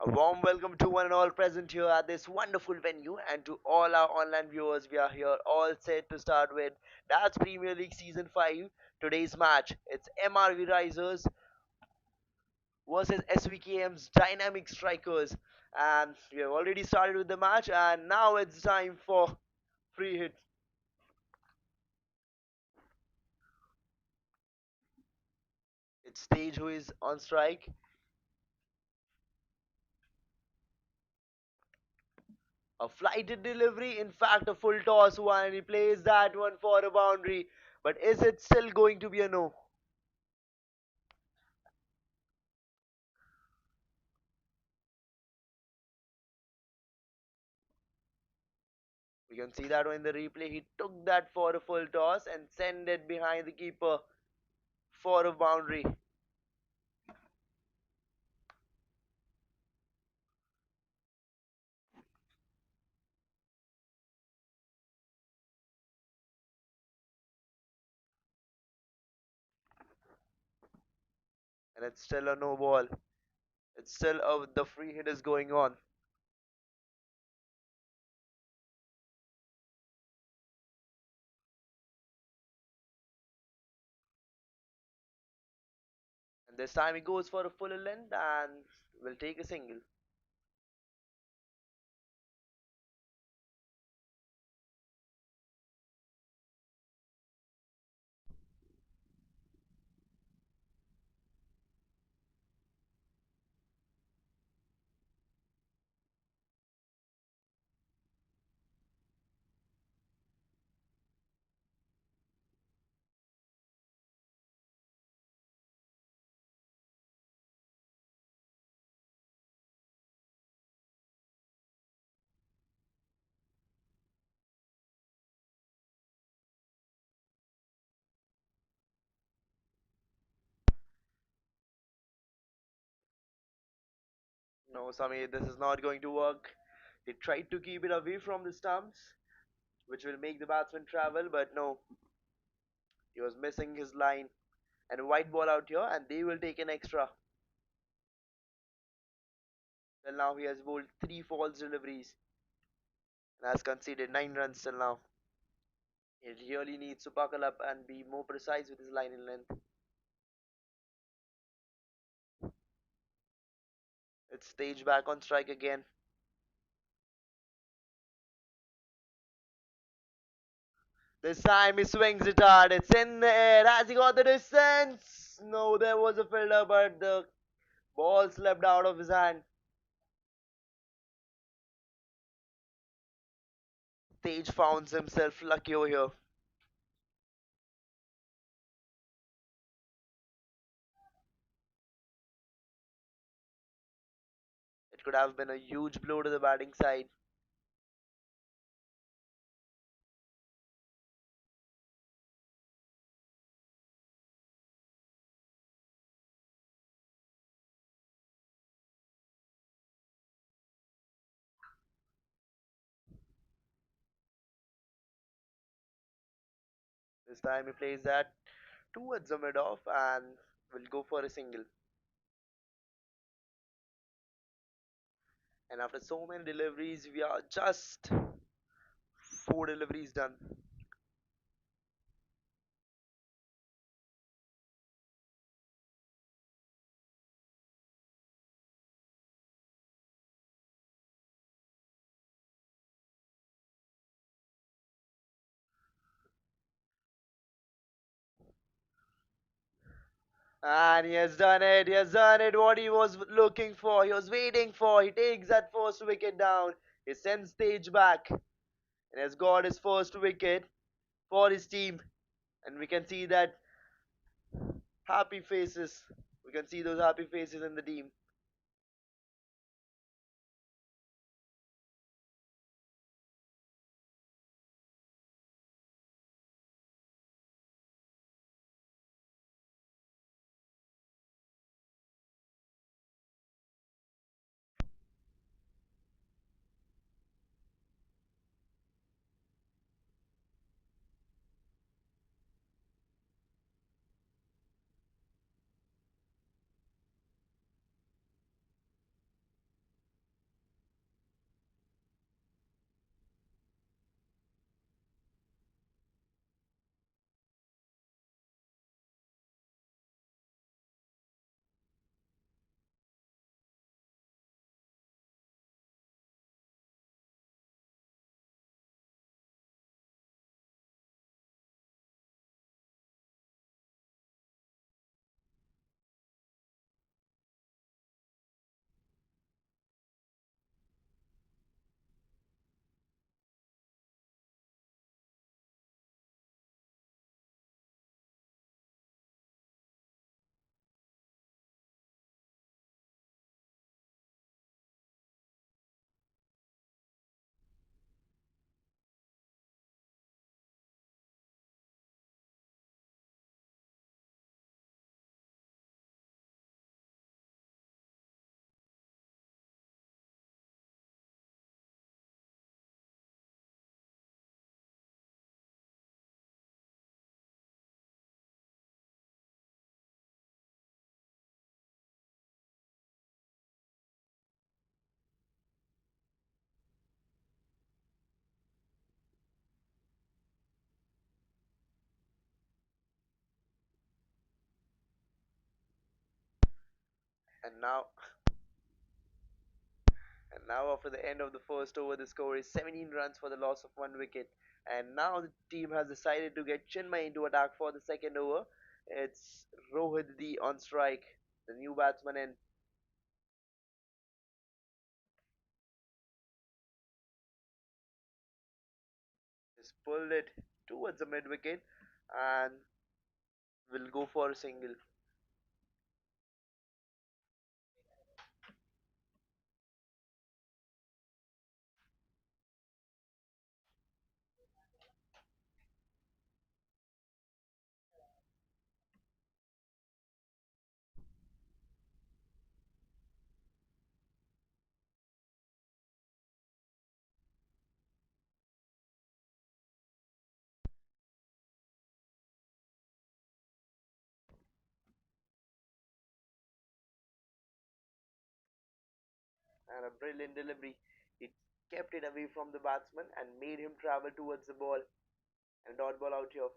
A warm welcome to one and all present here at this wonderful venue, and to all our online viewers. We are here all set to start with that's Premier League Season 5. Today's match, it's MRV Risers versus SVKM's Dynamic Strikers. And we have already started with the match, and now it's time for free hit. It's Stage who is on strike. A flighted delivery, in fact, a full toss one, and he plays that one for a boundary. But is it still going to be a no? We can see that in the replay. He took that for a full toss and sent it behind the keeper for a boundary. And it's still a no ball. It's still the free hit is going on. And this time he goes for a fuller length and will take a single. No, Samir, this is not going to work. He tried to keep it away from the stumps, which will make the batsman travel, but no, he was missing his line. And a white ball out here, and they will take an extra. Till now, he has bowled three false deliveries and has conceded 9 runs till now. He really needs to buckle up and be more precise with his line in length. It's Stage back on strike again. This time he swings it hard. It's in the air. Has he got the distance? No, there was a fielder, but the ball slipped out of his hand. Stage found himself lucky over here. It could have been a huge blow to the batting side. This time he plays that towards the mid off and will go for a single. And after so many deliveries, we are just four deliveries done. And he has done it. He has done it. What he was looking for. He was waiting for. He takes that first wicket down. He sends Stage back and has got his first wicket for his team. And we can see that happy faces. We can see those happy faces in the team. And now after the end of the first over, the score is 17 runs for the loss of one wicket. And now the team has decided to get Chinmay into attack for the second over. It's Rohit D on strike, the new batsman, and has pulled it towards the mid wicket and will go for a single. And a brilliant delivery. He kept it away from the batsman and made him travel towards the ball. And dot ball out here.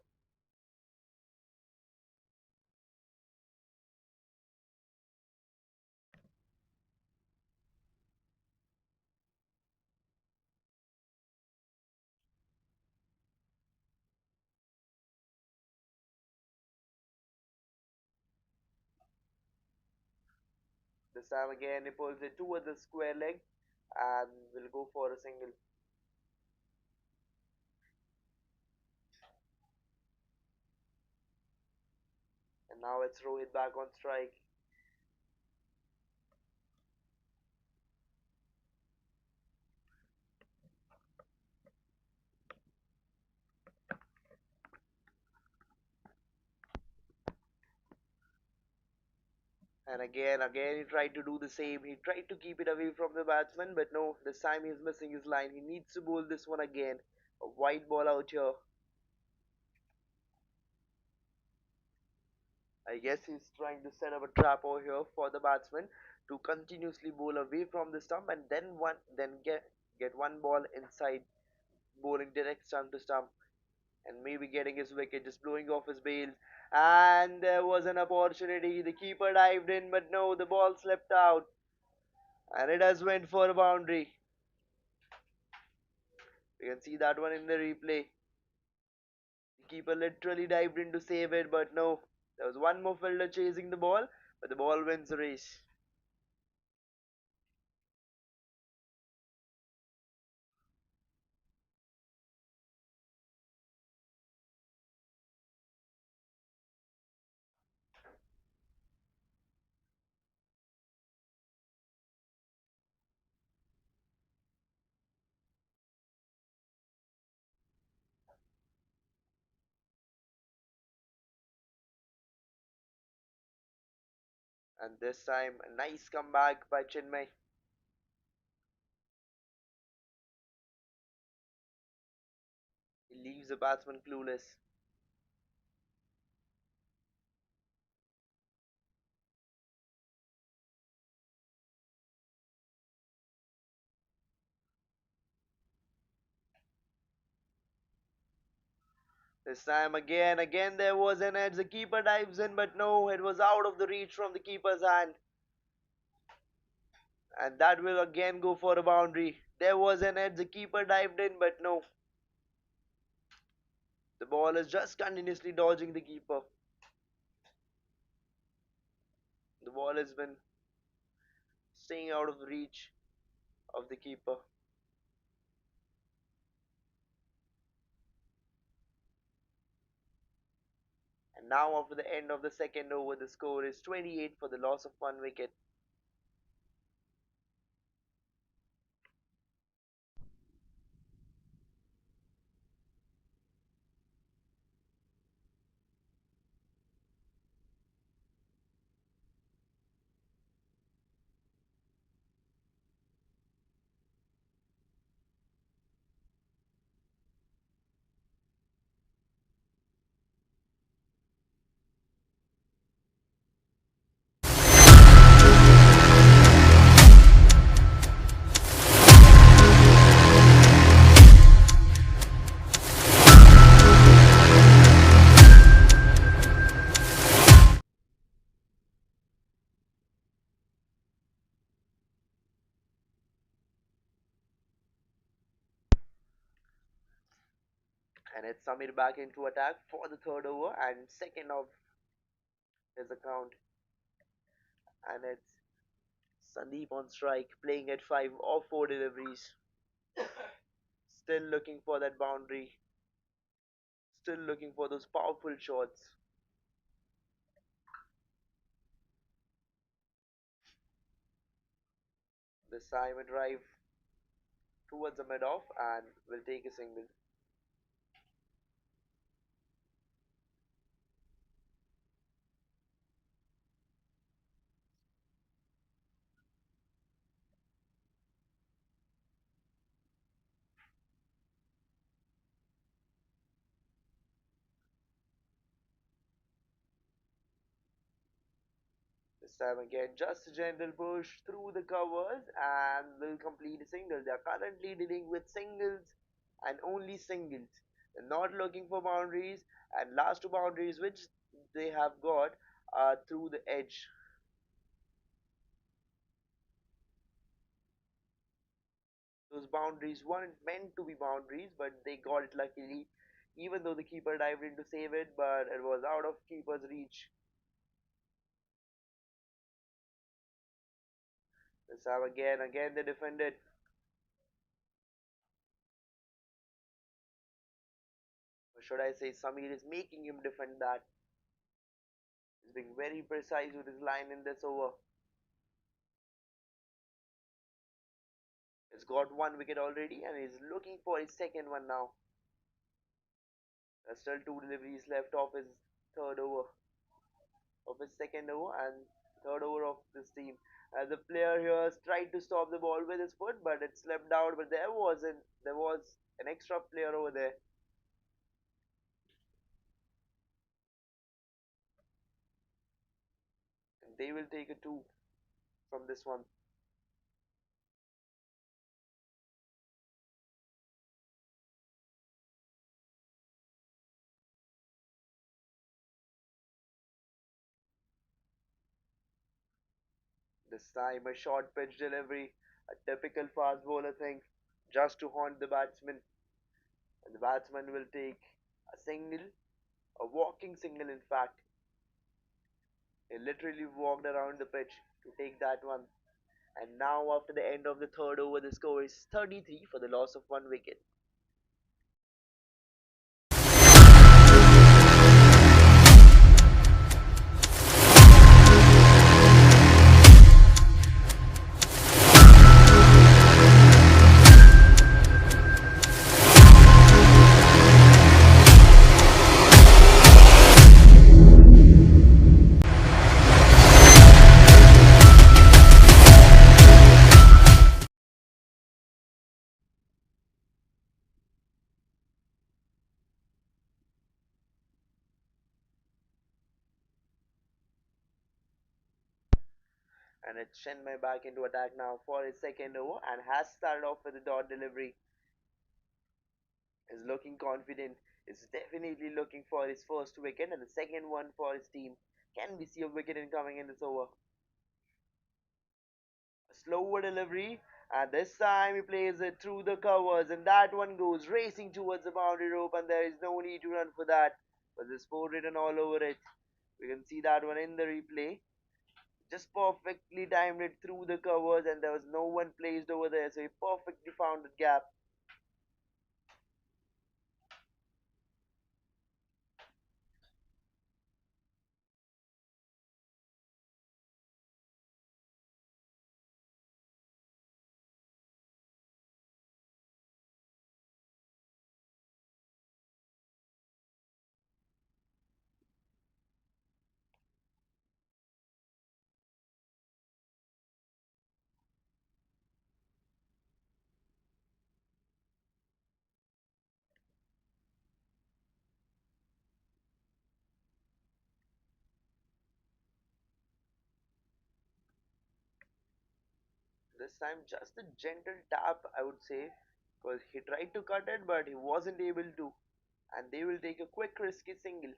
This time again he pulls it towards the square leg and will go for a single. And now it's Rohit back on strike. And again he tried to do the same. He tried to keep it away from the batsman, but no, this time he's missing his line. He needs to bowl this one again. A white ball out here. I guess he's trying to set up a trap over here for the batsman to continuously bowl away from the stump and then get one ball inside, bowling direct stump to stump and maybe getting his wicket, just blowing off his bails. And there was an opportunity. The keeper dived in, but no, the ball slipped out, and it has went for a boundary. You can see that one in the replay. The keeper literally dived in to save it, but no, there was one more fielder chasing the ball, but the ball wins the race. And this time, a nice comeback by Chinmay. He leaves the batsman clueless. This time again there was an edge. The keeper dives in, but no, it was out of the reach from the keeper's hand. And that will again go for a boundary. There was an edge. The keeper dived in, but no. The ball is just continuously dodging the keeper. The ball has been staying out of the reach of the keeper. And now, after the end of the second over, the score is 28 for the loss of one wicket. And it's Samir back into attack for the third over and second of his account. And it's Sandeep on strike, playing at 5 or 4 deliveries. Still looking for that boundary. Still looking for those powerful shots. This time a drive towards the mid off and will take a single. This time again, just a gentle push through the covers and will complete a single. They are currently dealing with singles and only singles. They're not looking for boundaries, and last two boundaries which they have got are through the edge. Those boundaries weren't meant to be boundaries, but they got it luckily. Even though the keeper dived in to save it, but it was out of keeper's reach. This time again they defended. Or should I say, Samir is making him defend that. He's being very precise with his line in this over. He's got one wicket already and he's looking for his second one now. There's still two deliveries left of his third over, of his second over and third over of this team. The player here has tried to stop the ball with his foot, but it slipped out. But there was an extra player over there, and they will take a two from this one. This time a short pitch delivery, a typical fast bowler thing, just to haunt the batsman, and the batsman will take a single, a walking single in fact. He literally walked around the pitch to take that one. And now, after the end of the third over, the score is 33 for the loss of one wicket. And it's Shenmai back into attack now for his second over and has started off with a dot delivery. Is looking confident. Is definitely looking for his first wicket and the second one for his team. Can we see a wicket incoming in this over? A slower delivery, and this time he plays it through the covers, and that one goes racing towards the boundary rope, and there is no need to run for that. But there's sport written all over it. We can see that one in the replay. Just perfectly timed it through the covers, and there was no one placed over there, so he perfectly found the gap. This time, just a gentle tap, I would say, because he tried to cut it, but he wasn't able to. And they will take a quick, risky single.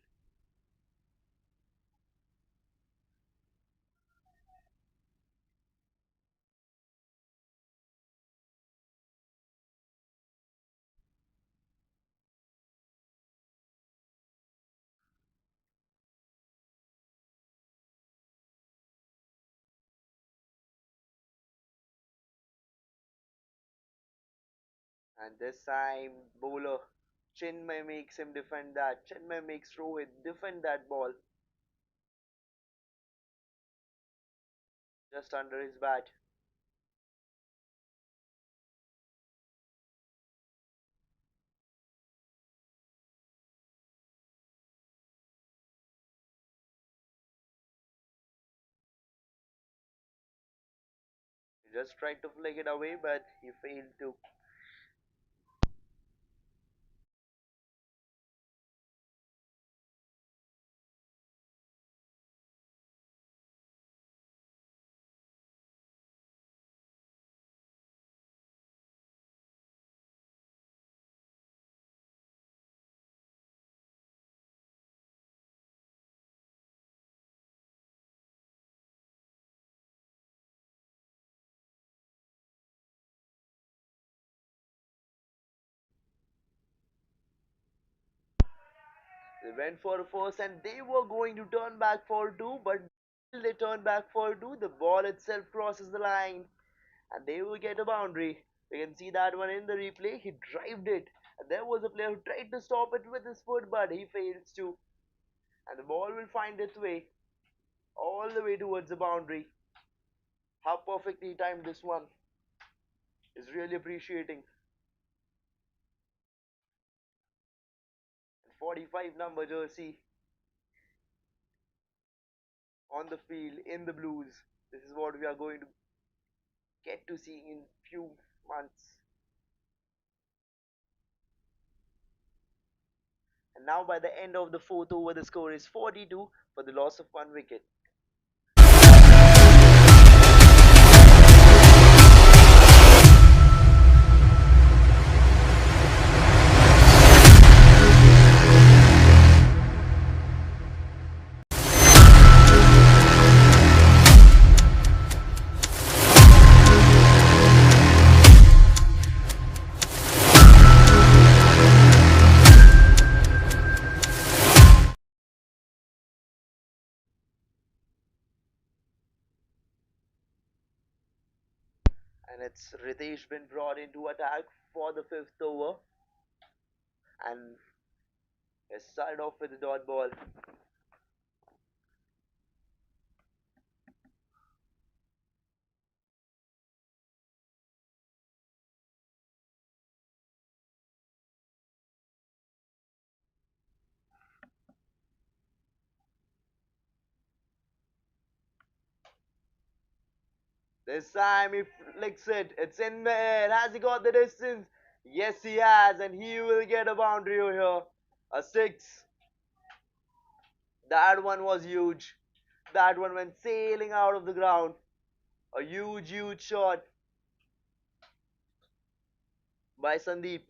And this time, bowler Chinmay makes him defend that. Chinmay makes Rohit defend that ball just under his bat. He just tried to flick it away, but he failed to. They went for a first and they were going to turn back for two, but they turn back for two. The ball itself crosses the line and they will get a boundary. You can see that one in the replay. He drived it. And there was a player who tried to stop it with his foot, but he fails to. And the ball will find its way all the way towards the boundary. How perfectly he timed this one is really appreciating. 45 number jersey on the field in the Blues. This is what we are going to get to see in few months. And now by the end of the fourth over, the score is 42 for the loss of one wicket. And it's Ritesh been brought into attack for the fifth over. And he started off with a dot ball. This time he flicks it. It's in the air. Has he got the distance? Yes, he has. And he will get a boundary over here. A six. That one was huge. That one went sailing out of the ground. A huge, huge shot by Sandeep.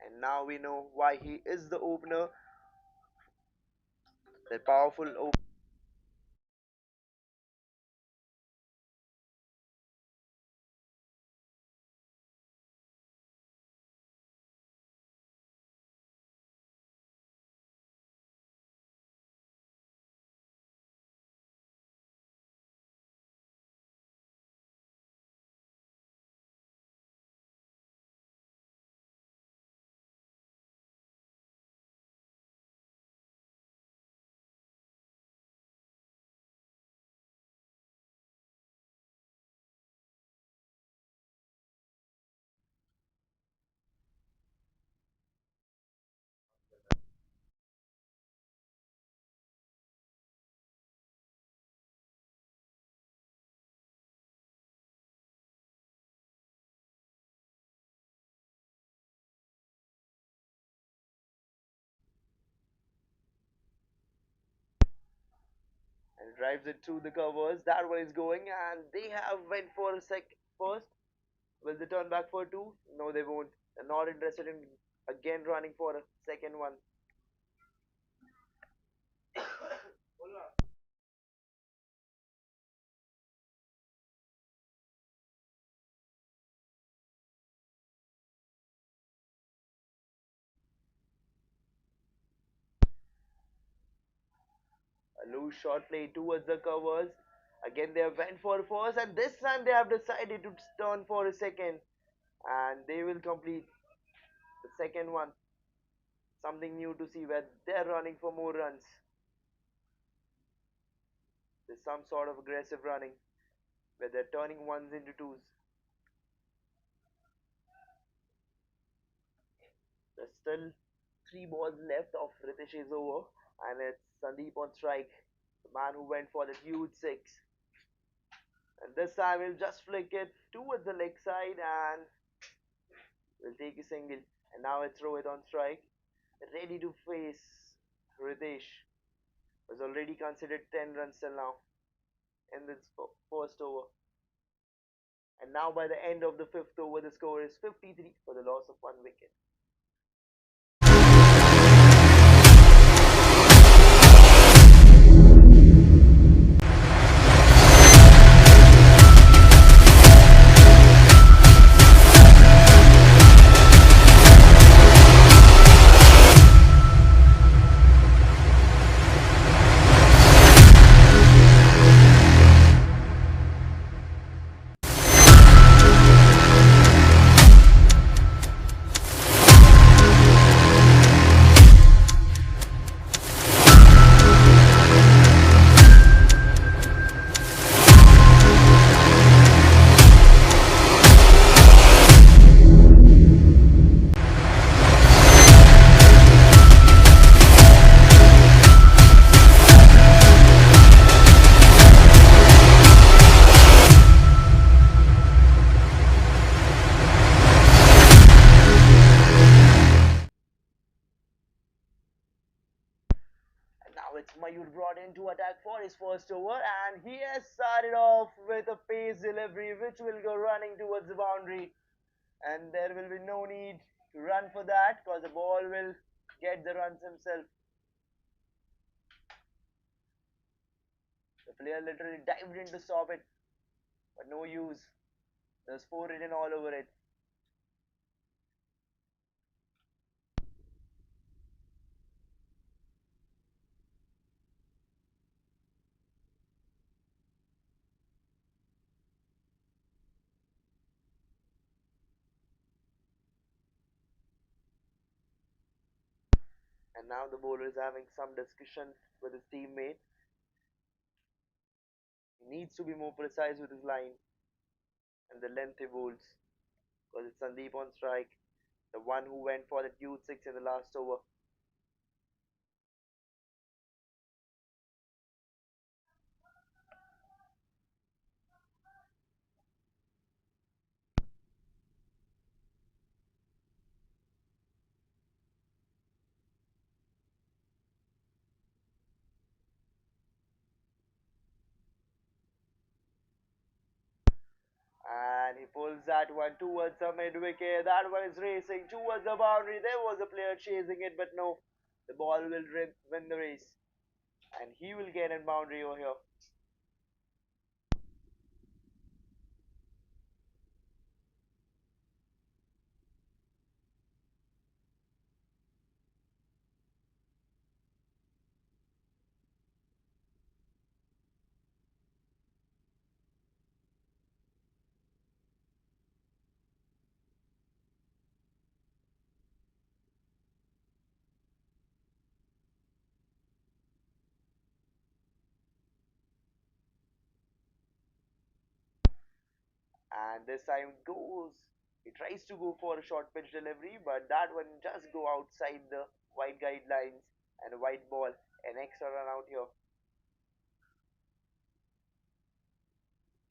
And now we know why he is the opener. That powerful opener. And drives it through the covers. That one is going, and they have went for a sec first. Will they turn back for two? No, they won't. They're not interested in again running for a second one. A loose shot play towards the covers. Again, they went for first, and this time they have decided to turn for a second, and they will complete the second one. Something new to see where they're running for more runs. There's some sort of aggressive running where they're turning ones into twos. There's still three balls left of Ritish's over, and it's Sandeep on strike, the man who went for the huge six. And this time he'll just flick it towards the leg side and will take a single. And now it's Rohit on strike, ready to face Ritesh. Was already considered 10 runs till now in this first over. And now by the end of the fifth over, the score is 53 for the loss of one wicket. Now it's Mayur brought in to attack for his first over, and he has started off with a pace delivery which will go running towards the boundary. And there will be no need to run for that because the ball will get the runs himself. The player literally dived in to stop it, but no use. There's four written all over it. And now the bowler is having some discussion with his teammate. He needs to be more precise with his line and the length he bowls because it's Sandeep on strike, the one who went for the huge six in the last over. And he pulls that one towards the mid wicket. That one is racing towards the boundary. There was a player chasing it, but no, the ball will win the race, and he will get in boundary over here. And this time goes. He tries to go for a short pitch delivery, but that one just go outside the wide guidelines and a white ball. An extra run out here.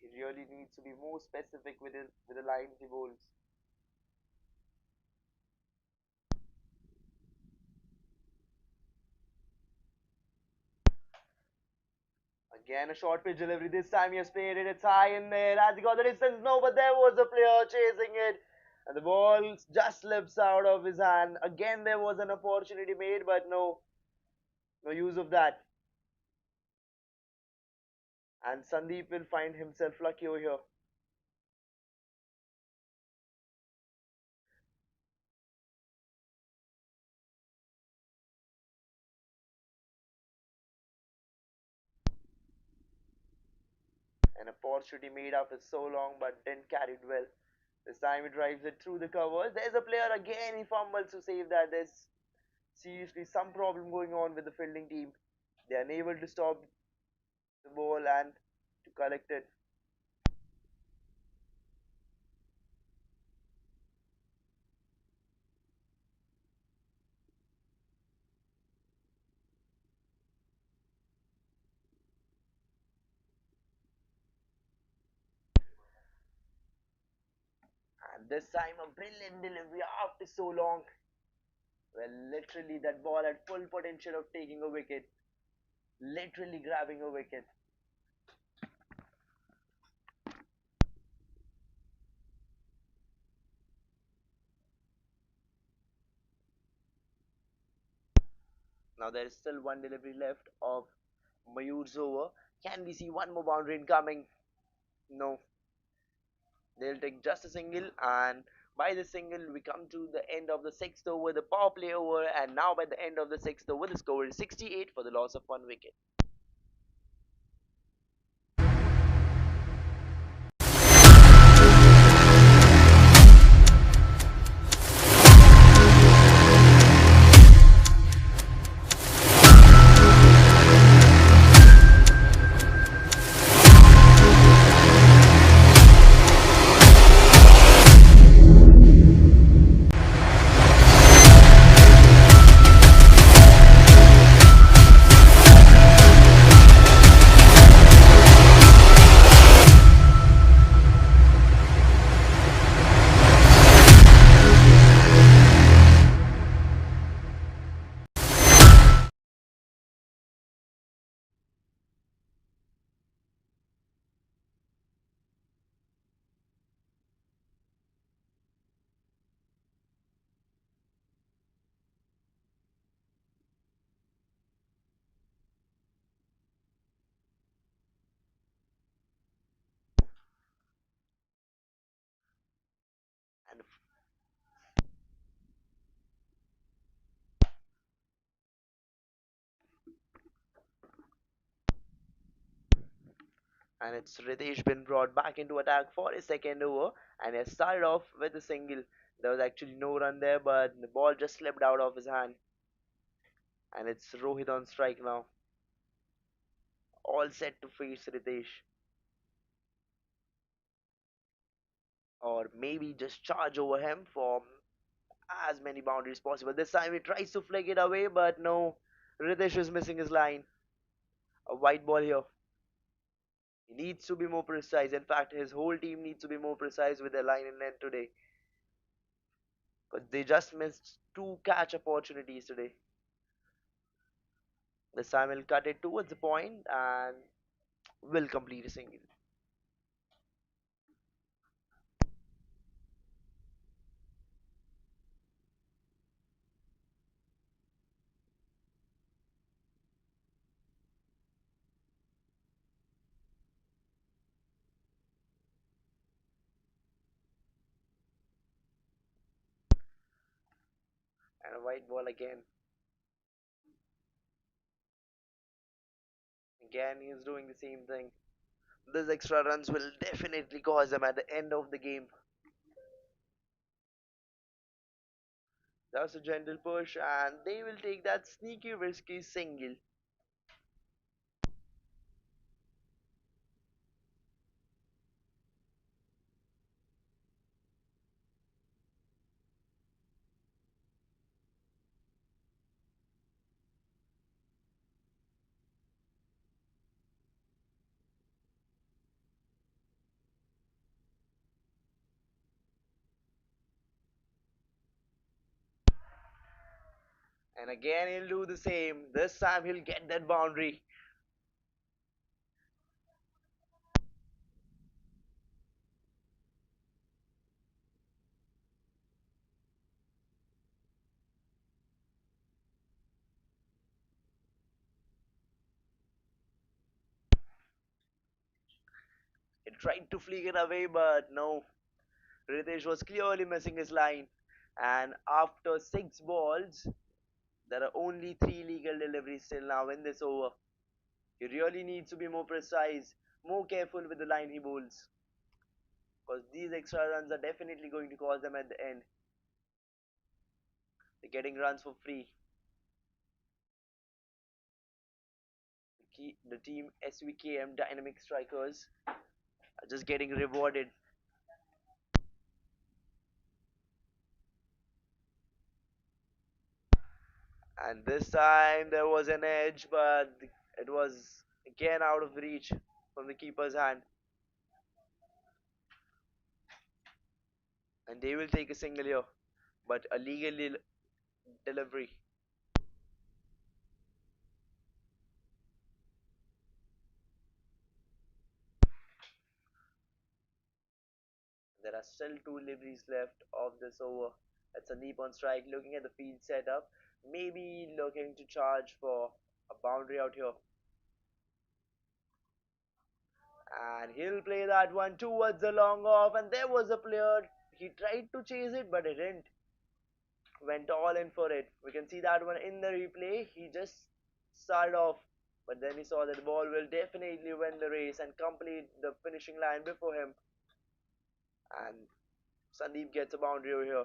He really needs to be more specific with the lines he bowls. Again, a short pitch delivery. This time he has played it. It's high in there. Has he got the distance? No, but there was a player chasing it. And the ball just slips out of his hand. Again, there was an opportunity made, but no, no use of that. And Sandeep will find himself lucky over here. An opportunity made after so long but didn't carry it well. This time he drives it through the covers. There's a player again, he fumbles to save that. There's seriously some problem going on with the fielding team. They're unable to stop the ball and to collect it. And this time a brilliant delivery after so long. Well, literally that ball had full potential of taking a wicket. Literally grabbing a wicket. Now there is still one delivery left of Mayur's over. Can we see one more boundary incoming? No. They'll take just a single, and by the single, we come to the end of the sixth over, the power play over, and now by the end of the sixth over, the score is 68 for the loss of one wicket. And, and it's Ritesh been brought back into attack for his second over, and he has started off with a single. There was actually no run there, but the ball just slipped out of his hand, and it's Rohit on strike now, all set to face Ritesh, or maybe just charge over him for as many boundaries possible. This time he tries to flick it away, but no, Ritesh is missing his line. A white ball here. He needs to be more precise. In fact, his whole team needs to be more precise with their line and length today. Because they just missed two catch opportunities today. This time he'll cut it towards the point and will complete a single. And a white ball again. Again, he's doing the same thing. These extra runs will definitely cause them at the end of the game. That's a gentle push, and they will take that sneaky, risky single. And again, he'll do the same. This time, he'll get that boundary. He tried to flick it away, but no. Ritesh was clearly missing his line. And after six balls, there are only three legal deliveries till now in this over. He really needs to be more precise, more careful with the line he bowls, because these extra runs are definitely going to cost them at the end. They're getting runs for free. The team SVKM Dynamic Strikers are just getting rewarded. And this time there was an edge, but it was again out of reach from the keeper's hand. And they will take a single here, but a legal delivery. There are still two deliveries left of this over. It's Sandeep on strike, looking at the field setup, maybe looking to charge for a boundary out here. And he'll play that one towards the long off, and there was a player. He tried to chase it, but he didn't. Went all in for it. We can see that one in the replay. He just started off, but then he saw that the ball will definitely win the race and complete the finishing line before him. And Sandeep gets a boundary over here.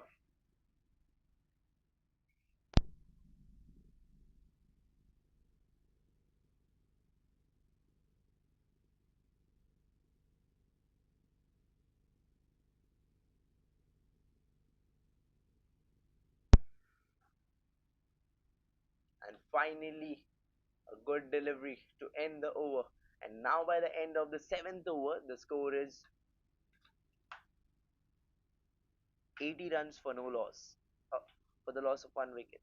And finally, a good delivery to end the over. And now, by the end of the seventh over, the score is 80 runs for no loss, for the loss of one wicket.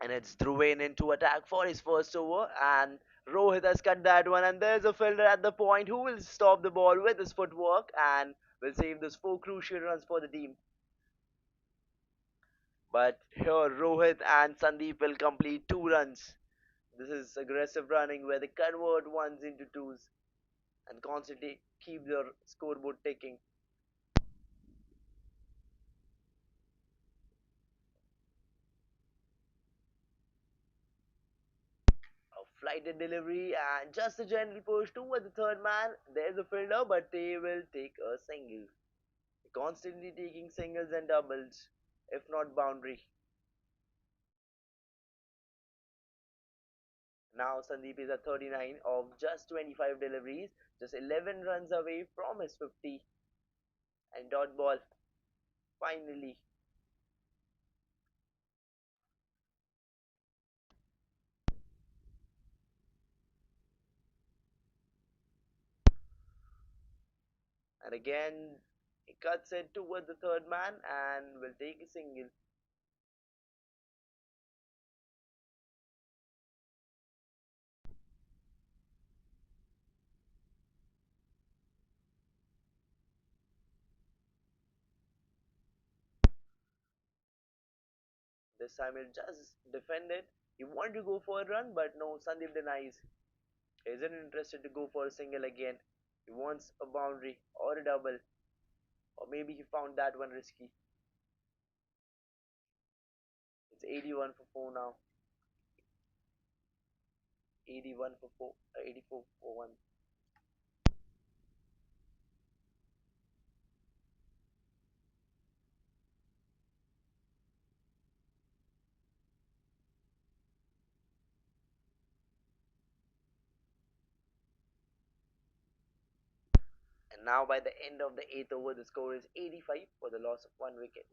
And it's Dhruven into attack for his first over, and Rohit has cut that one, and there's a fielder at the point who will stop the ball with his footwork and will save those four crucial runs for the team. But here Rohit and Sandeep will complete 2 runs. This is aggressive running where they convert ones into twos and constantly keep their scoreboard ticking. A flighted delivery and just a gentle push towards the third man. There's a fielder, but they will take a single. Constantly taking singles and doubles, if not boundary. Now Sandeep is at 39 of just 25 deliveries, just 11 runs away from his 50. And dot ball, finally. And again, he cuts it towards the third man and will take a single. This time he'll just defend it. He wanted to go for a run, but no, Sandeep denies. He isn't interested to go for a single again. He wants a boundary or a double, or maybe he found that one risky. It's 81 for 4 now. 81 for 4, 84 for 1. And now by the end of the 8th over, the score is 85 for the loss of one wicket.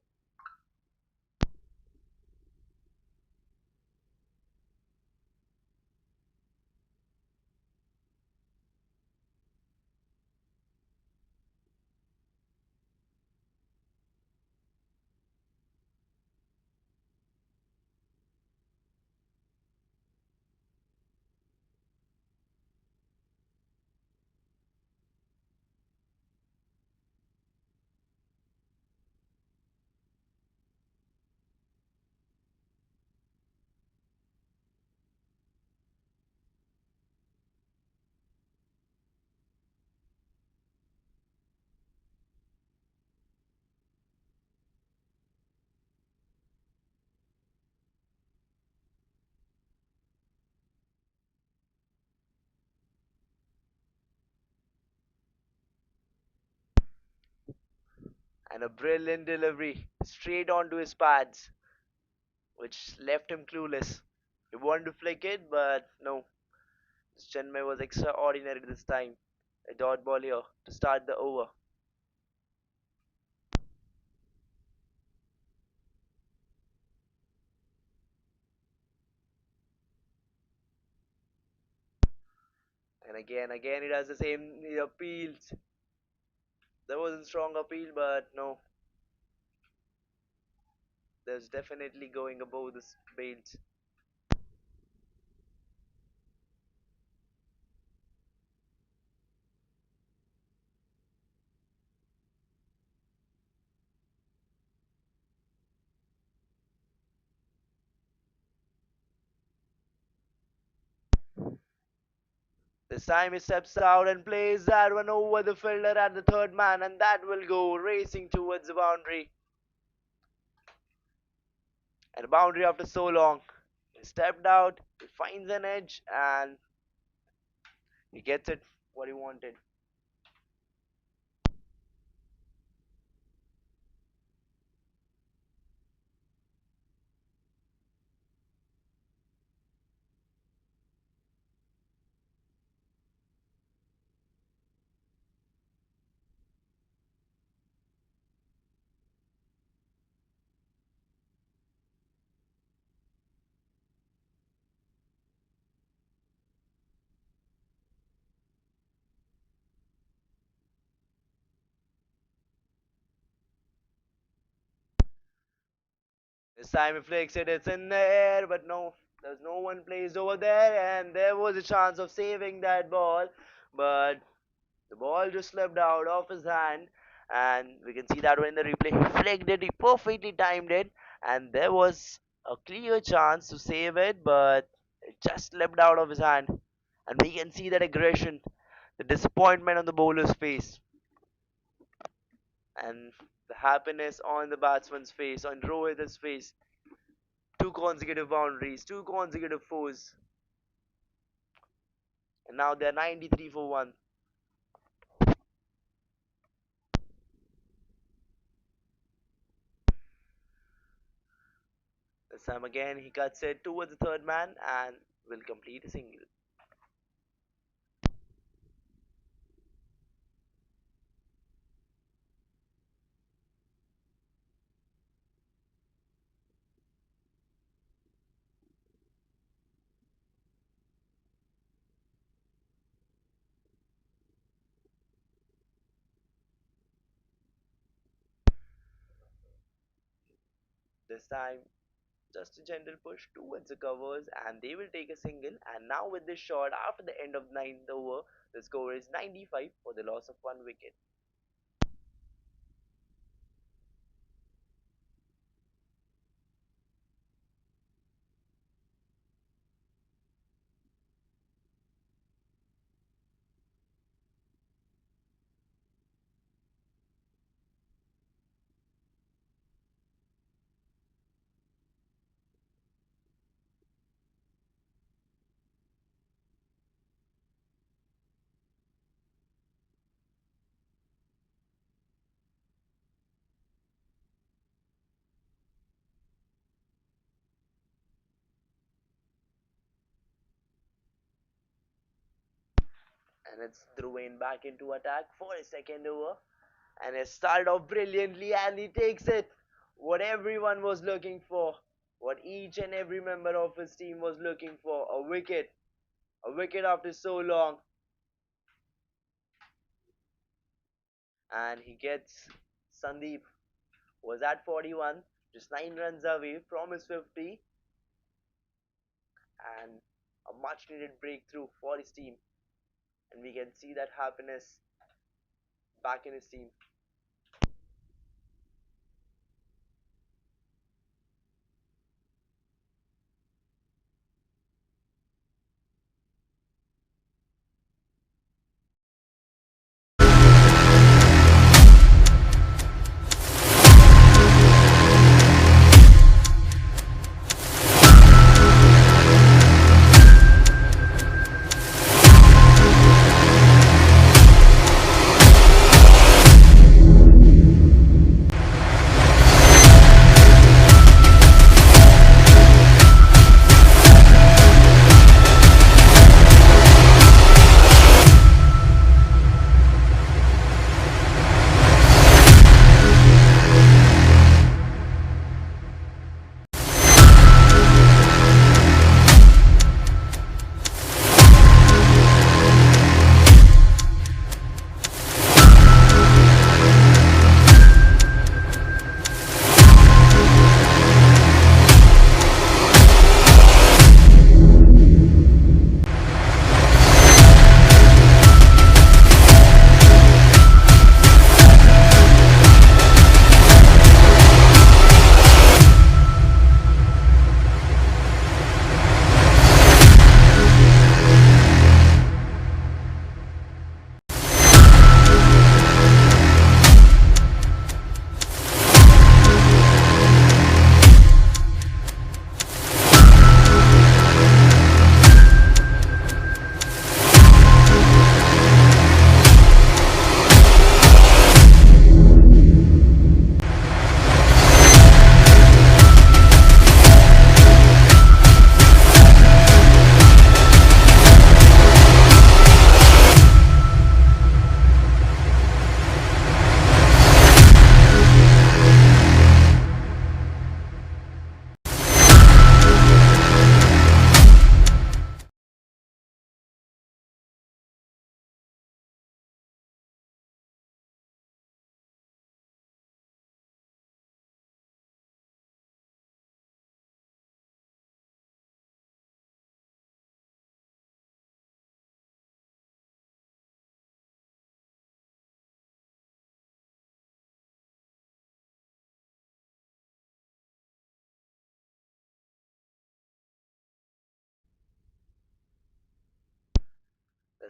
And a brilliant delivery straight onto his pads, which left him clueless. He wanted to flick it, but no. Chenmai was extraordinary this time. A dot ball here to start the over. And again, he does the same. He appeals. There wasn't strong appeal, but no, there's definitely going above the bails. This time he steps out and plays that one over the fielder and the third man, and that will go racing towards the boundary. And a boundary after so long. He stepped out, he finds an edge, and he gets it what he wanted. This time he flicks it, it's in the air, but no, there's no one placed over there, and there was a chance of saving that ball, but the ball just slipped out of his hand, and we can see that in the replay. He flicked it, he perfectly timed it, and there was a clear chance to save it, but it just slipped out of his hand. And we can see that aggression, the disappointment on the bowler's face, and the happiness on the batsman's face, on Rohit's face. Two consecutive boundaries, two consecutive fours, and now they're 93 for 1. This time again, he cuts it towards the third man and will complete a single. This time, just a gentle push towards the covers, and they will take a single. And now, with this shot, after the end of the ninth over, the score is 95 for the loss of one wicket. And it's Dhruvain back into attack for his second over. And he started off brilliantly and he takes it. What everyone was looking for. What each and every member of his team was looking for. A wicket. A wicket after so long. And he gets Sandeep was at 41. Just 9 runs away from his 50. And a much needed breakthrough for his team. And we can see that happiness back in his team.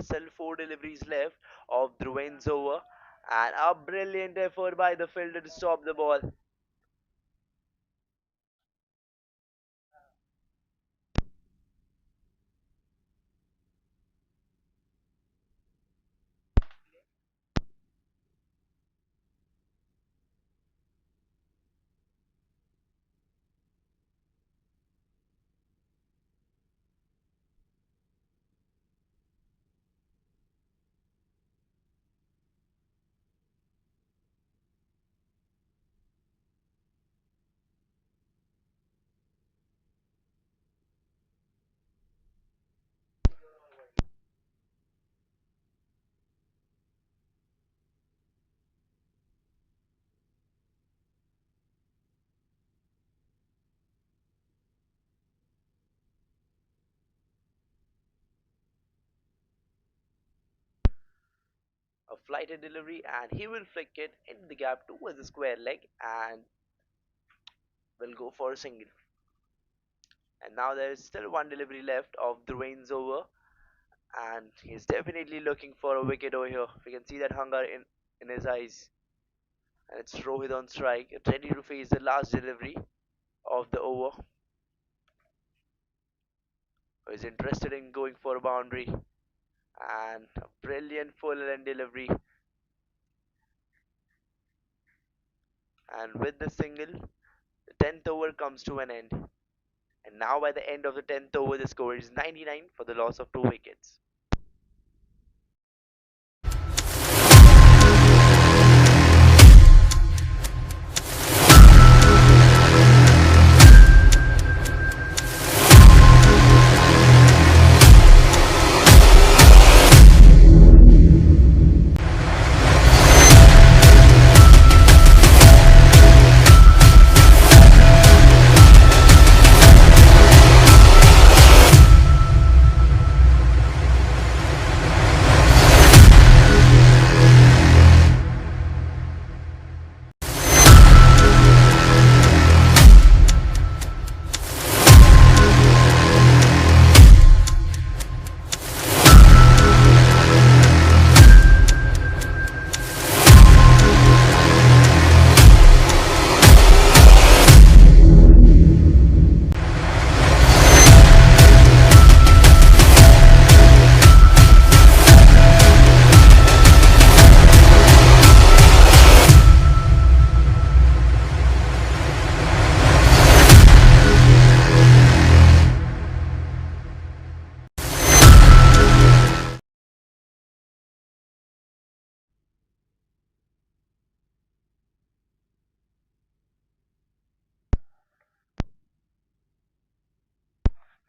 Still 4 deliveries left of Dhruvain's over. And a brilliant effort by the fielder to stop the ball. A flighted delivery and he will flick it into the gap towards the square leg and will go for a single. And now there is still 1 delivery left of Dhruvain's over and he's definitely looking for a wicket over here. We can see that hunger in his eyes. And it's Rohit on strike, ready to face the last delivery of the over. He's interested in going for a boundary and a brilliant full end delivery. And with the single, the 10th over comes to an end. And now by the end of the 10th over, the score is 99 for the loss of 2 wickets.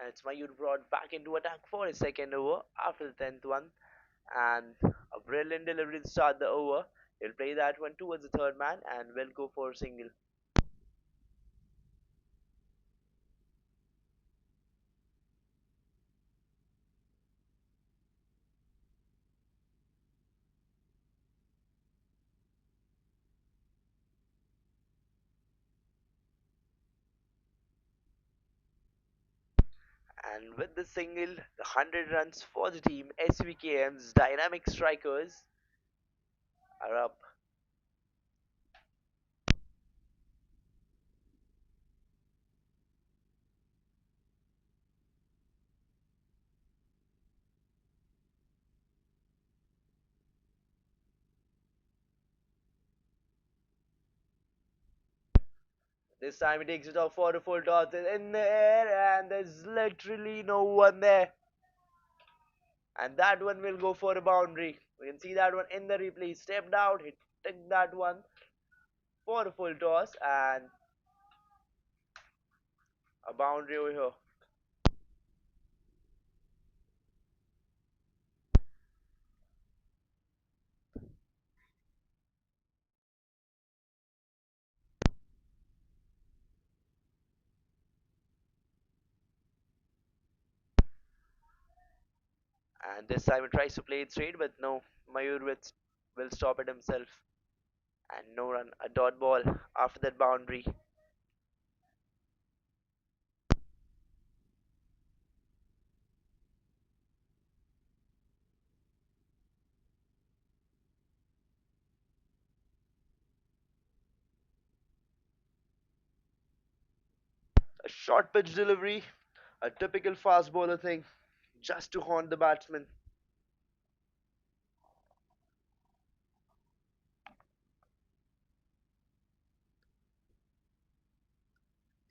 it's Mayur brought back into attack for his second over after the 10th one, and a brilliant delivery to start the over. He'll play that one towards the third man and will go for a single. And with the single, the 100 runs for the team, SVKM's dynamic strikers are up. This time he takes it off for a full toss in the air, and there's literally no one there. And that one will go for a boundary. We can see that one in the replay. He stepped out, he took that one for a full toss, and a boundary over here. And this time he tries to play it straight, but no, Mayur will stop it himself. And no run, a dot ball after that boundary. A short pitch delivery, a typical fast bowler thing, just to haunt the batsman.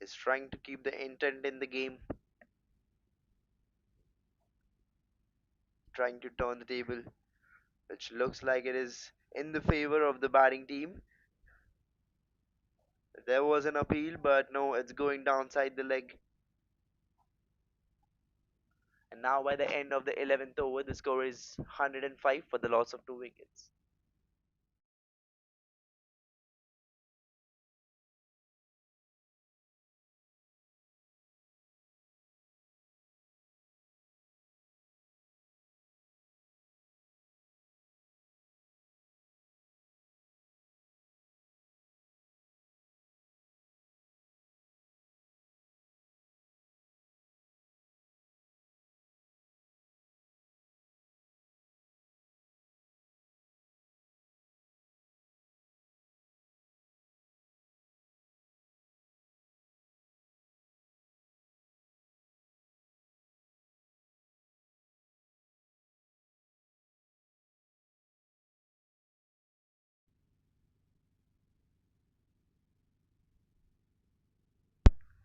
Is trying to keep the intent in the game, trying to turn the table, which looks like it is in the favor of the batting team. There was an appeal, but no, it's going downside the leg. And now by the end of the 11th over, the score is 105 for the loss of 2 wickets.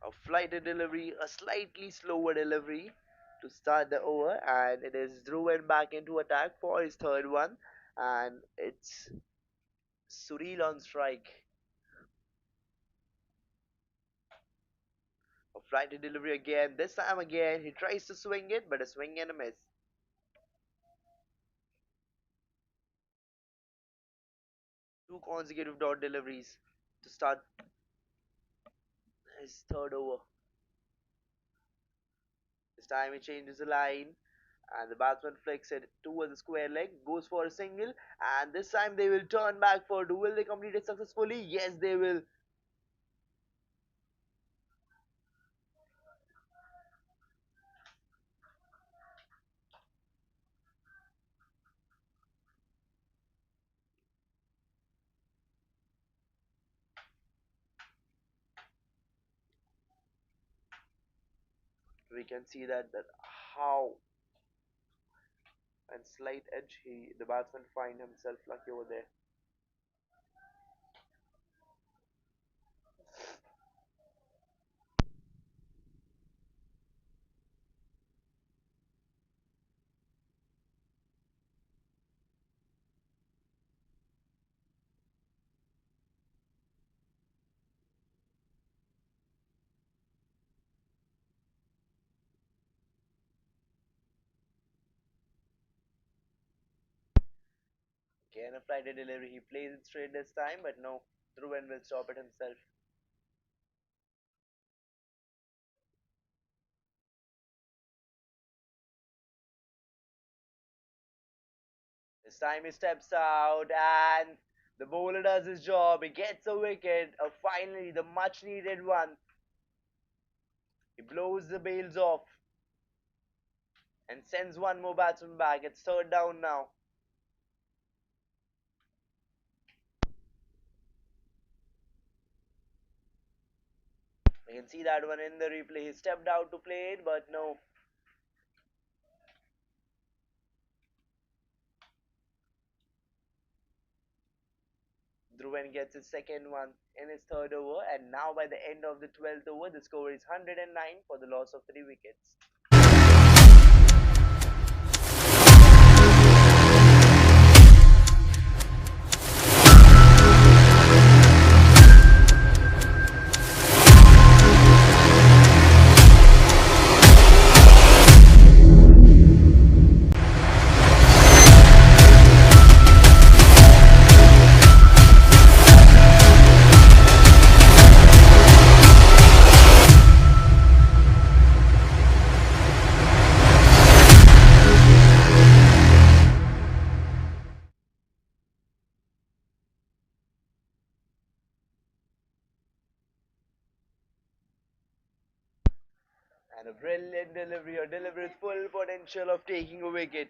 A flighted delivery, a slightly slower delivery to start the over, and it is driven back into attack for his third one, and it's Suril on strike. A flighted delivery again. This time again, he tries to swing it, but a swing and a miss. Two consecutive dot deliveries to start his third over. This time he changes the line, and the batsman flicks it towards the square leg, goes for a single, and this time they will turn back for two. Will they complete it successfully? Yes, they will. We can see that how and slight edge the batsman find himself lucky over there. Again a Friday delivery. He plays it straight this time, but no. Dhruvan will stop it himself. This time he steps out and the bowler does his job. He gets a wicket. Finally, the much needed one. He blows the bails off and sends one more batsman back. It's third down now. You can see that one in the replay. He stepped out to play it, but no. Dhruvan gets his second one in his third over, and now by the end of the 12th over, the score is 109 for the loss of 3 wickets. And a brilliant delivery, a delivery with full potential of taking a wicket.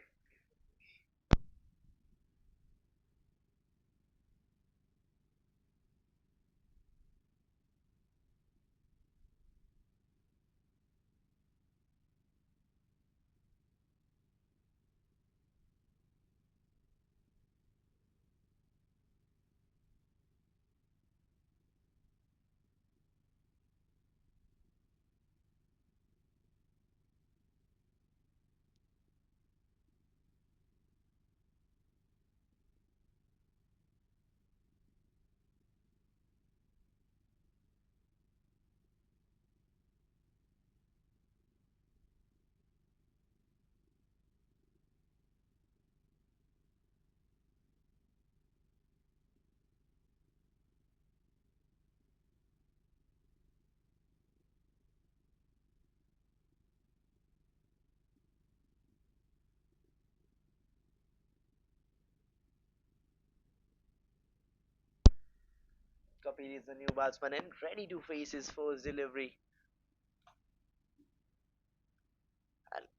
Kapil is the new batsman and ready to face his first delivery.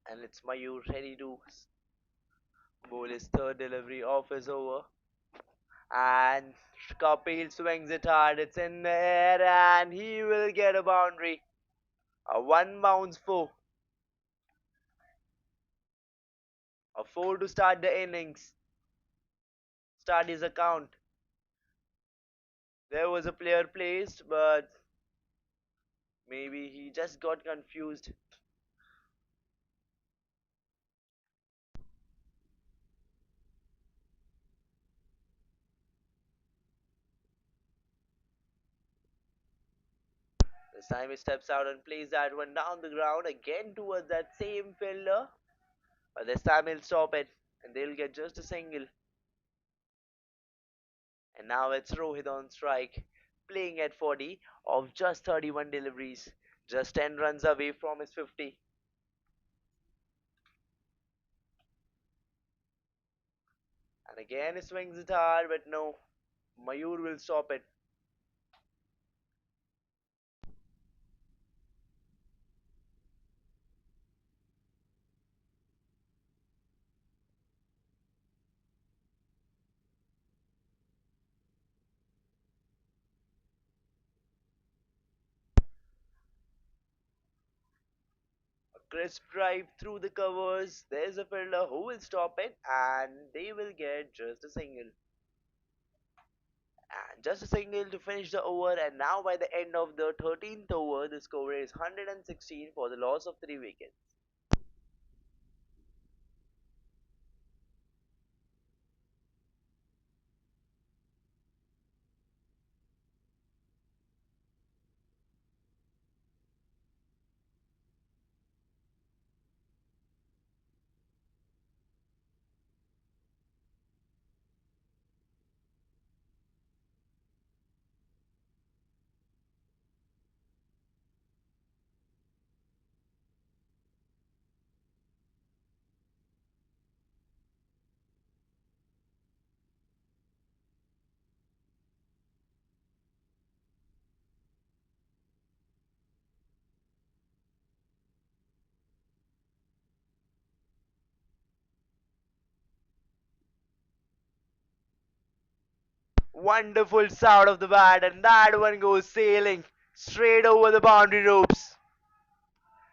And it's Mayur ready to bowl his third delivery off his over. And Kapil swings it hard. It's in the air and he will get a boundary. A one bounce four. A four to start the innings. Start his account. There was a player placed, but maybe he just got confused. This time he steps out and plays that one down the ground again towards that same fielder. But this time he'll stop it and they'll get just a single. And now it's Rohit on strike, playing at 40 of just 31 deliveries, just 10 runs away from his 50. And again he swings it hard, but no, Mayur will stop it. A crisp drive through the covers. There's a fielder who will stop it, and they will get just a single. And just a single to finish the over, and now by the end of the 13th over, the score is 116 for the loss of 3 wickets. Wonderful sound of the bat, and that one goes sailing straight over the boundary ropes.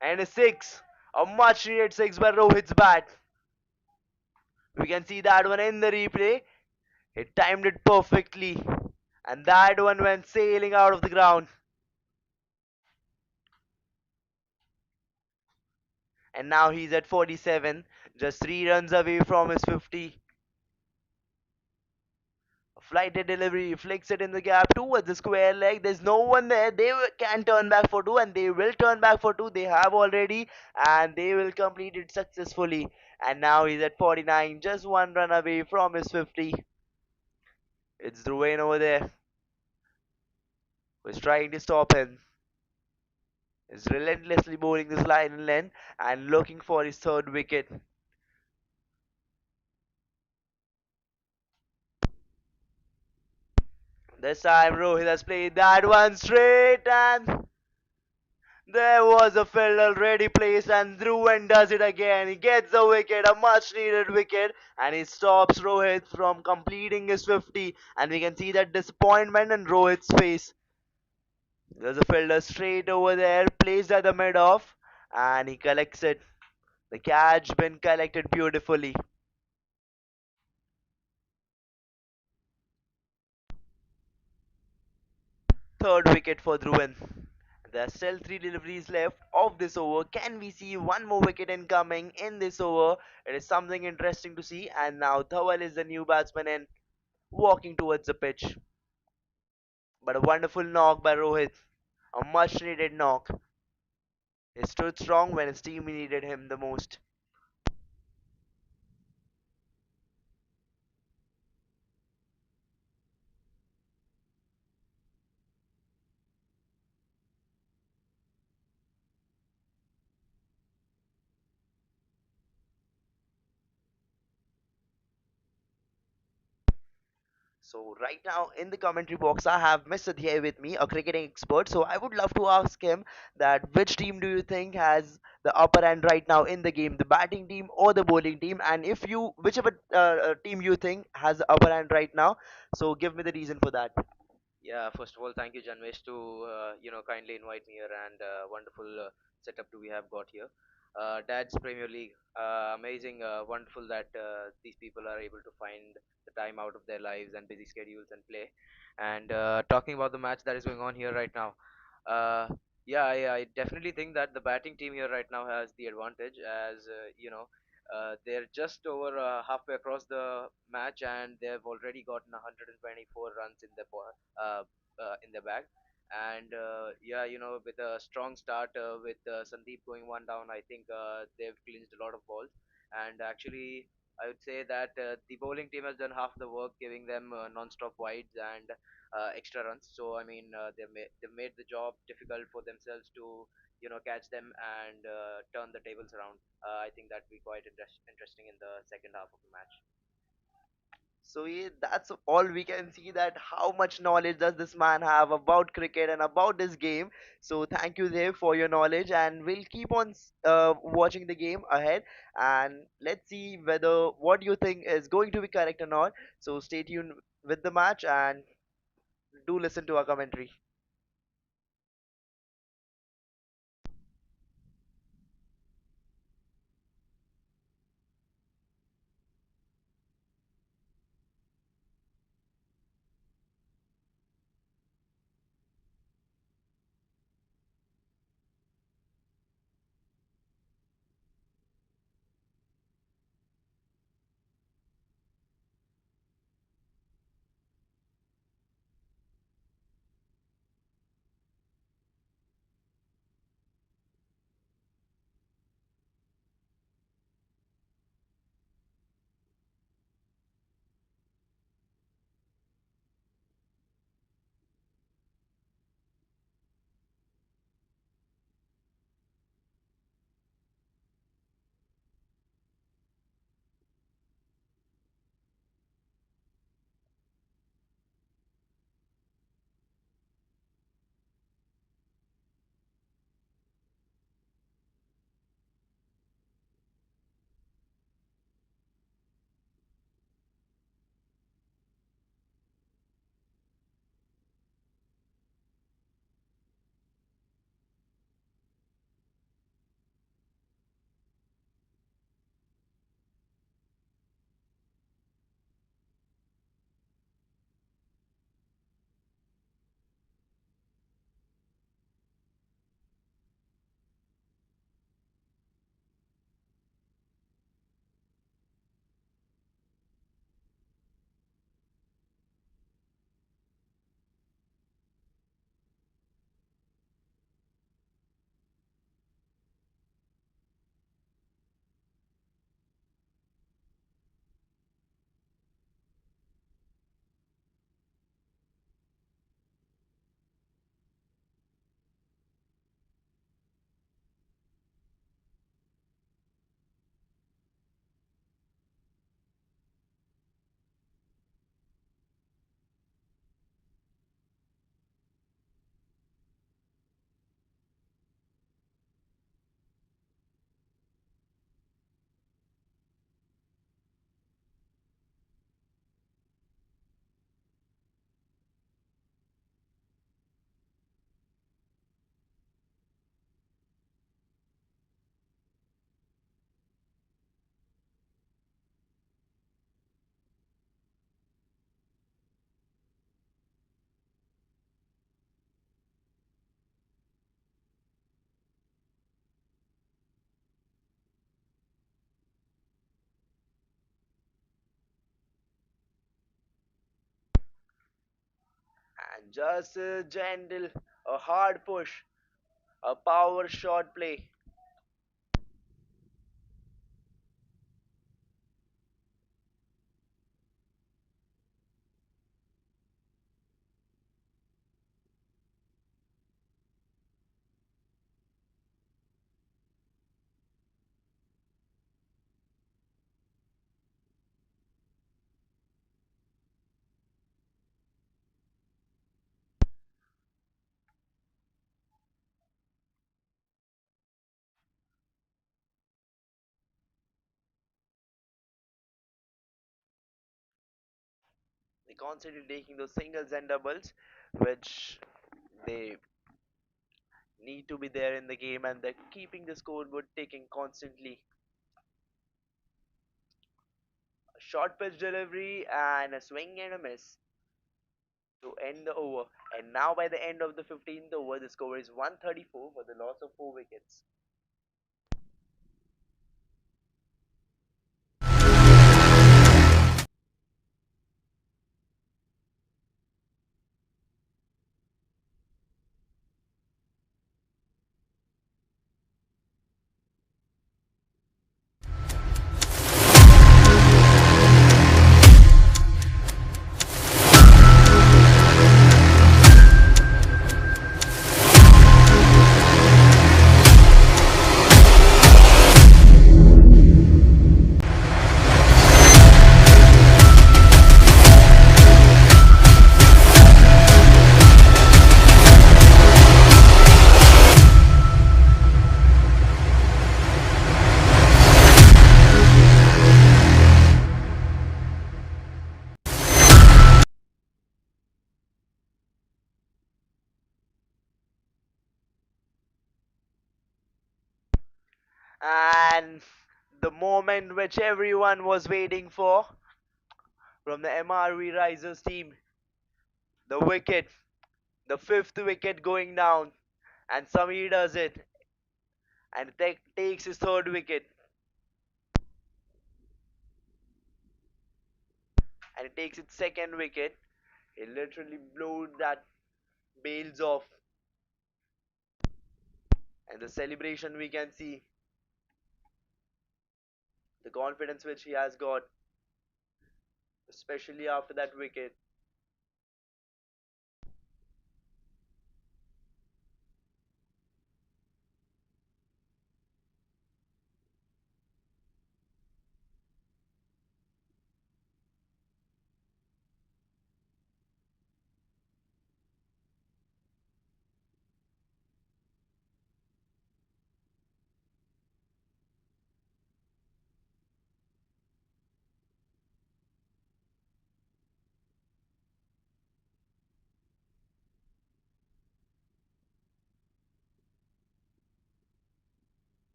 And a six, a much needed six by Rohit's bat. We can see that one in the replay. He timed it perfectly, and that one went sailing out of the ground. And now he's at 47, just 3 runs away from his 50. Flighted delivery, flicks it in the gap towards the square leg. There's no one there. They can turn back for two, and they will turn back for two. They have already, and they will complete it successfully. And now he's at 49, just 1 run away from his 50. It's Dhruvain over there who's trying to stop him. Is relentlessly bowling this line and length and looking for his third wicket. This time Rohit has played that one straight, and there was a field already placed, and Dhruvan does it again. He gets a wicket, a much needed wicket, and he stops Rohit from completing his 50. And we can see that disappointment in Rohit's face. There's a fielder straight over there, placed at the mid off, and he collects it. The catch been collected beautifully. Third wicket for Dhruvan. There are still 3 deliveries left of this over. Can we see one more wicket incoming in this over? It is something interesting to see. And now Dhawal is the new batsman and walking towards the pitch. But a wonderful knock by Rohit. A much needed knock. He stood strong when his team needed him the most. So right now in the commentary box, I have Mr. Dhey with me, a cricketing expert. So I would love to ask him that which team do you think has the upper hand right now in the game, the batting team or the bowling team? And if you, whichever team you think has the upper hand right now, so give me the reason for that. Yeah, first of all, thank you, Janvesh, to kindly invite me here and wonderful setup do we have got here. Dad's Premier League, amazing, wonderful that these people are able to find the time out of their lives and busy schedules and play. And talking about the match that is going on here right now, uh, yeah, I definitely think that the batting team here right now has the advantage as they're just over halfway across the match and they've already gotten 124 runs in the bag. And yeah, with a strong start with Sandeep going one down, I think they've clinched a lot of balls. And actually, I would say that the bowling team has done half the work, giving them non-stop wides and extra runs. So I mean, they've made the job difficult for themselves to catch them and turn the tables around. I think that'd be quite interesting in the second half of the match. So yeah, that's all we can see, that how much knowledge does this man have about cricket and about this game. So thank you there for your knowledge, and we'll keep on watching the game ahead, and let's see whether what you think is going to be correct or not. So stay tuned with the match and do listen to our commentary. And just a gentle, a hard push, a power shot play. They constantly taking those singles and doubles, which they need to be there in the game, and they're keeping the scoreboard ticking constantly. A short pitch delivery and a swing and a miss to end the over. And now by the end of the 15th over, the score is 134 for the loss of 4 wickets. And the moment which everyone was waiting for from the MRV Risers team, the wicket, the fifth wicket going down, and Samir does it and takes his third wicket, and he takes his second wicket. He literally blew that bails off, and the celebration we can see, the confidence which he has got, especially after that wicket.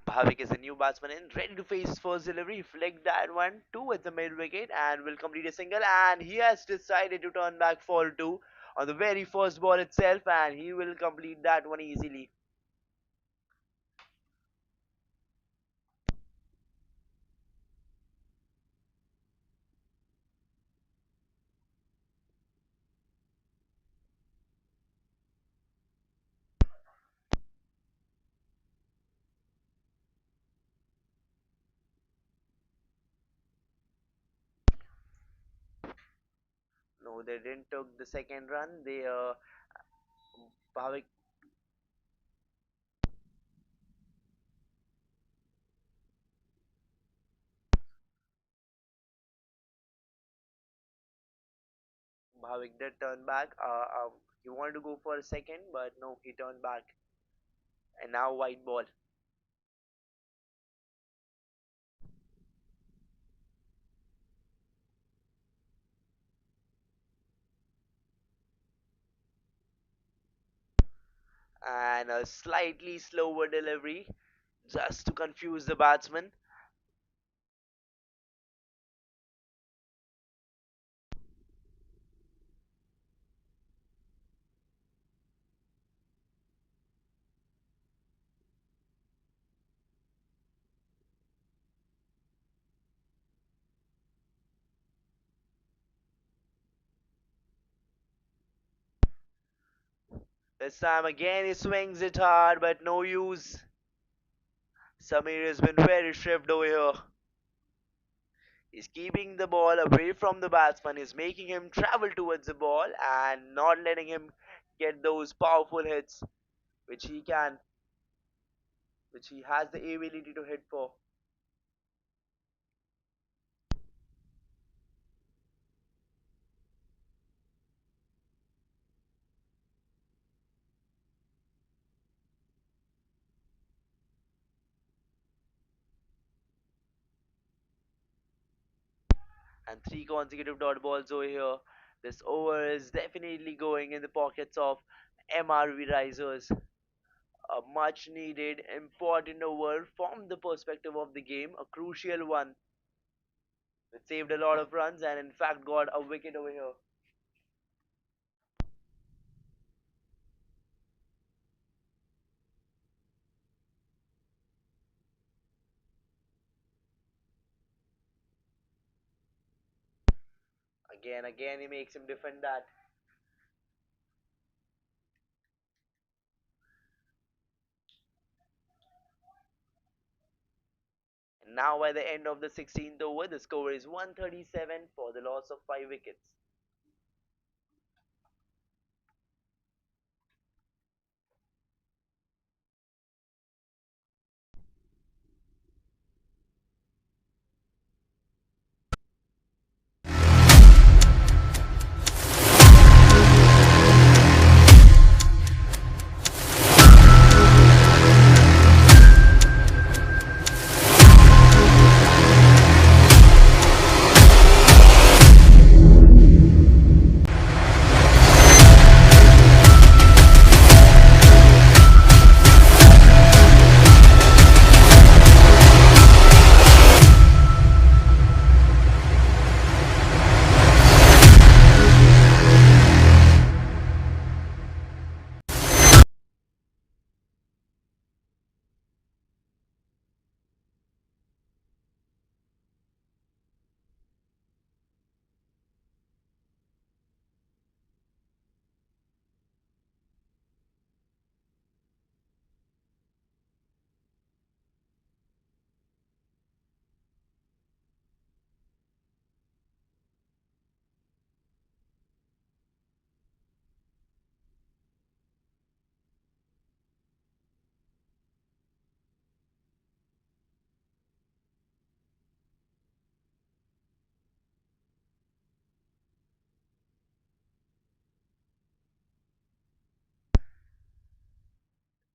Bhavik is a new batsman in, ready to face his first delivery. Flick that one towards the mid wicket and will complete a single. And he has decided to turn back for two on the very first ball itself, and he will complete that one easily. No, they didn't took the second run. Bhavik, Bhavik did turn back. He wanted to go for a second, but no, he turned back. And now white ball. And a slightly slower delivery just to confuse the batsman. This time again he swings it hard, but no use. Samir has been very swift over here. He's keeping the ball away from the batsman. He's making him travel towards the ball and not letting him get those powerful hits which he can, which he has the ability to hit for. And three consecutive dot balls over here. This over is definitely going in the pockets of MRV Risers. A much needed, important over from the perspective of the game, a crucial one. It saved a lot of runs and, in fact, got a wicket over here. Again, he makes him defend that. And now, by the end of the 16th over, the score is 137 for the loss of 5 wickets.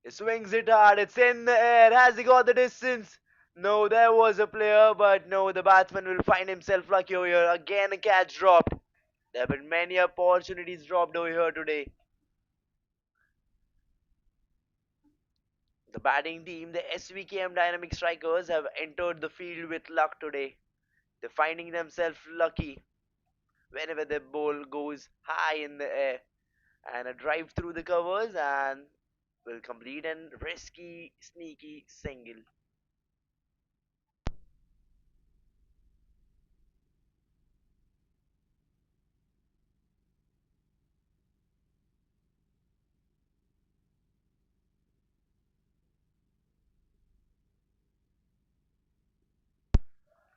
He swings it hard, it's in the air. Has he got the distance? No, there was a player, but no, the batsman will find himself lucky over here. Again, a catch dropped. There have been many opportunities dropped over here today. The batting team, the SVKM Dynamic Strikers, have entered the field with luck today. They're finding themselves lucky whenever the ball goes high in the air. And a drive through the covers and will complete an risky, sneaky single.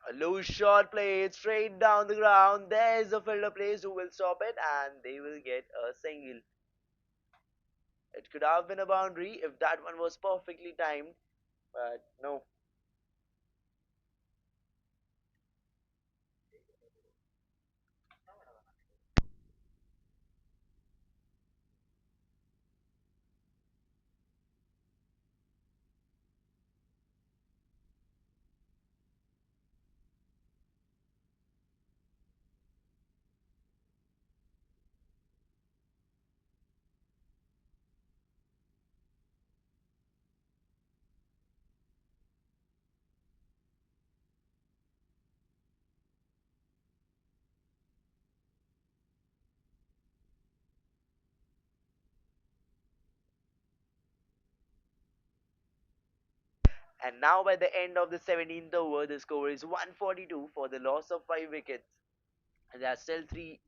A loose shot played straight down the ground. There's a fielder plays who will stop it and they will get a single. It could have been a boundary if that one was perfectly timed, but no. And now by the end of the 17th over, the score is 142 for the loss of 5 wickets. And there are still 3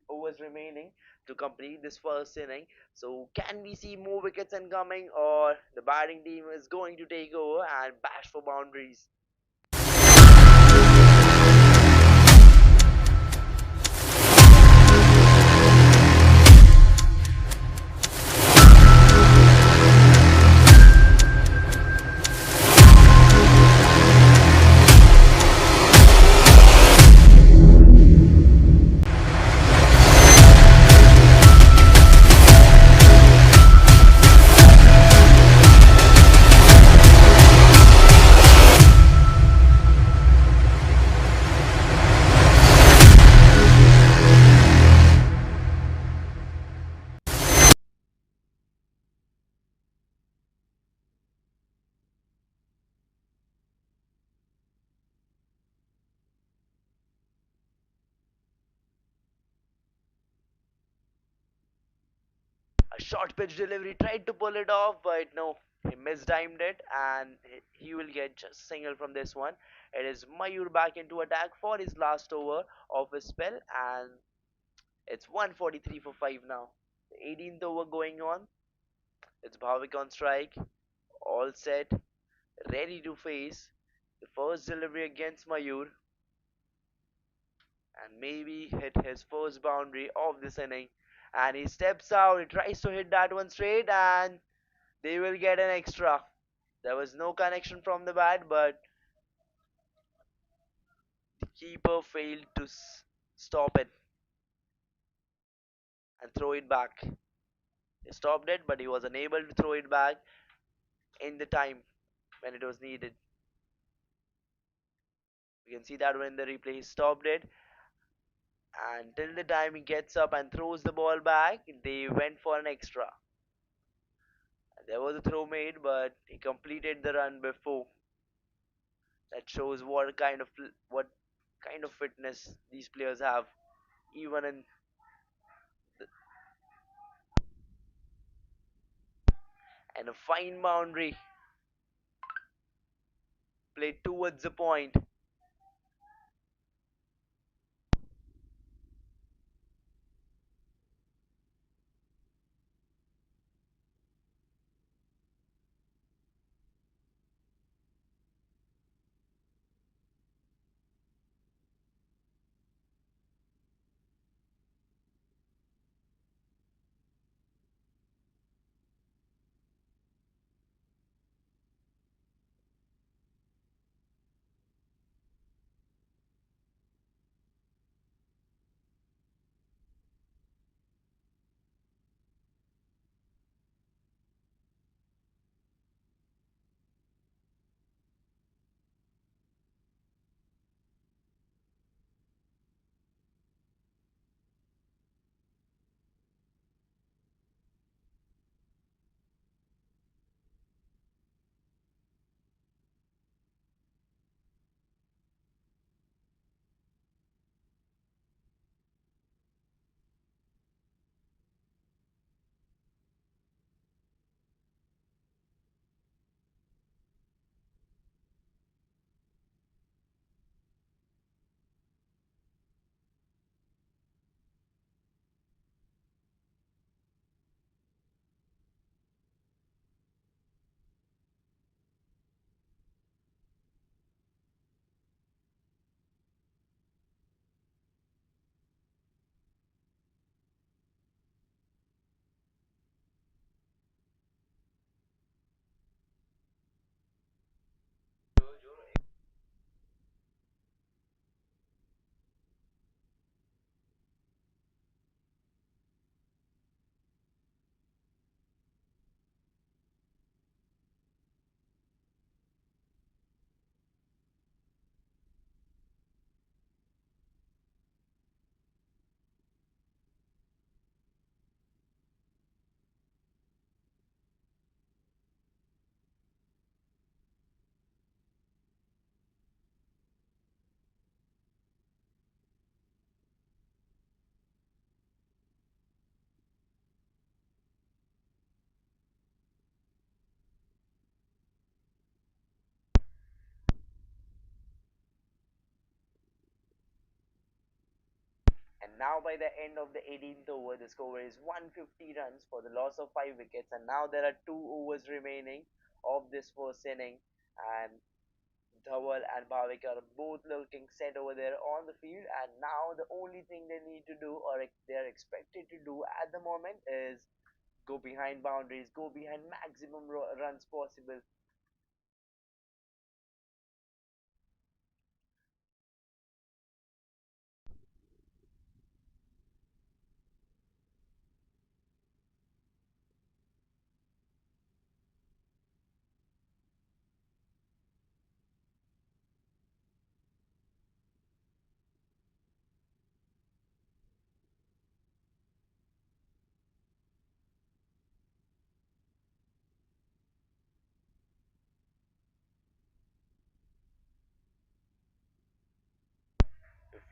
overs remaining to complete this first inning. So can we see more wickets incoming, or the batting team is going to take over and bash for boundaries? A short pitch delivery, tried to pull it off, but no, he mistimed it, and he will get just single from this one. It is Mayur back into attack for his last over of his spell, and it's 143 for 5 now. The 18th over going on. It's Bhavik on strike, all set, ready to face the first delivery against Mayur, and maybe hit his first boundary of this inning. And he steps out, he tries to hit that one straight, and they will get an extra. There was no connection from the bat, but the keeper failed to stop it and throw it back. He stopped it, but he was unable to throw it back in the time when it was needed. You can see that when the replay he stopped it, and till the time he gets up and throws the ball back, they went for an extra. And there was a throw made, but he completed the run before. That shows what kind of fitness these players have, even in the, and a fine boundary played towards the point. And now by the end of the 18th over, the score is 150 runs for the loss of 5 wickets. And now there are 2 overs remaining of this first inning. And Dhawal and Bhavik are both looking set over there on the field. And now the only thing they need to do, or they're expected to do at the moment, is go behind boundaries, go behind maximum runs possible.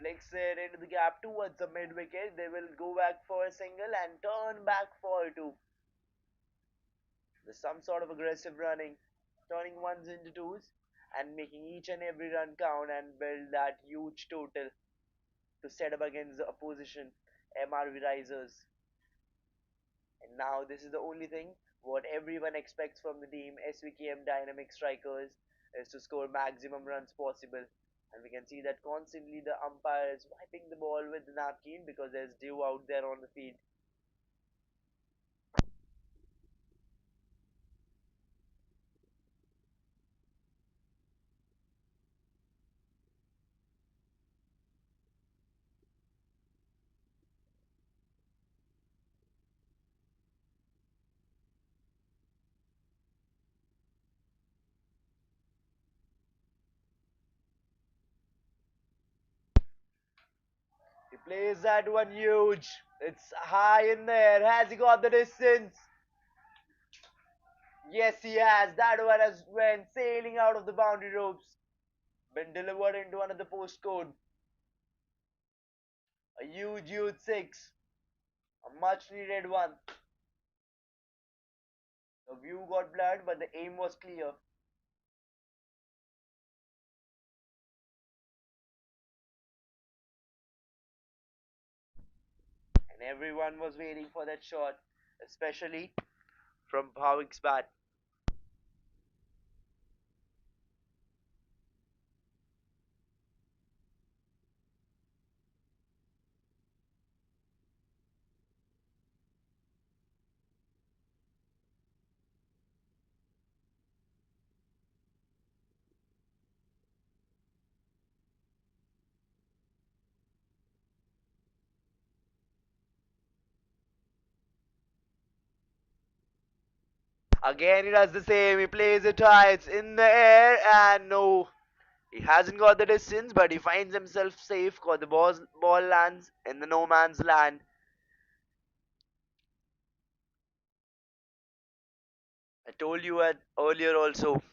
Flicks it into the gap towards the mid wicket. They will go back for a single and turn back for two. There's some sort of aggressive running, turning ones into twos and making each and every run count and build that huge total to set up against the opposition MRV Risers. And now this is the only thing what everyone expects from the team SVKM Dynamic Strikers is to score maximum runs possible. And we can see that constantly the umpire is wiping the ball with the napkin because there's dew out there on the field. He plays that one huge. It's high in there. Has he got the distance? Yes, he has. That one has went sailing out of the boundary ropes. Been delivered into another postcode. A huge, huge six. A much needed one. The view got blurred, but the aim was clear. And everyone was waiting for that shot, especially from Bhavik's bat. Again, he does the same. He plays it high. It's in the air, and no, he hasn't got the distance, but he finds himself safe because the ball lands in the no man's land. I told you earlier also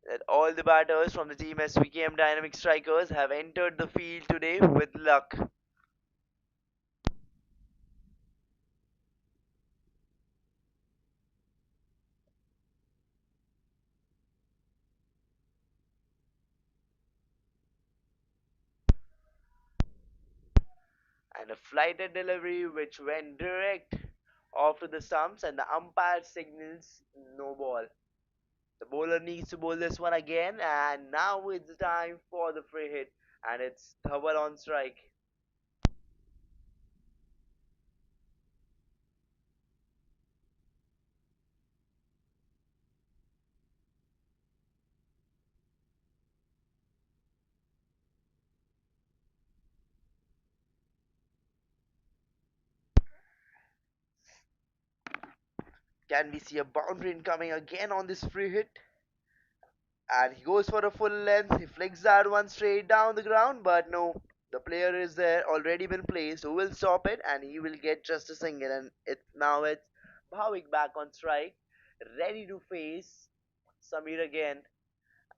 that all the batters from the team SVKM Dynamic Strikers have entered the field today with luck. And a flighted delivery which went direct off to the stumps, and the umpire signals no ball. The bowler needs to bowl this one again, and now it's the time for the free hit, and it's Dhawal on strike. Can we see a boundary incoming again on this free hit? And he goes for a full length. He flicks that one straight down the ground, but no, the player is there, already been placed. Who will stop it? And he will get just a single. And it's Bhavik back on strike, ready to face Samir again.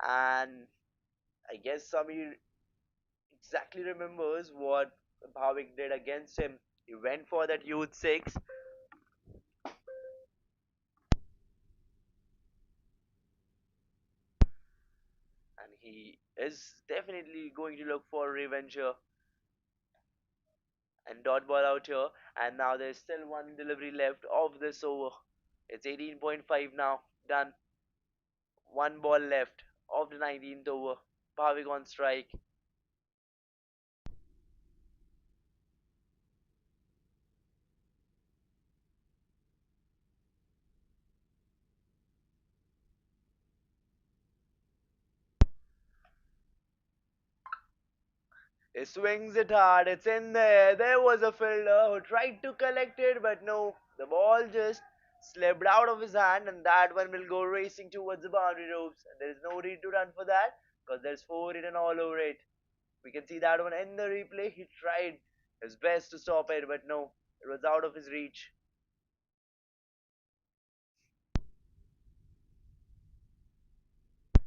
And I guess Samir exactly remembers what Bhavik did against him. He went for that huge six, and he is definitely going to look for revenge here. And dot ball out here. And now there's still one delivery left of this over. It's 18.5 now. Done. One ball left of the 19th over. Bhavik on strike. He swings it hard. It's in there. There was a fielder who tried to collect it, but no. The ball just slipped out of his hand, and that one will go racing towards the boundary ropes. And there is no need to run for that because there's four written all over it. We can see that one in the replay. He tried his best to stop it, but no, it was out of his reach.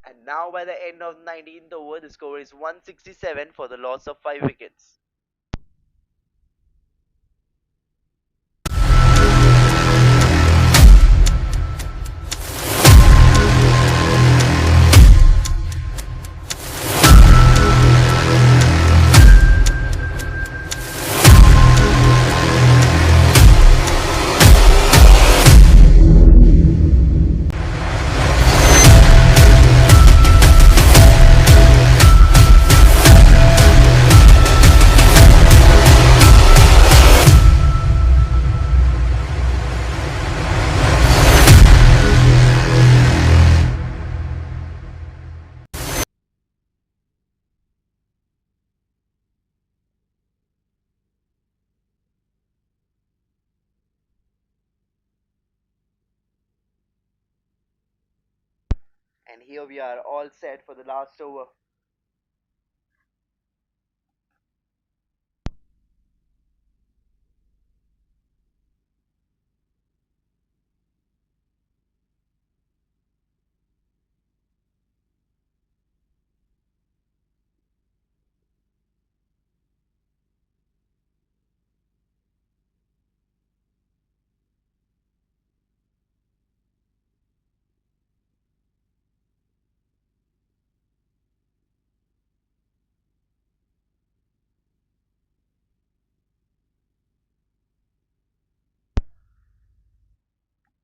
And now, by the end of the 19th over, the score is 167 for the loss of 5 wickets. And here we are, all set for the last over.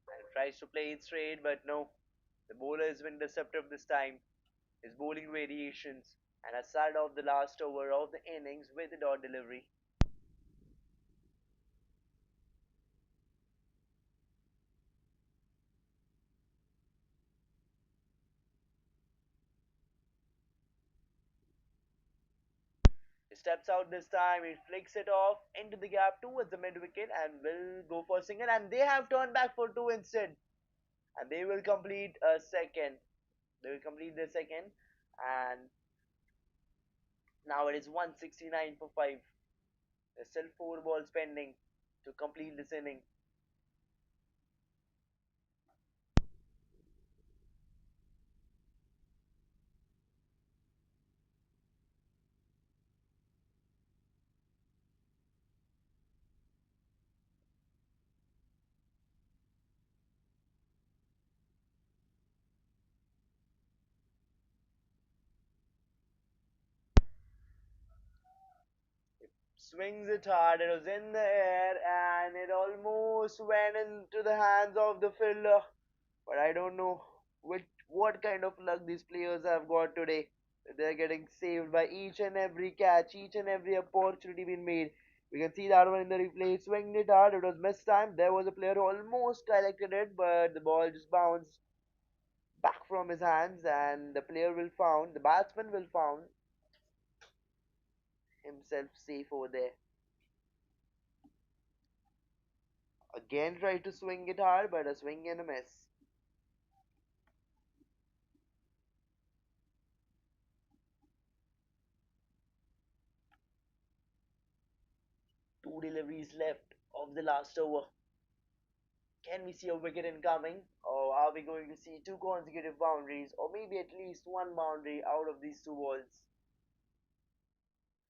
And tries to play it straight, but no. The bowler has been deceptive this time. His bowling variations and has started off the last over of the innings with the dot delivery. He steps out this time, he flicks it off into the gap towards the mid wicket and will go for a single. And they have turned back for two instead. And they will complete a second. They will complete the second. And now it is 169 for 5. There's still 4 balls pending to complete this inning. Swings it hard, it was in the air and it almost went into the hands of the fielder. But I don't know what kind of luck these players have got today. They're getting saved by each and every catch, each and every opportunity being made. We can see that one in the replay. Swinged it hard, it was missed time. There was a player who almost collected it, but the ball just bounced back from his hands, and the player will found, the batsman will found himself safe over there. Again tried to swing it hard, but a swing and a miss. Two deliveries left of the last over. Can we see a wicket incoming? Or are we going to see two consecutive boundaries? Or maybe at least one boundary out of these two balls?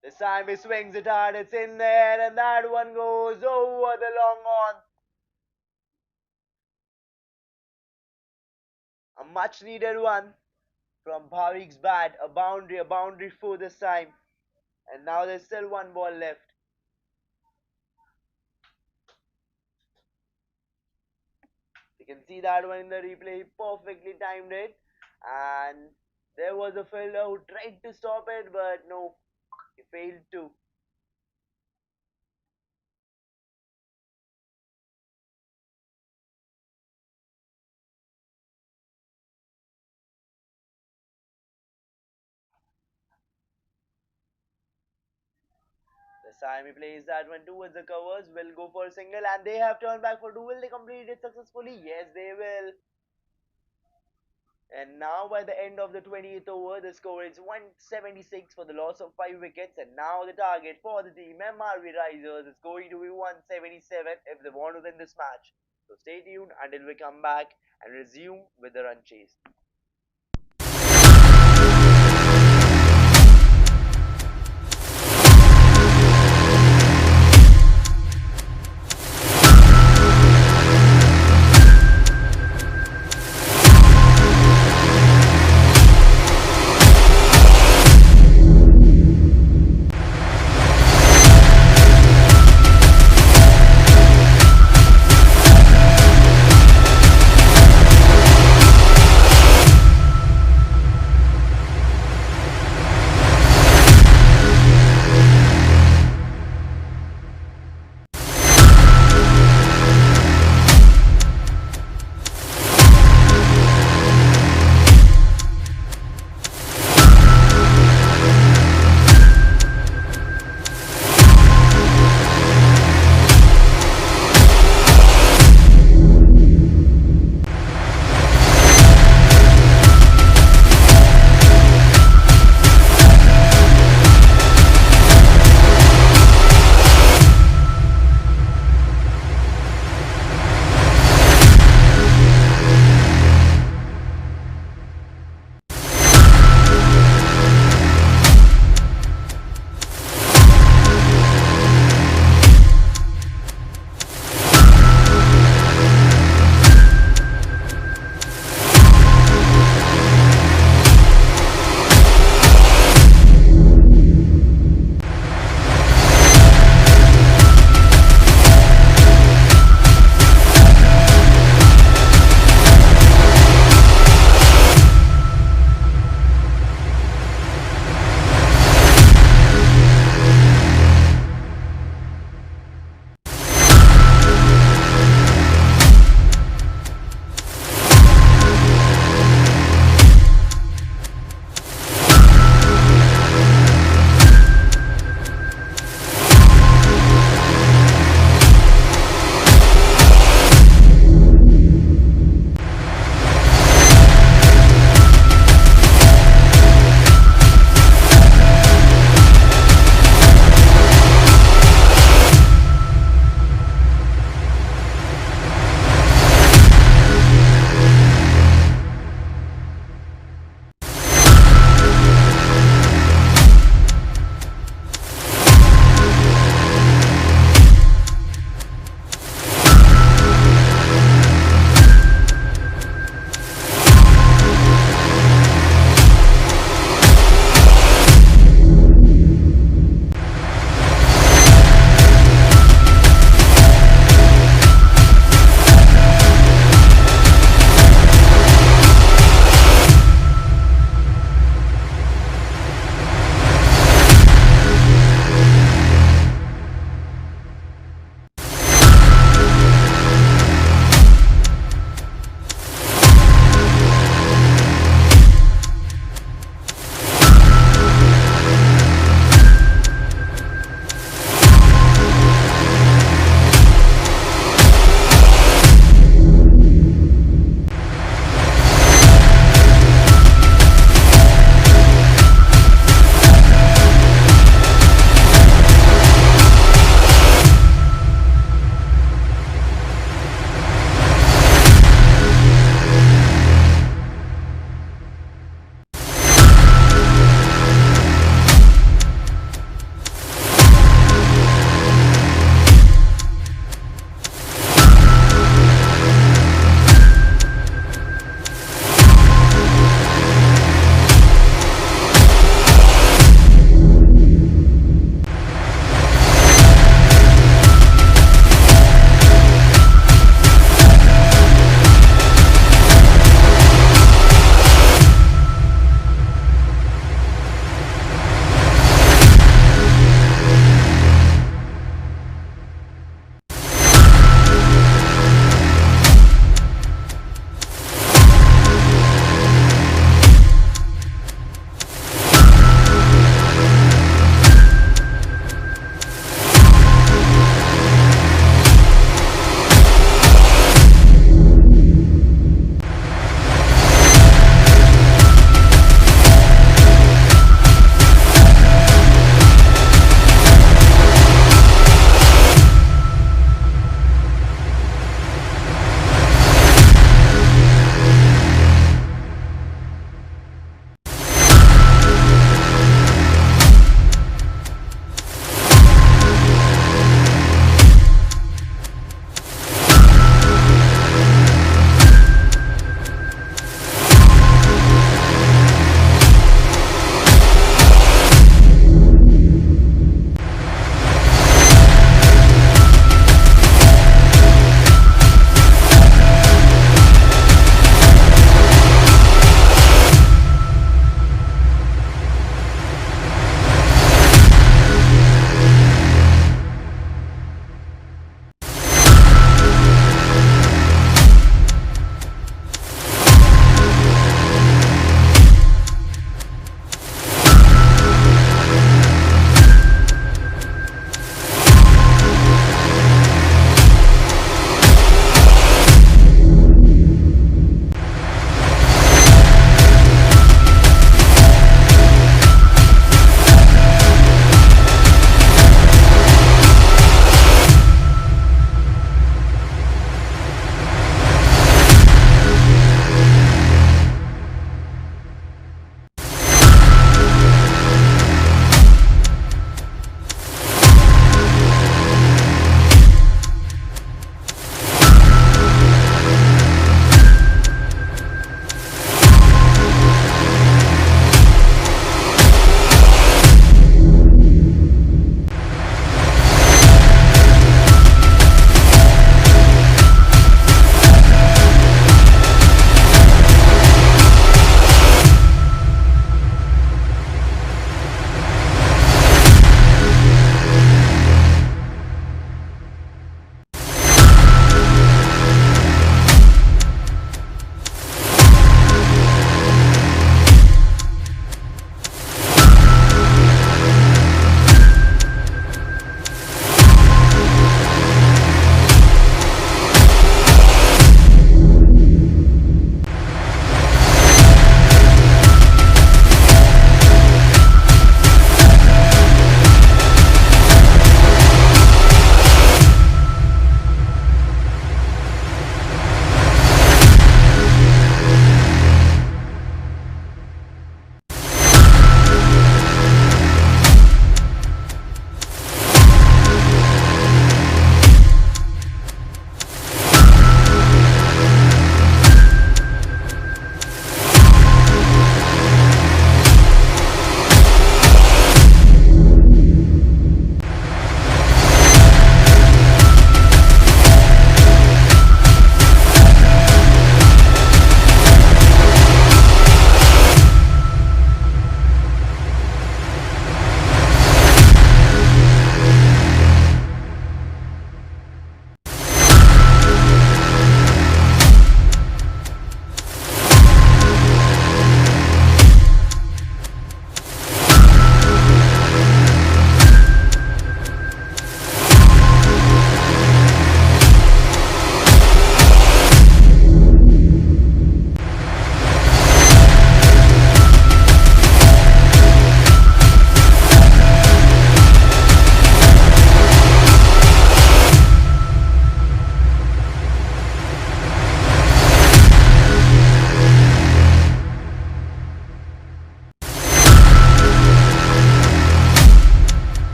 This time he swings it hard, it's in there, and that one goes over the long on. A much needed one from Bhavik's bat. A boundary for this time. And now there's still one ball left. can see that one in the replay. He perfectly timed it, and there was a fielder who tried to stop it, but no, he failed to. This time he plays that one towards the covers, will go for a single, and they have turned back for two. Will they complete it successfully? Yes, they will. And now by the end of the 20th over, the score is 176 for the loss of 5 wickets. And now the target for the team, MRV Risers, is going to be 177 if they want to win this match. So stay tuned until we come back and resume with the run chase.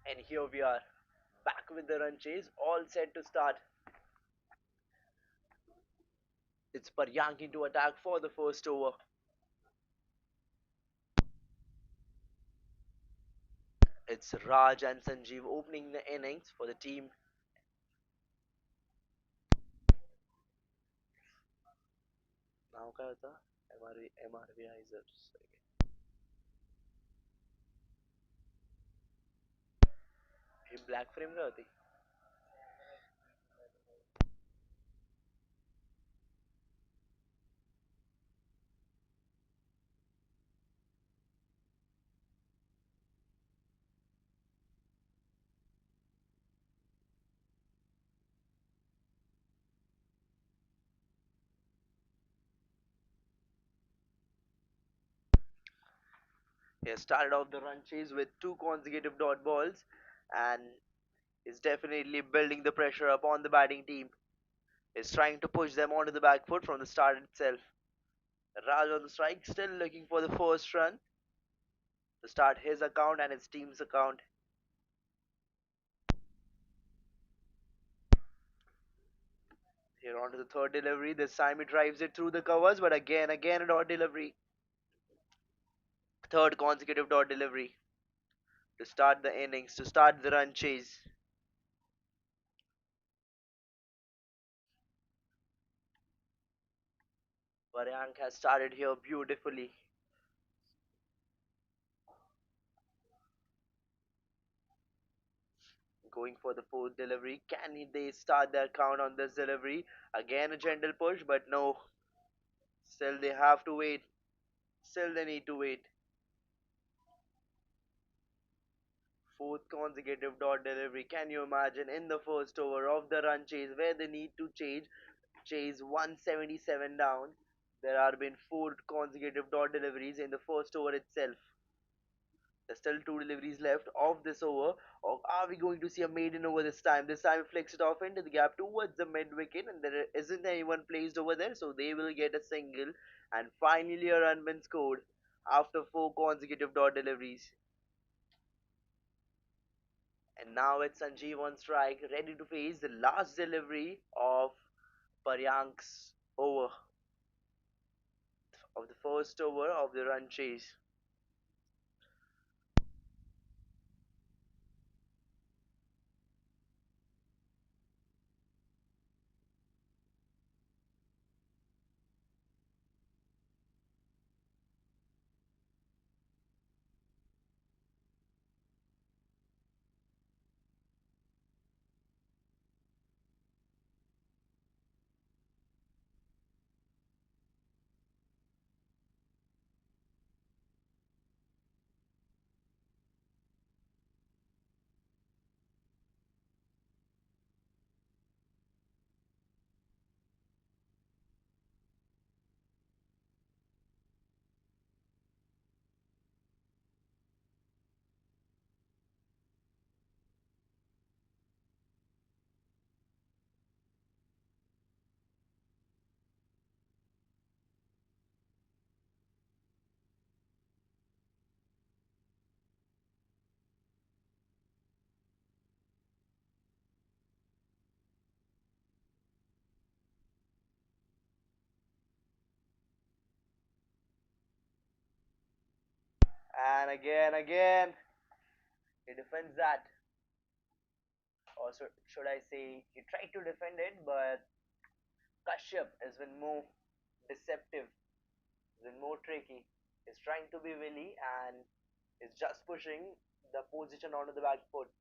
And here we are, back with the run chase, all set to start. It's Paryank into attack for the first over. It's Raj and Sanjeev opening the innings for the team. नाव काय होता MRVizers. ही black frame काय होती. He has started off the run chase with two consecutive dot balls and is definitely building the pressure upon the batting team. Is trying to push them onto the back foot from the start itself. Raj on the strike, still looking for the first run to start his account and his team's account. Here on to the third delivery. This time he drives it through the covers, but again a dot delivery. Third consecutive dot delivery to start the innings, to start the run chase. Varyank has started here beautifully. Going for the fourth delivery. Can they start their count on this delivery? Again a gentle push, but no. Still they have to wait. Still they need to wait. Fourth consecutive dot delivery. Can you imagine in the first over of the run chase where they need to chase 177 down? There have been four consecutive dot deliveries in the first over itself. There's still two deliveries left of this over. Or are we going to see a maiden over this time? This time flicks it off into the gap towards the mid wicket, and there isn't anyone placed over there, so they will get a single. And finally, a run been scored after four consecutive dot deliveries. And now it's Sanjeev on strike, ready to face the last delivery of Paryank's over, of the first over of the run chase. And again, he defends that. Or should I say, he tried to defend it, but Kashyap has been more deceptive, has been more tricky. He's trying to be willy and is just pushing the position onto the back foot.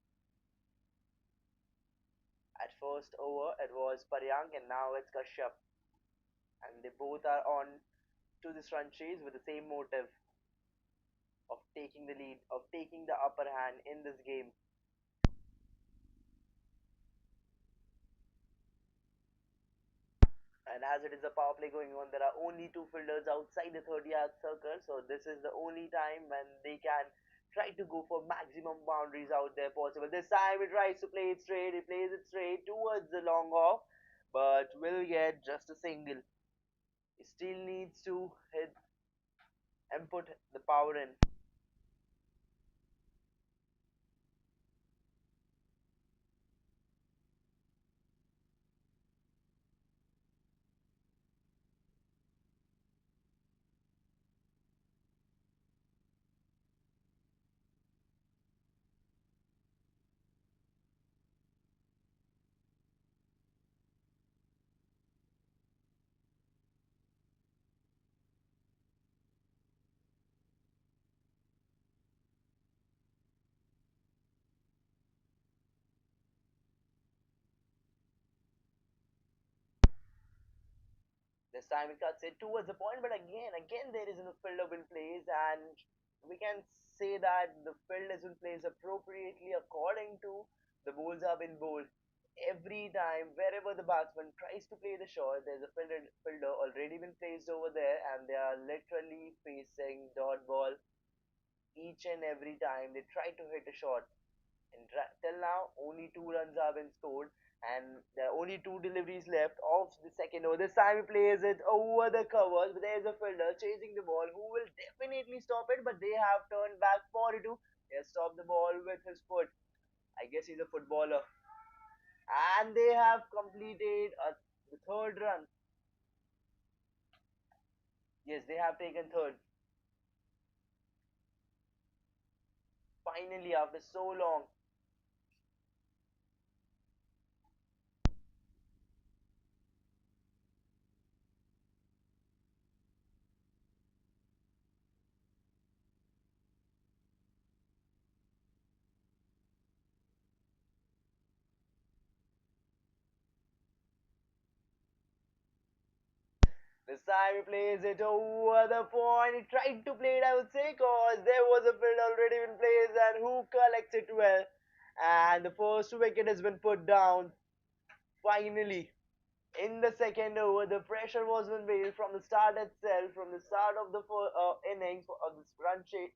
At first over, it was Paryank, and now it's Kashyap. And they both are on to this run chase with the same motive of taking the lead, of taking the upper hand in this game. And as it is a power play going on, there are only two fielders outside the 30-yard circle. So this is the only time when they can try to go for maximum boundaries out there possible. This time he tries to play it straight. He plays it straight towards the long off, but will get just a single. He still needs to hit and put the power in. This time it cuts it towards the point, but again there is no field up in place, and we can say that the field is in place appropriately according to the balls have been bowled. Every time, wherever the batsman tries to play the shot, there's a fielder already been placed over there, and they are literally facing dot ball each and every time they try to hit a shot. And till now, only 2 runs have been scored, and there are only 2 deliveries left of the second over. This time he plays it over the covers, but there's a fielder chasing the ball who will definitely stop it, but they have turned back 42. He has stopped the ball with his foot. I guess he's a footballer. And they have completed the third run. Yes, they have taken third. Finally, after so long. This time he plays it over the point. He tried to play it, I would say, because there was a field already in place, and who collects it well. And the first wicket has been put down. Finally, in the second over, the pressure was been built from the start itself, from the start of the innings of this run chase.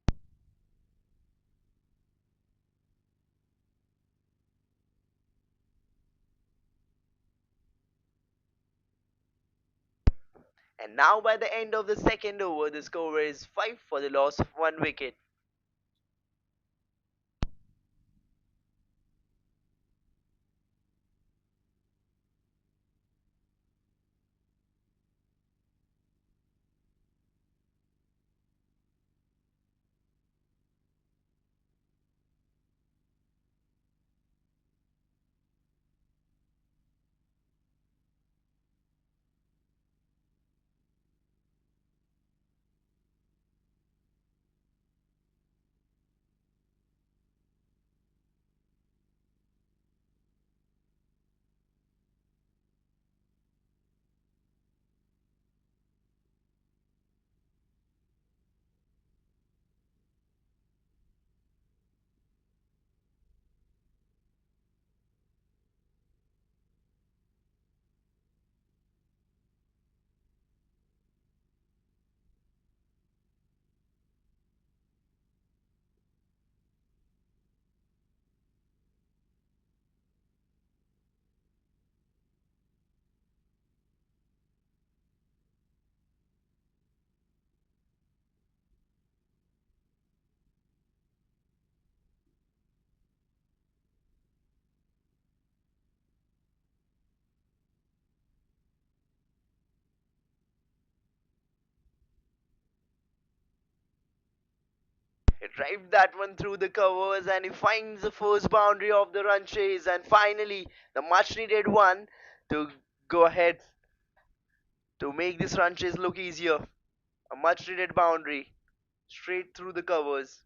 And now, by the end of the second over, the score is 5 for the loss of 1 wicket. He drives that one through the covers, and he finds the first boundary of the run chase, and finally the much needed one to go ahead to make this run chase look easier. A much needed boundary straight through the covers.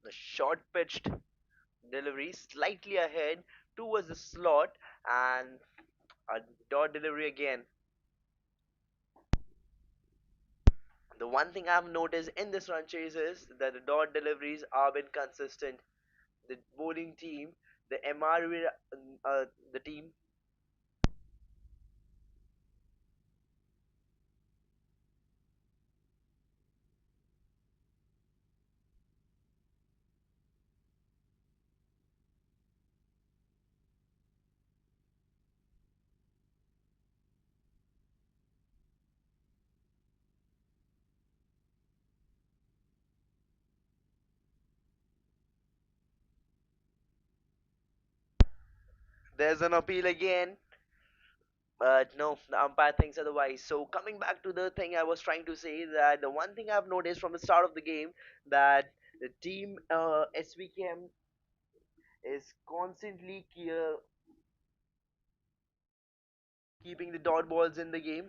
The short pitched delivery slightly ahead towards the slot, and a dot delivery again. The one thing I've noticed in this run chase is that the dot deliveries are been consistent. The bowling team, the MRV, the team, there's an appeal again, But no, the umpire thinks otherwise. So coming back to the thing I was trying to say, that the one thing I've noticed from the start of the game, that the team SVKM is constantly keeping the dot balls in the game.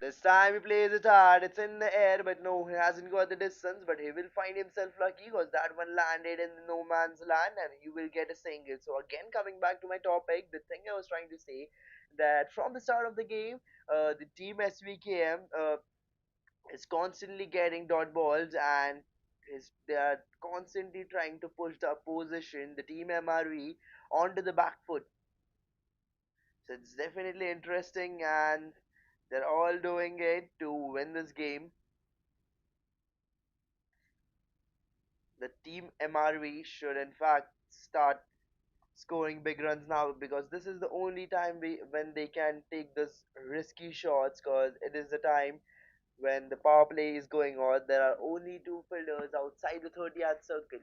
This time he plays it hard. It's in the air, but no, he hasn't got the distance. But he will find himself lucky because that one landed in no man's land and he will get a single. So, again, coming back to my topic, the thing I was trying to say, that from the start of the game, the team SVKM is constantly getting dot balls, and they are constantly trying to push the opposition, the team MRV, onto the back foot. So, it's definitely interesting, and they're all doing it to win this game. The team MRV should in fact start scoring big runs now, because this is the only time when they can take this risky shots, because it is the time when the power play is going on. There are only two fielders outside the 30-yard circle.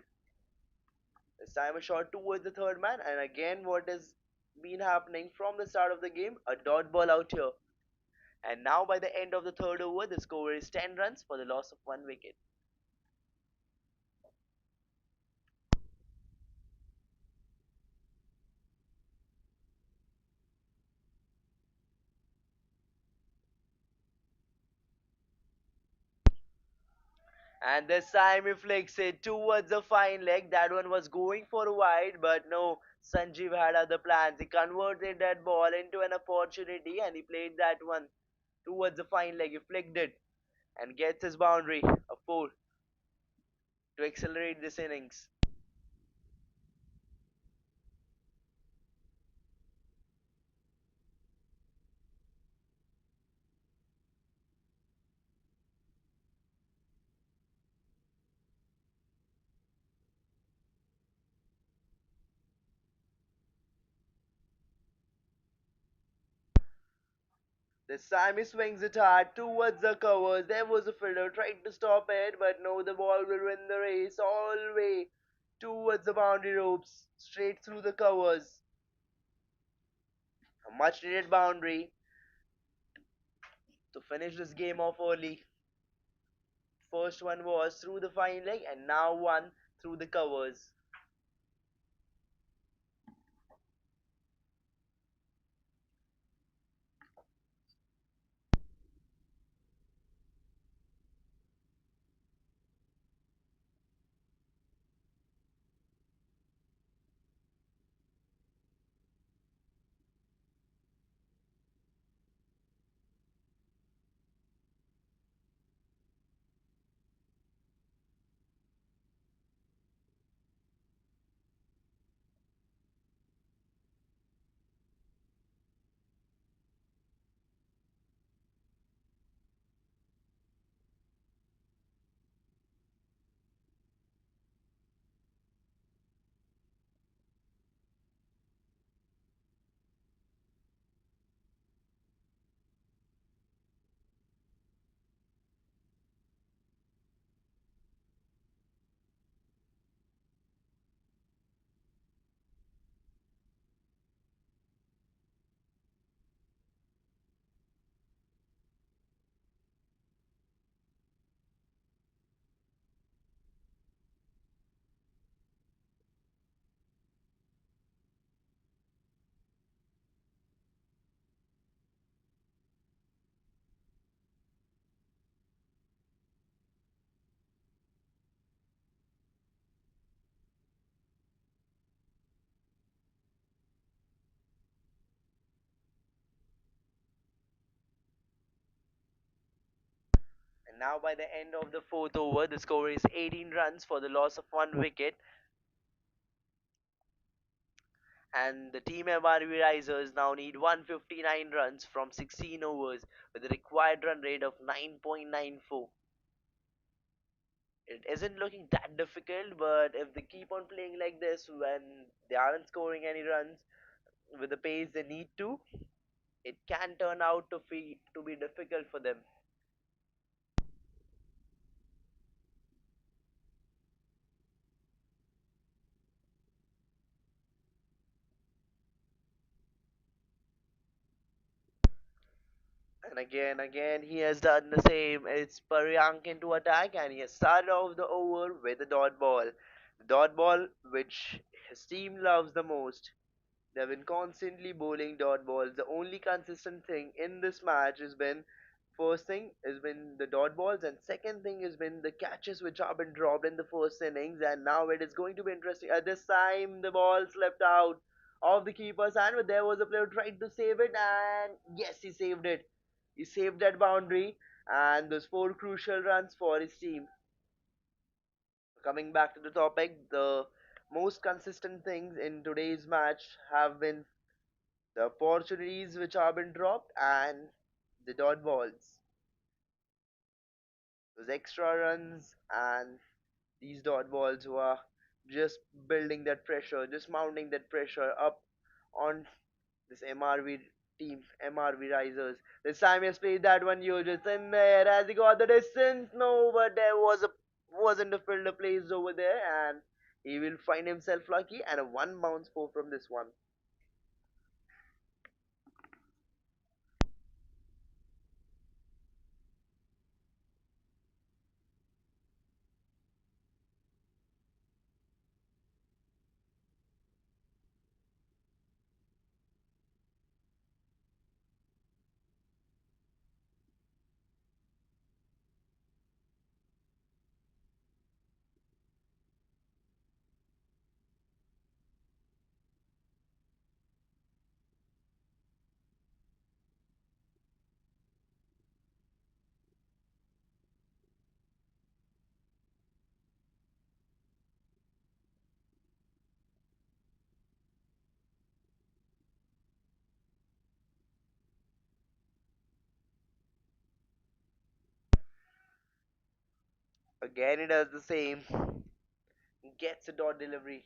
This time a shot towards the third man, and again what has been happening from the start of the game, a dot ball out here. And now by the end of the third over, the score is 10 runs for the loss of one wicket. And this time he flicks it towards the fine leg. That one was going for a wide, but no, Sanjeev had other plans. He converted that ball into an opportunity and he played that one towards the fine leg. He flicked it and gets his boundary, a four, to accelerate this innings. This time he swings it hard towards the covers. There was a fielder trying to stop it, but no, the ball will win the race all the way towards the boundary ropes, straight through the covers. A much needed boundary to finish this game off early. First one was through the fine leg, and now one through the covers. And now, by the end of the fourth over, the score is 18 runs for the loss of one wicket. And the team MRV Risers now need 159 runs from 16 overs with a required run rate of 9.94. It isn't looking that difficult, but if they keep on playing like this when they aren't scoring any runs with the pace they need to, it can turn out to be difficult for them. And again, he has done the same. It's Paryank into attack, and he has started off the over with a dot ball. The dot ball, which his team loves the most. They've been constantly bowling dot balls. The only consistent thing in this match has been first thing has been the dot balls, and second thing has been the catches which have been dropped in the first innings. And now it is going to be interesting. At this time, the ball slipped out of the keeper's hand, but there was a player trying to save it, and yes, he saved it. He saved that boundary, and those four crucial runs for his team. Coming back to the topic, the most consistent things in today's match have been the opportunities which have been dropped and the dot balls. Those extra runs and these dot balls who are just building that pressure, just mounting that pressure up on this MRV team, MRV Risers. This time he has played that one, you just in there. Has he got the distance? No, but there wasn't a fielder placed over there, and he will find himself lucky and a one bounce four from this one. Again, he does the same. Gets a dot delivery.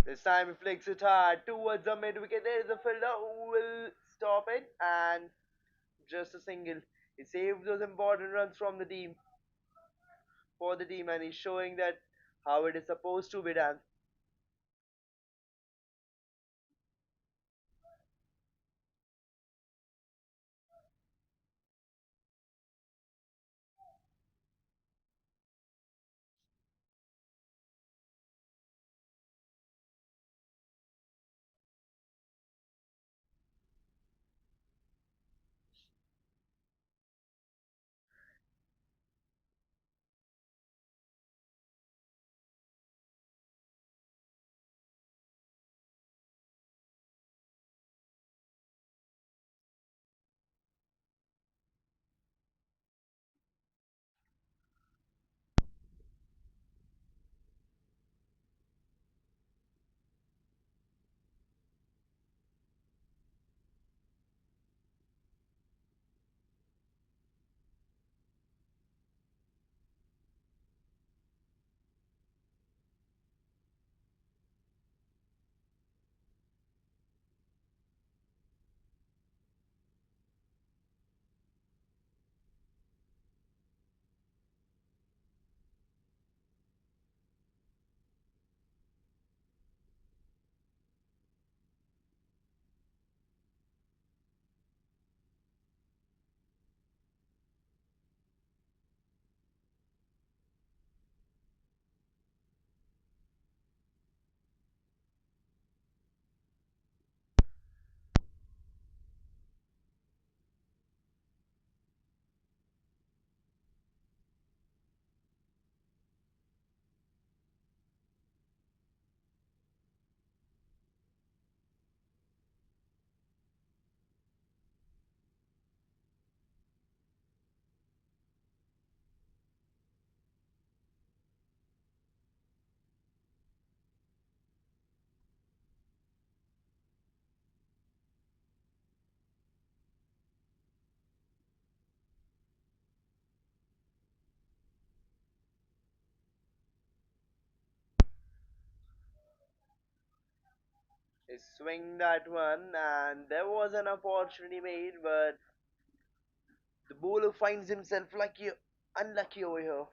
This time he flicks it hard towards the mid wicket. There is a fielder who will stop it, and just a single. He saved those important runs from the team for the team, and he's showing that how it is supposed to be done. He swing that one, and there was an opportunity made, but the bowler finds himself lucky, unlucky over here.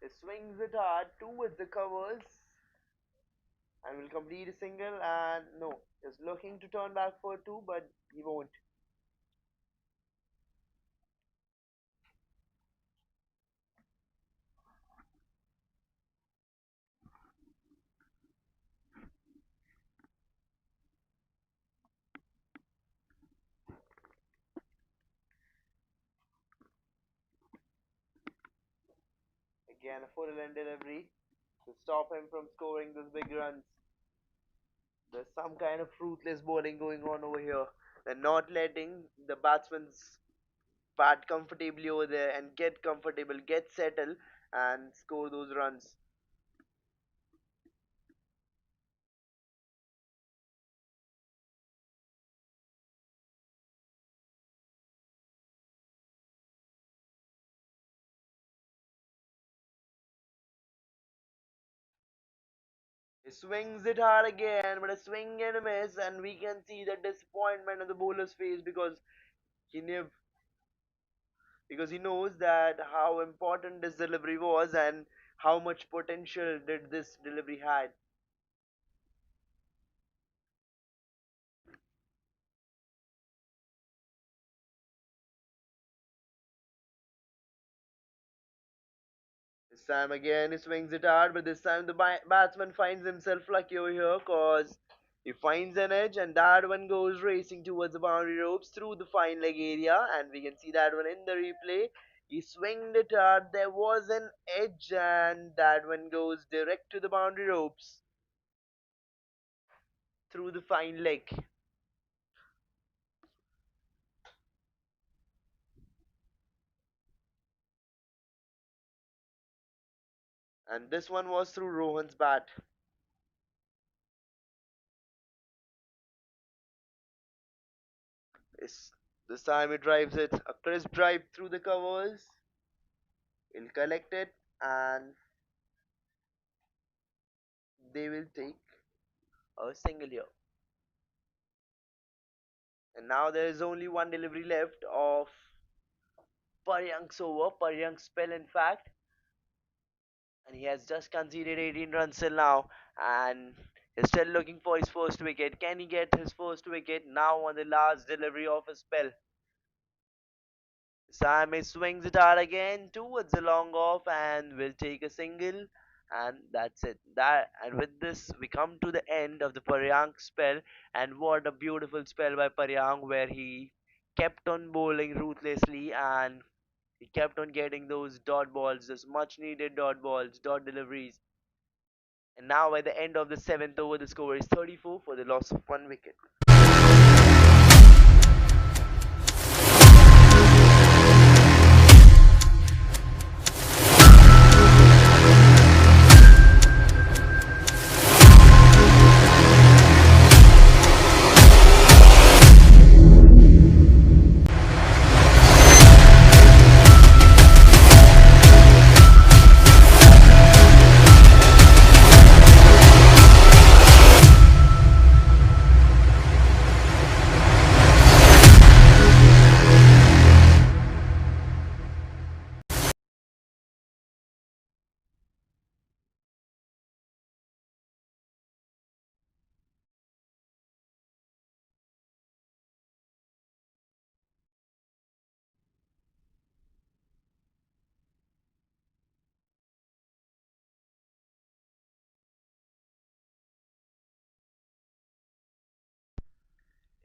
He swings it hard towards the covers and will complete a single. And no, is looking to turn back for two, but he won't. Again, a full end delivery to stop him from scoring those big runs. There's some kind of ruthless bowling going on over here. They're not letting the batsmen's bat comfortably over there and get comfortable, get settled, and score those runs. He swings it hard again, but a swing and a miss, and we can see the disappointment on the bowler's face he knew because he knows that how important this delivery was and how much potential did this delivery had. This time again he swings it hard, but this time the batsman finds himself lucky over here cause he finds an edge and that one goes racing towards the boundary ropes through the fine leg area, and we can see that one in the replay. He swinged it hard, there was an edge, and that one goes direct to the boundary ropes through the fine leg. And this one was through Rohan's bat. This, this time he drives it a crisp drive through the covers. He'll collect it and they will take a single here. And now there is only one delivery left of Paryank's over, Paryank's spell in fact, and he has just conceded 18 runs till now, and he's still looking for his first wicket. Can he get his first wicket now on the last delivery of his spell? Sam swings it out again towards the long off and will take a single, and that's it. That and with this we come to the end of the Paryang spell, and what a beautiful spell by Paryang where he kept on bowling ruthlessly and he kept on getting those dot balls, those much needed dot balls, dot deliveries. And now by the end of the seventh over, the score is 34 for the loss of one wicket.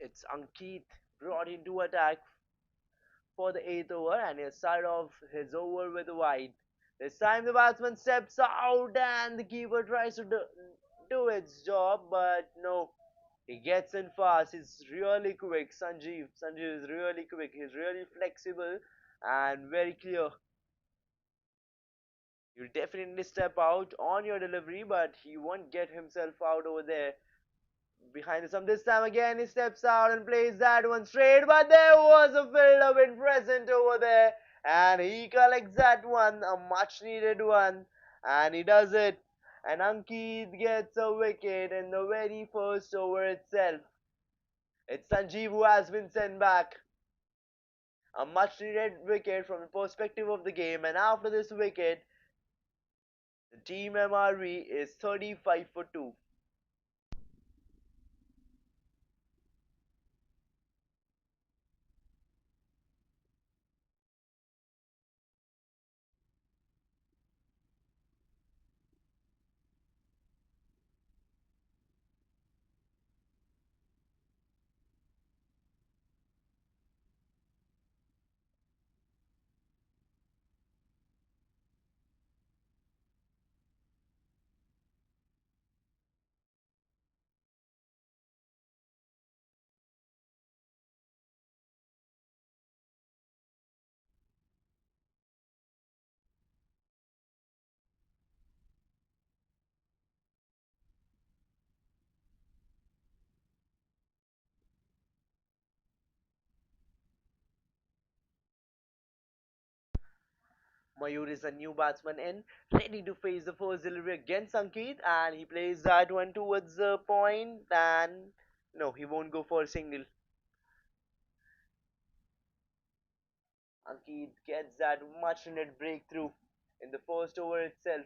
It's Ankit brought into attack for the eighth over and he started off his over with a wide. This time the batsman steps out and the keeper tries to do its job, but no, he gets in fast. He's really quick. Sanjeev is really quick. He's really flexible and very clear. You'll definitely step out on your delivery, but he won't get himself out over there. Behind the stump this time again, he steps out and plays that one straight, but there was a fielder been present over there, and he collects that one, a much needed one, and he does it. And Ankit gets a wicket in the very first over itself. It's Sanjeev who has been sent back. A much needed wicket from the perspective of the game, and after this wicket, the team MRV is 35 for 2. Mayur is a new batsman in, ready to face the first delivery against Ankit, and he plays that one towards the point, and no, he won't go for a single. Ankit gets that much needed breakthrough in the first over itself.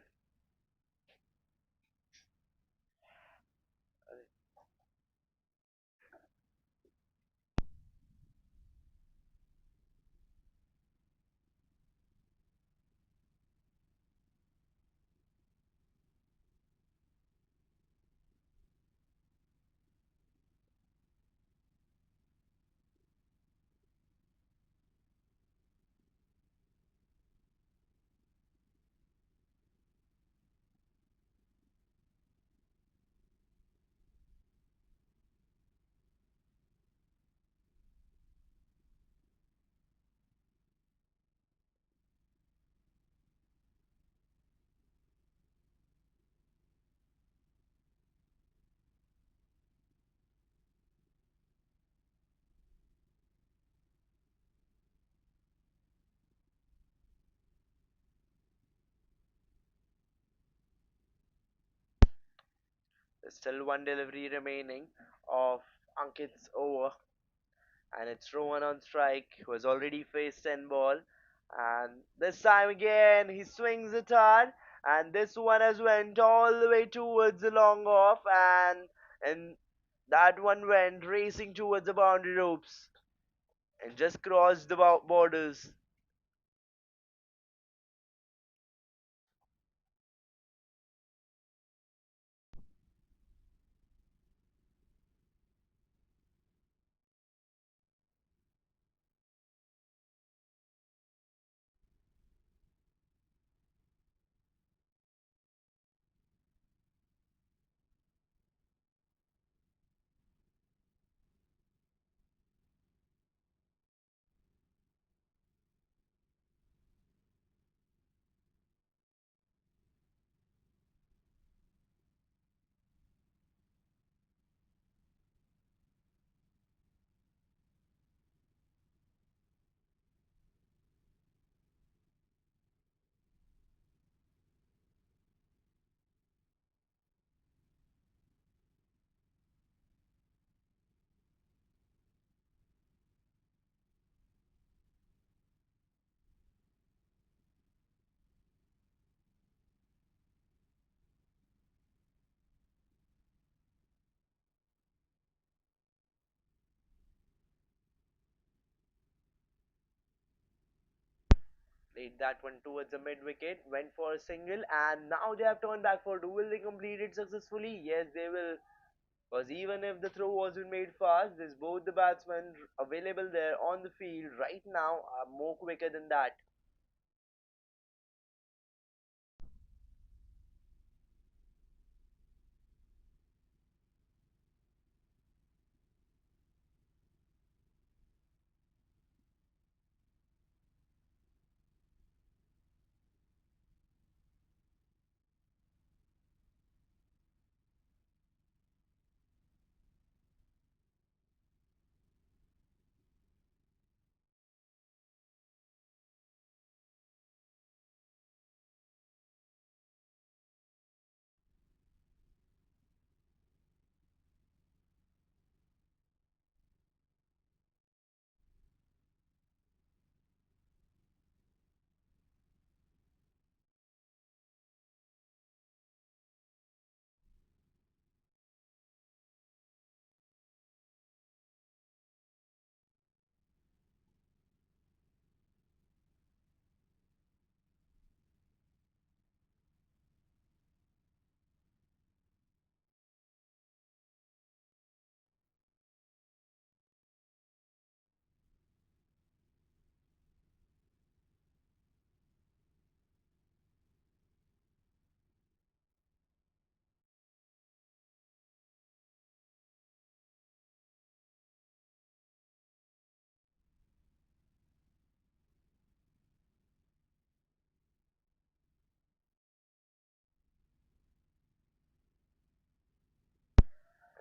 There's still one delivery remaining of Ankit's over. and it's Rowan on strike, who has already faced 10 ball. And this time again, he swings it hard, and this one has went all the way towards the long off, and that one went racing towards the boundary ropes and just crossed the borders. Played that one towards the mid wicket, went for a single, and now they have turned back for two. Will they complete it successfully? Yes, they will. Because even if the throw wasn't made fast, there's both the batsmen available there on the field right now are more quicker than that.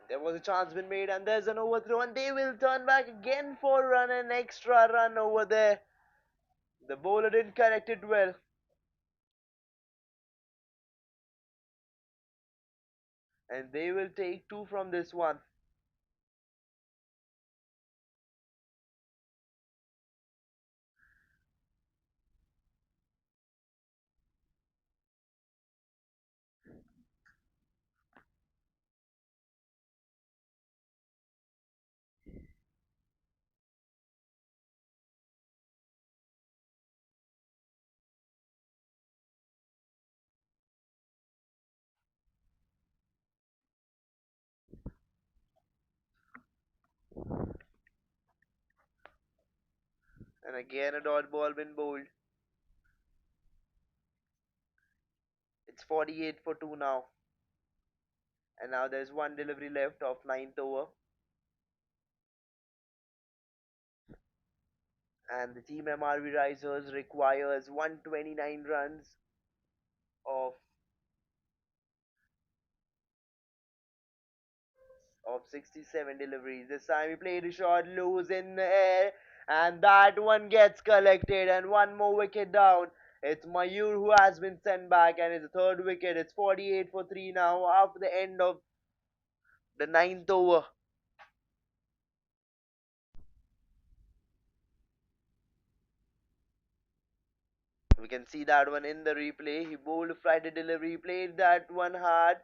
There was a chance been made, and there's an overthrow, and they will turn back again for a run, an extra run over there. The bowler didn't correct it well, and they will take two from this one. And again, a dot ball been bowled. It's 48 for 2 now. And now there's one delivery left of ninth over. And the team MRV Risers requires 129 runs of of 67 deliveries. This time he played a shot loose in the air, and that one gets collected, and one more wicket down. It's Mayur who has been sent back, and it's the third wicket. It's 48 for 3 now after the end of the ninth over. We can see that one in the replay. He bowled a Friday delivery, played that one hard,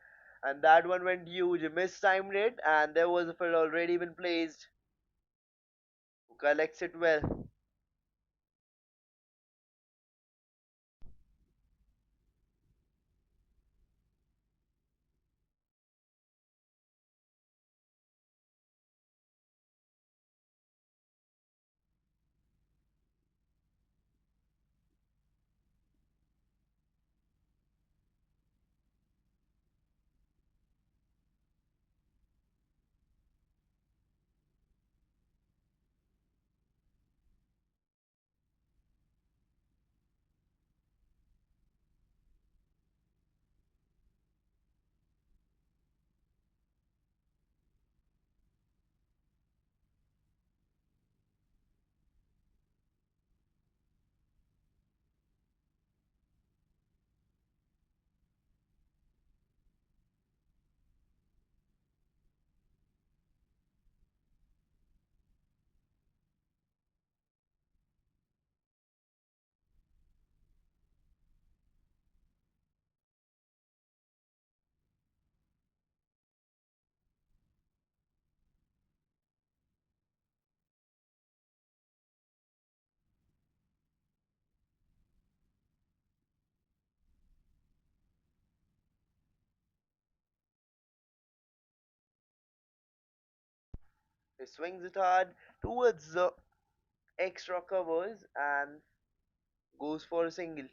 and that one went huge. He mistimed it, and there was a field already been placed. Who collects it well. He swings it hard towards the extra covers and goes for a single.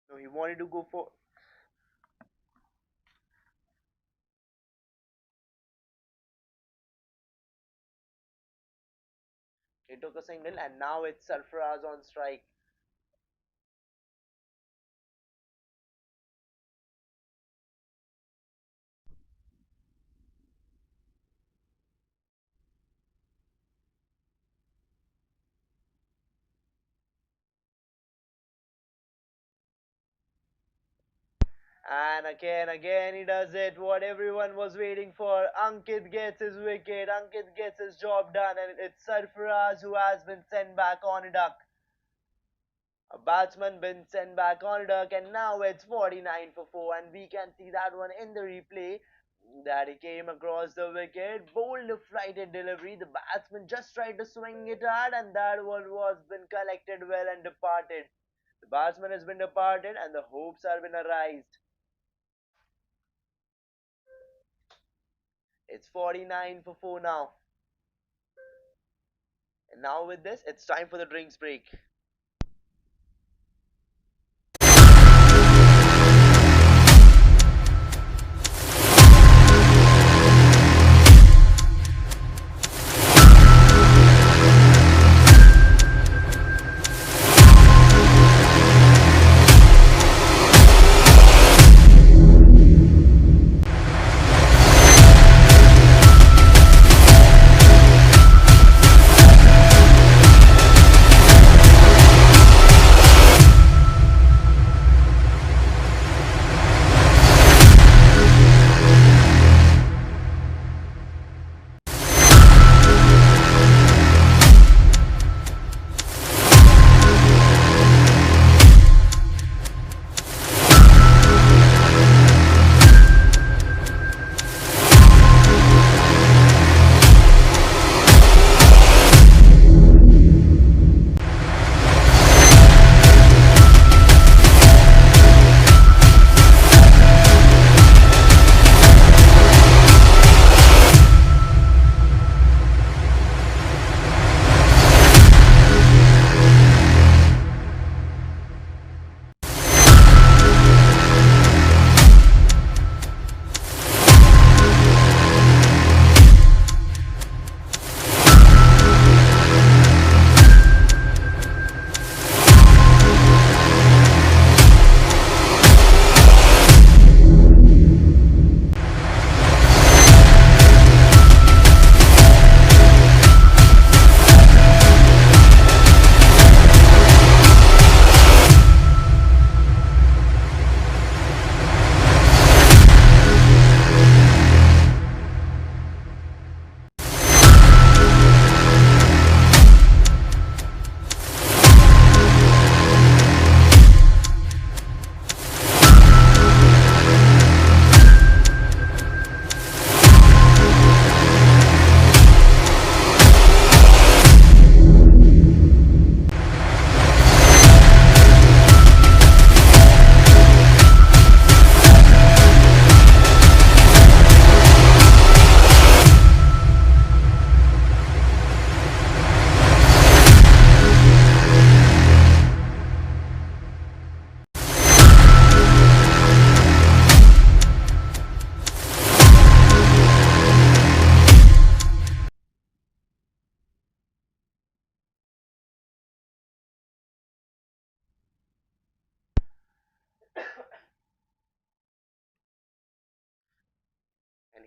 No, he wanted to go for. He took a single, and now it's Sarfaraz on strike. And again, he does it. What everyone was waiting for. Ankit gets his wicket. Ankit gets his job done, and it's Sarfaraz who has been sent back on a duck. A batsman been sent back on a duck, and now it's 49 for 4. And we can see that one in the replay that he came across the wicket, bowled a flighted delivery. The batsman just tried to swing it hard, and that one was been collected well and departed. The batsman has been departed, and the hopes are been arised. It's 49 for 4 now. And now with this, it's time for the drinks break.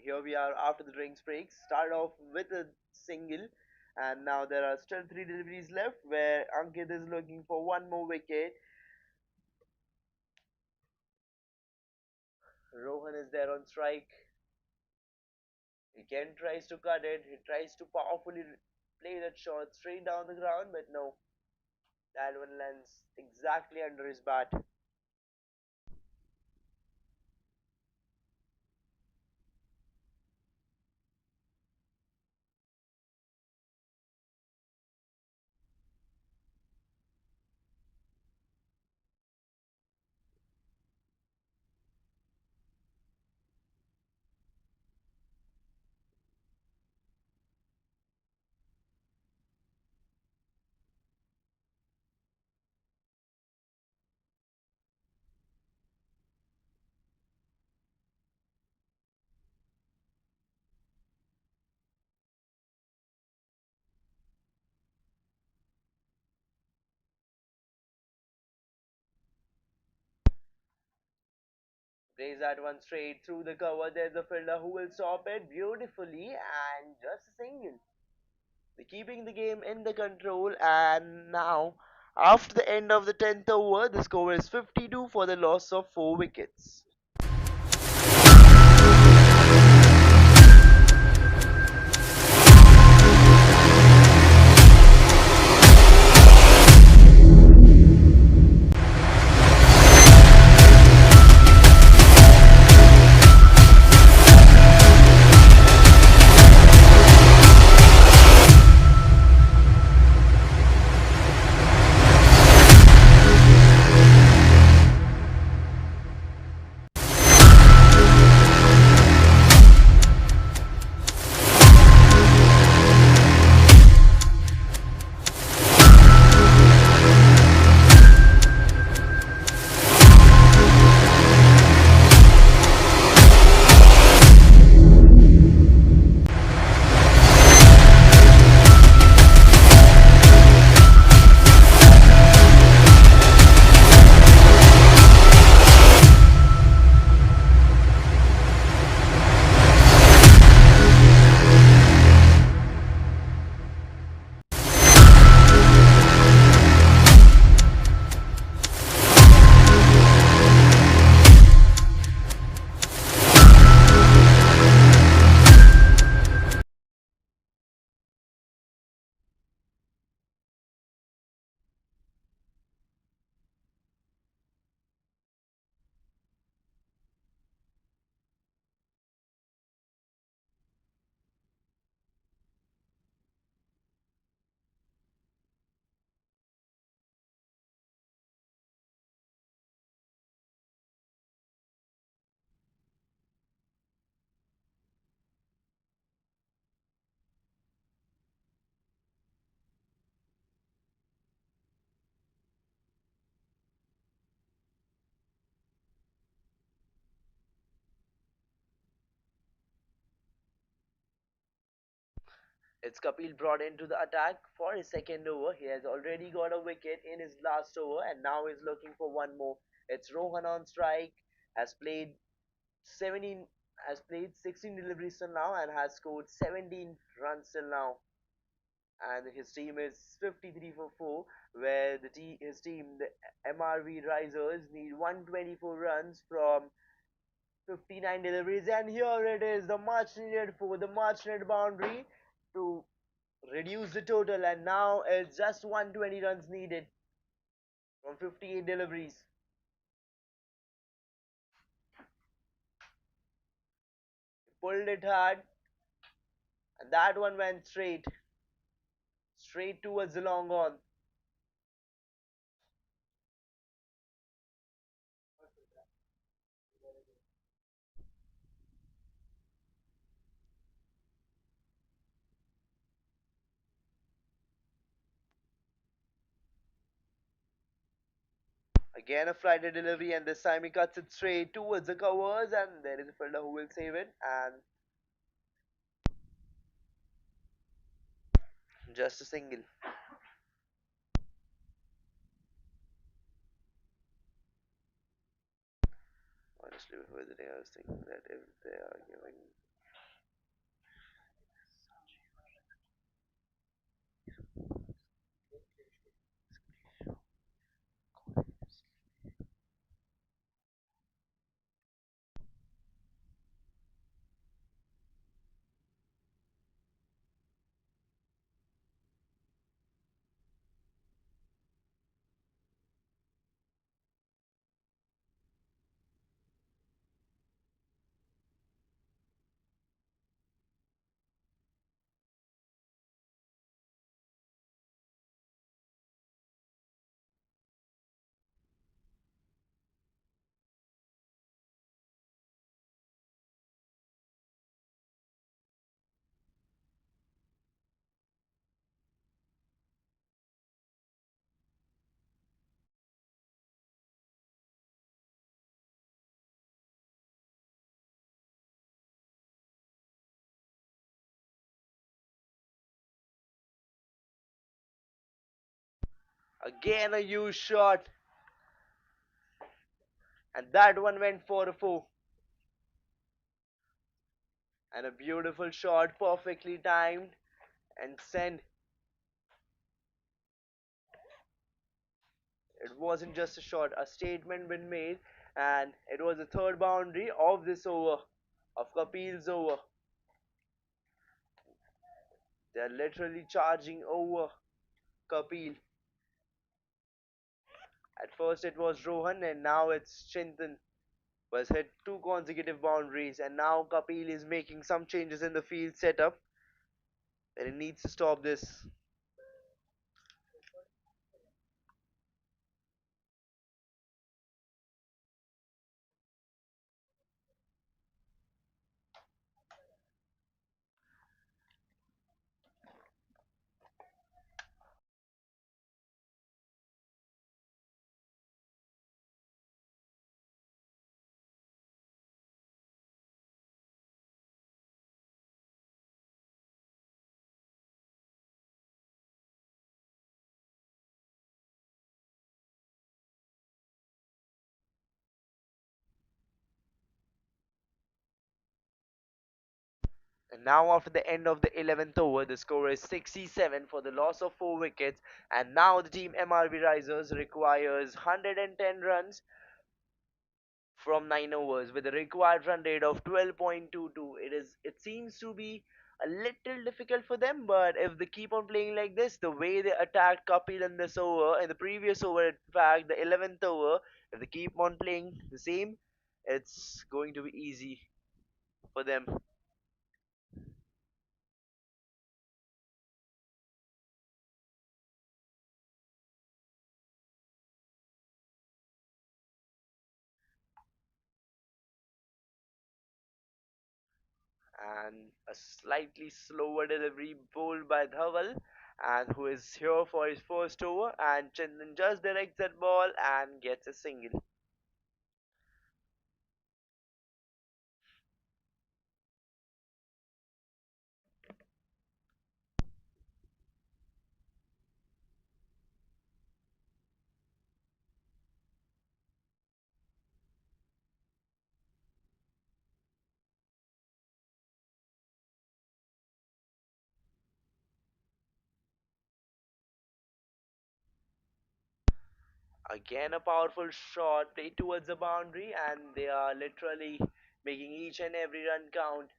here we are after the drinks break. Start off with a single, and now there are still three deliveries left where Ankit is looking for one more wicket. Rohan is there on strike. He again tries to cut it. He tries to powerfully play that shot straight down the ground, but no, that one lands exactly under his bat. Plays that one straight through the cover. There's a fielder who will stop it beautifully and just a single. They're keeping the game in the control, and now, after the end of the 10th over, the score is 52 for the loss of 4 wickets. It's Kapil brought into the attack for his second over. He has already got a wicket in his last over and now he's looking for one more. It's Rohan on strike, has played 17 has played 16 deliveries till now and has scored 17 runs till now. And his team is 53 for 4, where his team, the MRV Risers, need 124 runs from 59 deliveries. And here it is, the much needed for the much needed boundary to reduce the total. And now it's just 120 runs needed from 58 deliveries. Pulled it hard, and that one went straight towards the long on. Again, a Friday delivery, and this time he cuts it straight towards the covers, and there is a fielder who will save it, and just a single. Honestly, before the day, I was thinking that if they are giving Again a huge shot, and that one went for a four. And a beautiful shot, perfectly timed and sent. It wasn't just a shot, a statement been made, and it was the third boundary of this over, of Kapil's over. They're literally charging over Kapil. At first it was Rohan, and now it's Chintan. Was hit two consecutive boundaries, and now Kapil is making some changes in the field setup, and he needs to stop this. And now, after the end of the 11th over, the score is 67 for the loss of 4 wickets. And now, the team MRB Risers requires 110 runs from 9 overs with a required run rate of 12.22. It seems to be a little difficult for them, but if they keep on playing like this, the way they attacked Kapil in this over, in the previous over, in fact, the 11th over, if they keep on playing the same, it's going to be easy for them. And a slightly slower delivery bowled by Dhaval, and who is here for his first over, and Chandan just directs that ball and gets a single. Again a powerful shot played towards the boundary, and they are literally making each and every run count.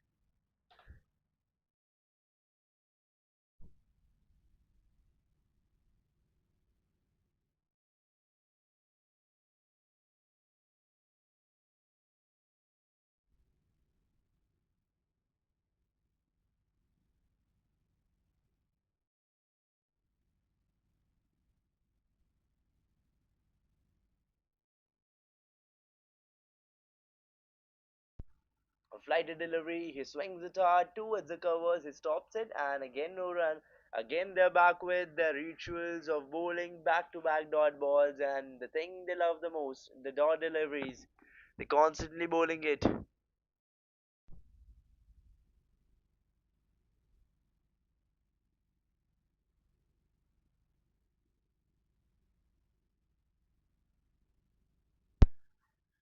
A flighted delivery, he swings it hard towards the covers, he stops it, and again no run. Again they're back with their rituals of bowling back-to-back dot balls, and the thing they love the most, the dot deliveries. They're constantly bowling it.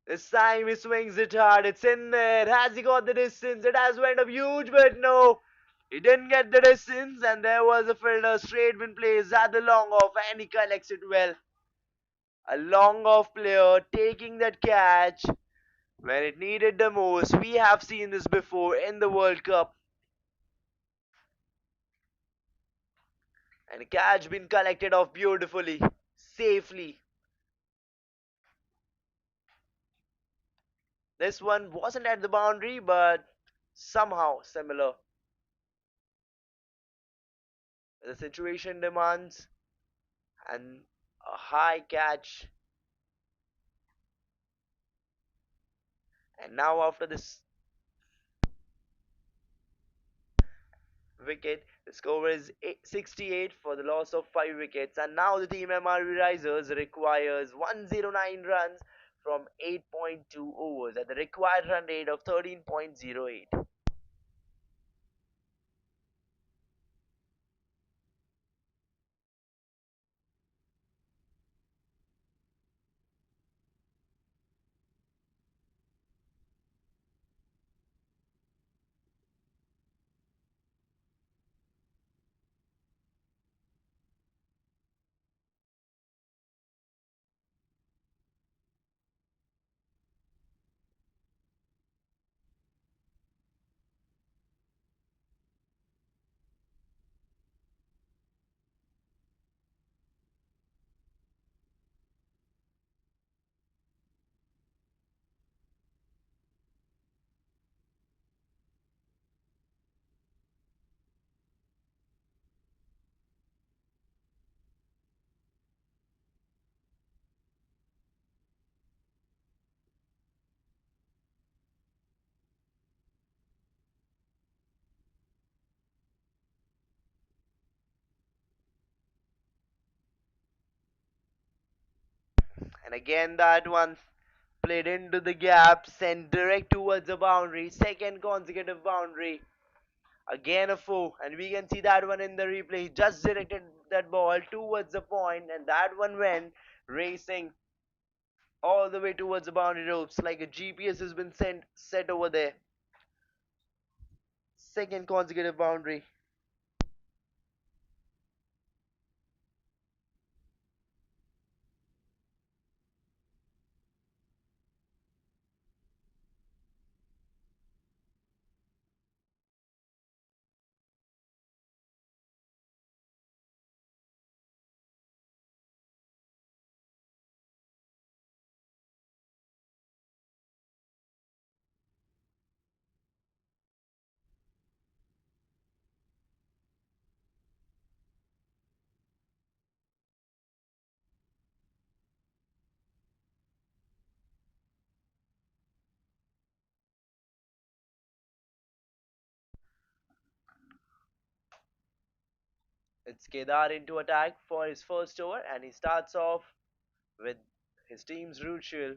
This time he swings it hard, it's in there. Has he got the distance? It has went up huge, but no. He didn't get the distance, and there was a fielder straight been placed at the long off, and he collects it well. A long off player taking that catch when it needed the most. We have seen this before in the World Cup. And the catch been collected off beautifully, safely. This one wasn't at the boundary, but somehow similar. The situation demands and a high catch. And now after this wicket, the score is 68 for the loss of 5 wickets. And now the team MRV Risers requires 109 runs from 8.2 overs at the required run rate of 13.08. And again, that one played into the gap, sent direct towards the boundary, second consecutive boundary. Again a four, and we can see that one in the replay. He just directed that ball towards the point, and that one went racing all the way towards the boundary ropes like a GPS has been sent set over there. Second consecutive boundary. It's Kedar into attack for his first over, and he starts off with his team's ritual,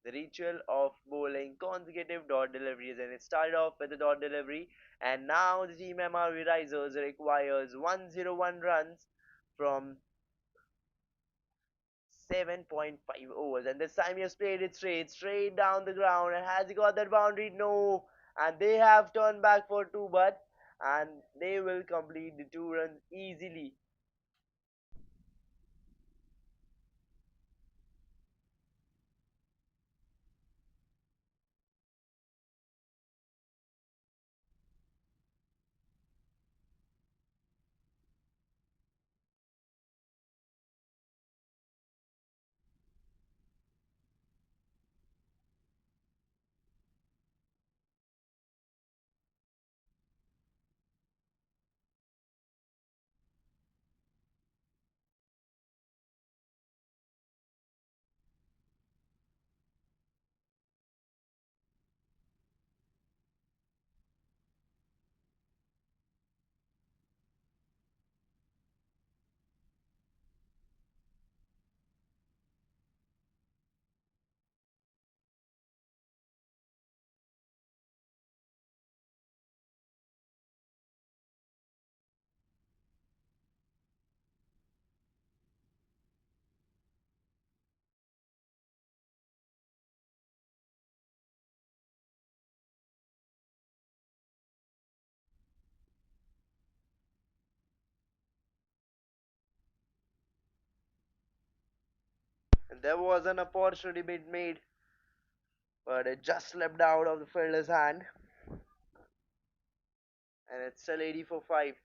the ritual of bowling consecutive dot deliveries. And it started off with a dot delivery, and now the team MRV Risers requires 101 runs from 7.5 overs. And this time he has played it straight down the ground. And has he got that boundary? No. And they have turned back for two, but and they will complete the 2 runs easily. There was an opportunity being made, but it just slipped out of the fielder's hand, and it's still 80 for 5.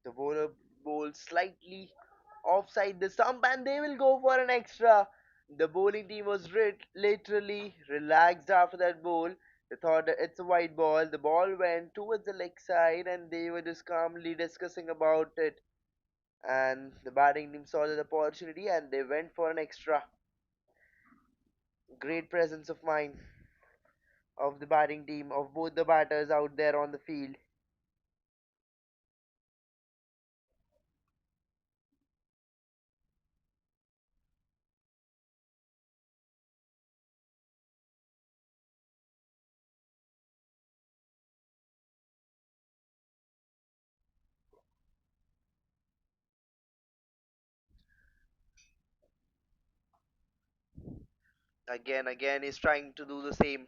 The bowler bowls slightly offside the stump, and they will go for an extra. The bowling team was literally relaxed after that bowl. They thought that it's a white ball. The ball went towards the leg side, and they were just calmly discussing about it. And the batting team saw the opportunity, and they went for an extra. Great presence of mind of the batting team, of both the batters out there on the field. Again, he's trying to do the same,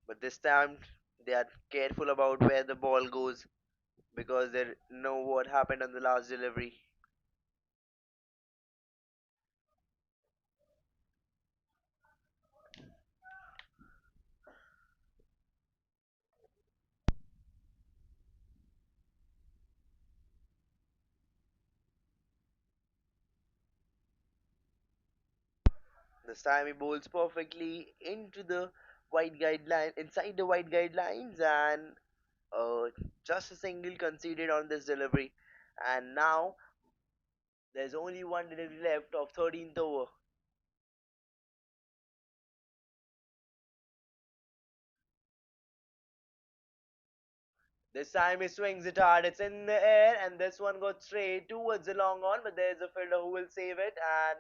but this time they are careful about where the ball goes because they know what happened on the last delivery. This time he bowls perfectly into the white guideline, inside the white guidelines, and uh, just a single conceded on this delivery. And now there's only one delivery left of 13th over. This time he swings it hard. It's in the air, and this one goes straight towards the long on. But there's a fielder who will save it, and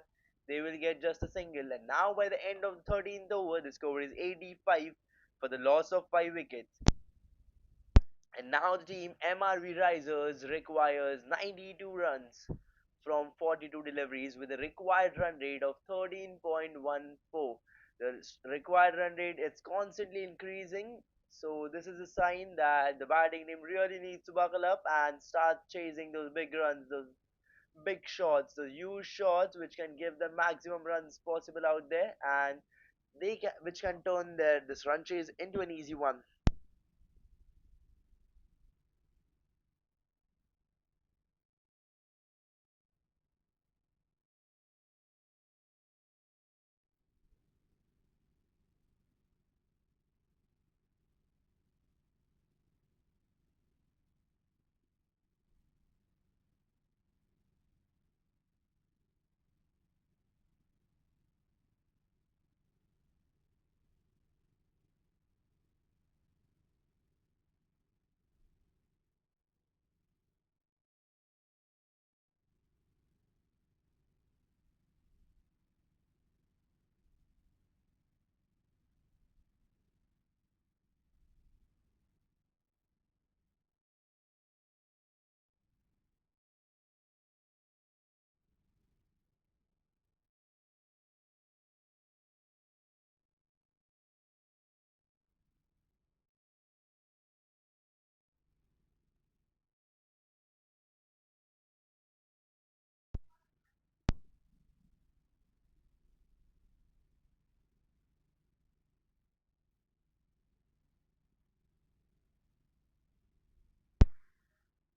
they will get just a single. And now, by the end of the 13th over, the score is 85 for the loss of 5 wickets. And now the team MRV Risers requires 92 runs from 42 deliveries with a required run rate of 13.14. The required run rate is constantly increasing, so this is a sign that the batting team really needs to buckle up and start chasing those big runs, those big shots, those huge shots which can give them maximum runs possible out there, and which can turn this run chase into an easy one.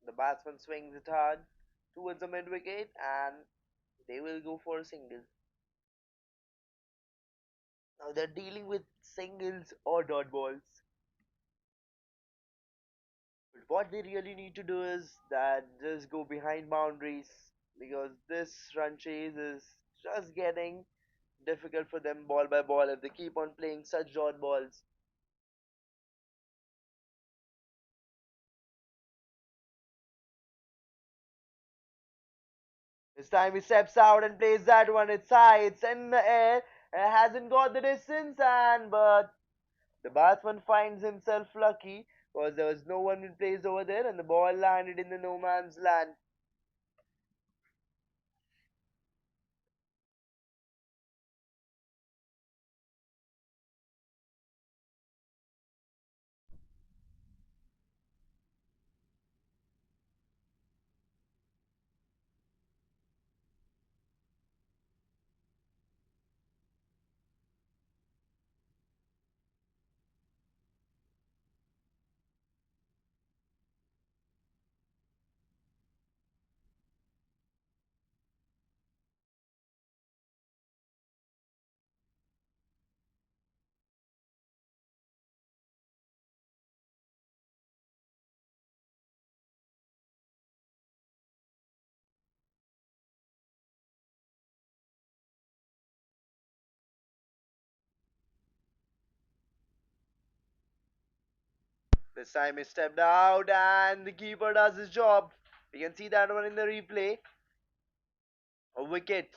The batsman swings it hard towards the mid wicket, and they will go for a single. Now they're dealing with singles or dot balls. But what they really need to do is that just go behind boundaries because this run chase is just getting difficult for them ball by ball if they keep on playing such dot balls. This time he steps out and plays that one. It's high, it's in the air, it hasn't got the distance, and but The batsman finds himself lucky because there was no one in place over there and the ball landed in the no man's land. This time he stepped out and the keeper does his job. We can see that one in the replay. A wicket.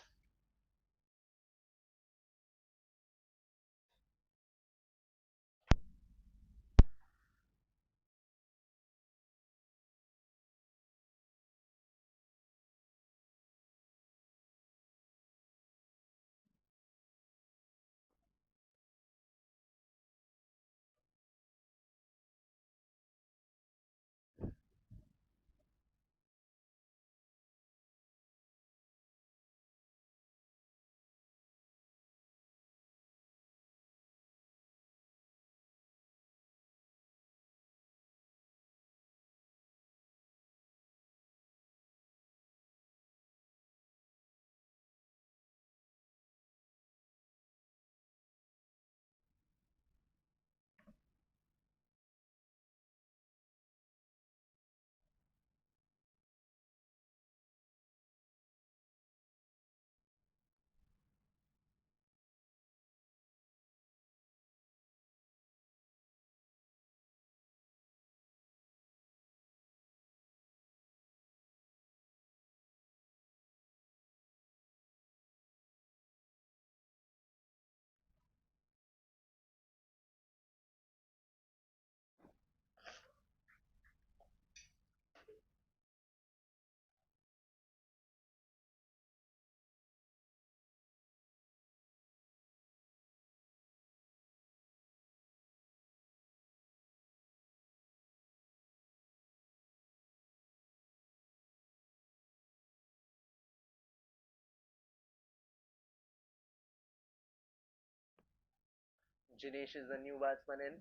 Jinesh is the new batsman in,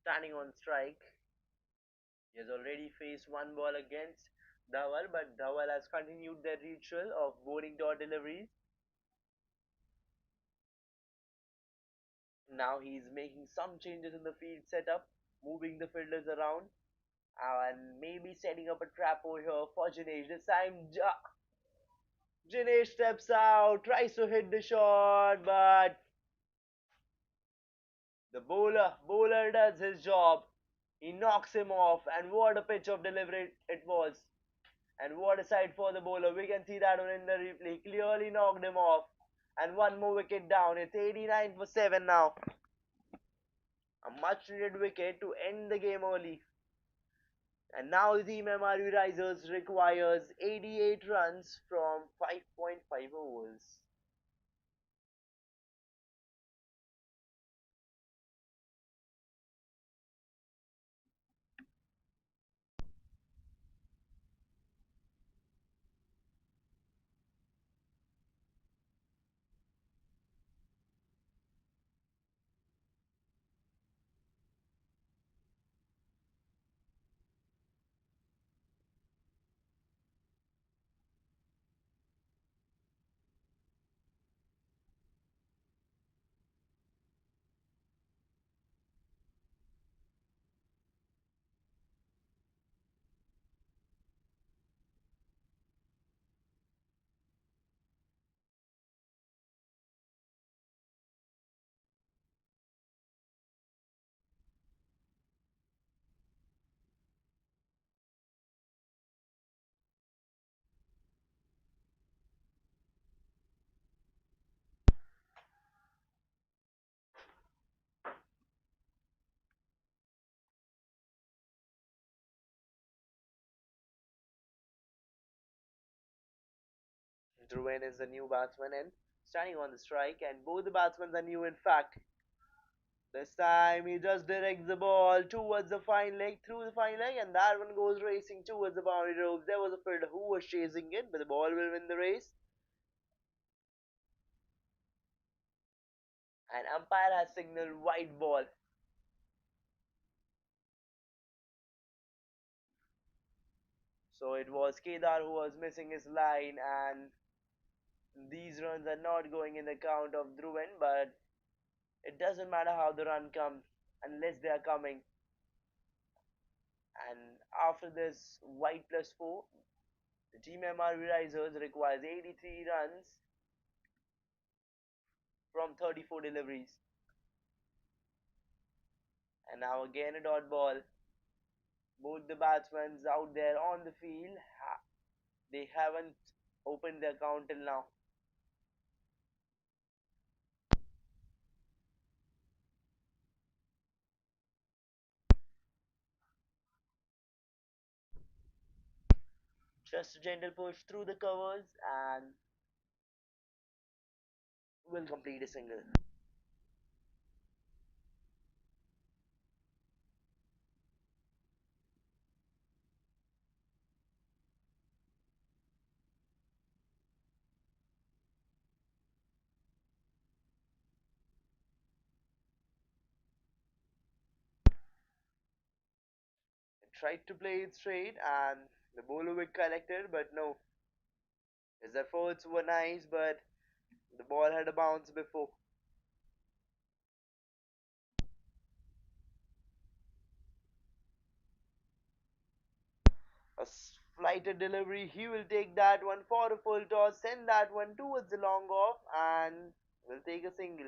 standing on strike. He has already faced one ball against Dhawal, but Dhawal has continued their ritual of boarding door deliveries. Now he's making some changes in the field setup, moving the fielders around, and maybe setting up a trap over here for Jinesh. This time, Jinesh steps out, tries to hit the shot, but the bowler does his job. He knocks him off, and what a pitch of delivery it was. And what a sight for the bowler. We can see that one in the replay. Clearly knocked him off. And one more wicket down. It's 89 for 7 now. A much needed wicket to end the game early. And now the team MRV Risers requires 88 runs from 5.5 overs. Dhruvan is the new batsman and standing on the strike, and both the batsmen are new in fact. This time he just directs the ball towards the fine leg, through the fine leg, and that one goes racing towards the boundary ropes. There was a fielder who was chasing it, but the ball will win the race. And umpire has signaled white ball. So it was Kedar who was missing his line, and these runs are not going in the count of Dhruvan, but it doesn't matter how the run comes unless they are coming. And after this white plus 4, the team MRV Risers requires 83 runs from 34 deliveries. And now again a dot ball. Both the batsmen out there on the field, they haven't opened their count till now. Just a gentle push through the covers and will complete a single. Tried to play it straight and the bowler will collect it, but no. His efforts were nice, but the ball had a bounce before. A flighted delivery, he will take that one for a full toss, send that one towards the long off, and will take a single.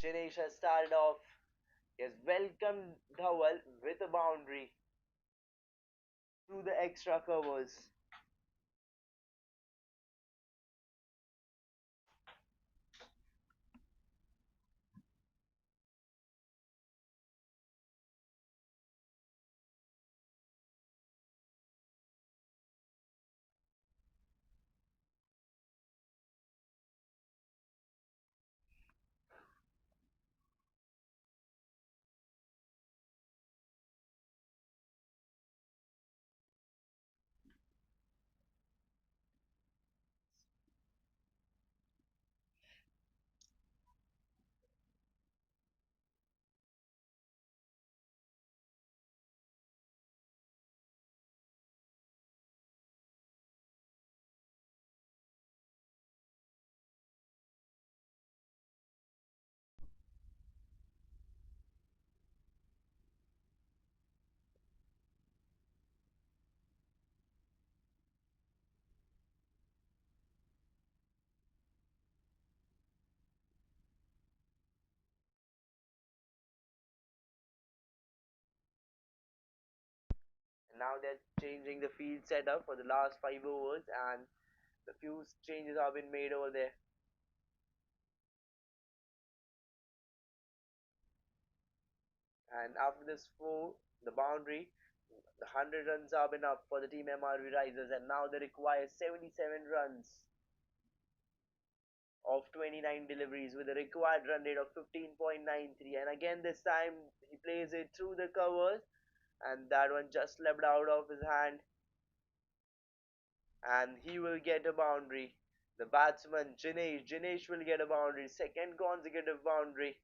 Jinesh has started off his welcome Dhawal with a boundary through the extra covers. Now they're changing the field setup for the last 5 overs, and the few changes have been made over there. And after this four, the boundary, the 100 runs have been up for the team MRV Risers, and now they require 77 runs of 29 deliveries with a required run rate of 15.93. And again, this time he plays it through the covers, and that one just slipped out of his hand, and he will get a boundary. The batsman Jinesh will get a boundary, second consecutive boundary.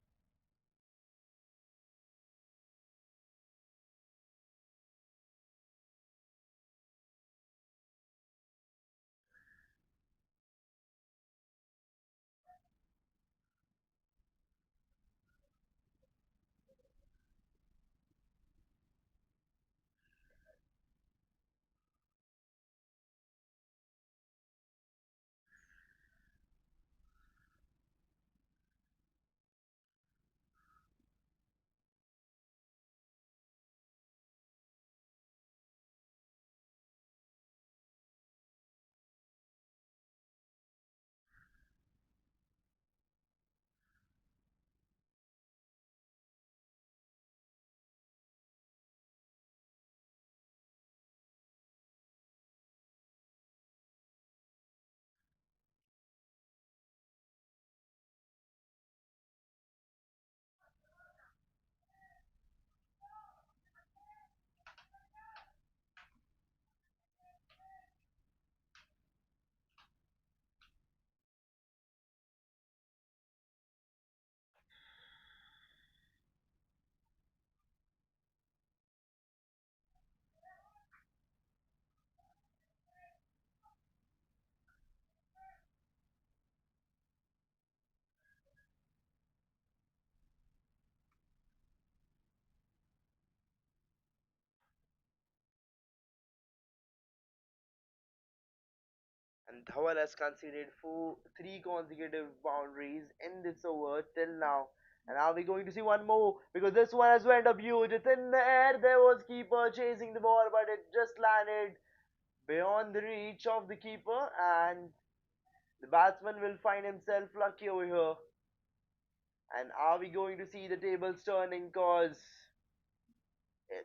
and Dhawal has conceded three consecutive boundaries in this over till now. And are we going to see one more? Because this one has went up huge. It's in the air. There was keeper chasing the ball, but it just landed beyond the reach of the keeper, and the batsman will find himself lucky over here. And are we going to see the tables turning? Cause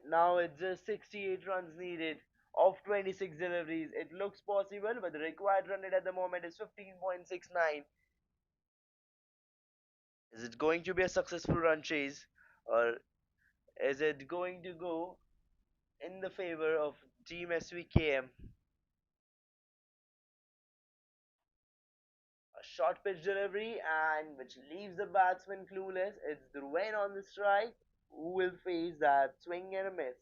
now it's just 68 runs needed of 26 deliveries. It looks possible, but the required run rate at the moment is 15.69. Is it going to be a successful run chase, or is it going to go in the favor of Team SVKM? A short pitch delivery, and which leaves the batsman clueless. It's Dhruven on the strike who will face that swing and a miss.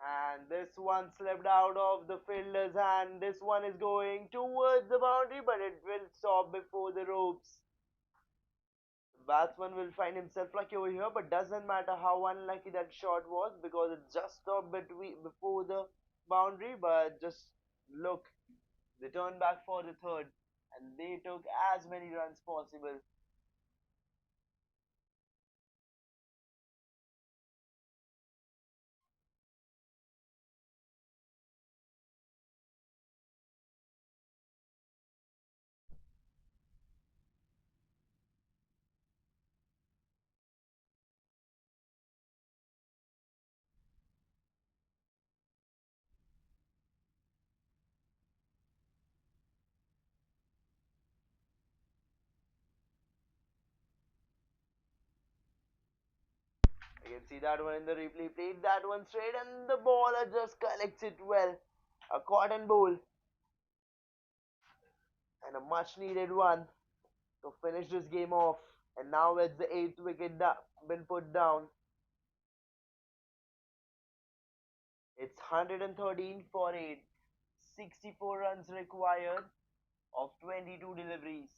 And this one slipped out of the fielder's hand. This one is going towards the boundary, but it will stop before the ropes. The batsman will find himself lucky over here, but doesn't matter how unlucky that shot was because it just stopped before the boundary. But just look, they turned back for the third, and they took as many runs possible. You can see that one in the replay. Played that one straight, and the bowler just collects it well. A cotton ball and a much needed one to finish this game off. And now it's the eighth wicket been put down. It's 113 for 8. 64 runs required of 22 deliveries.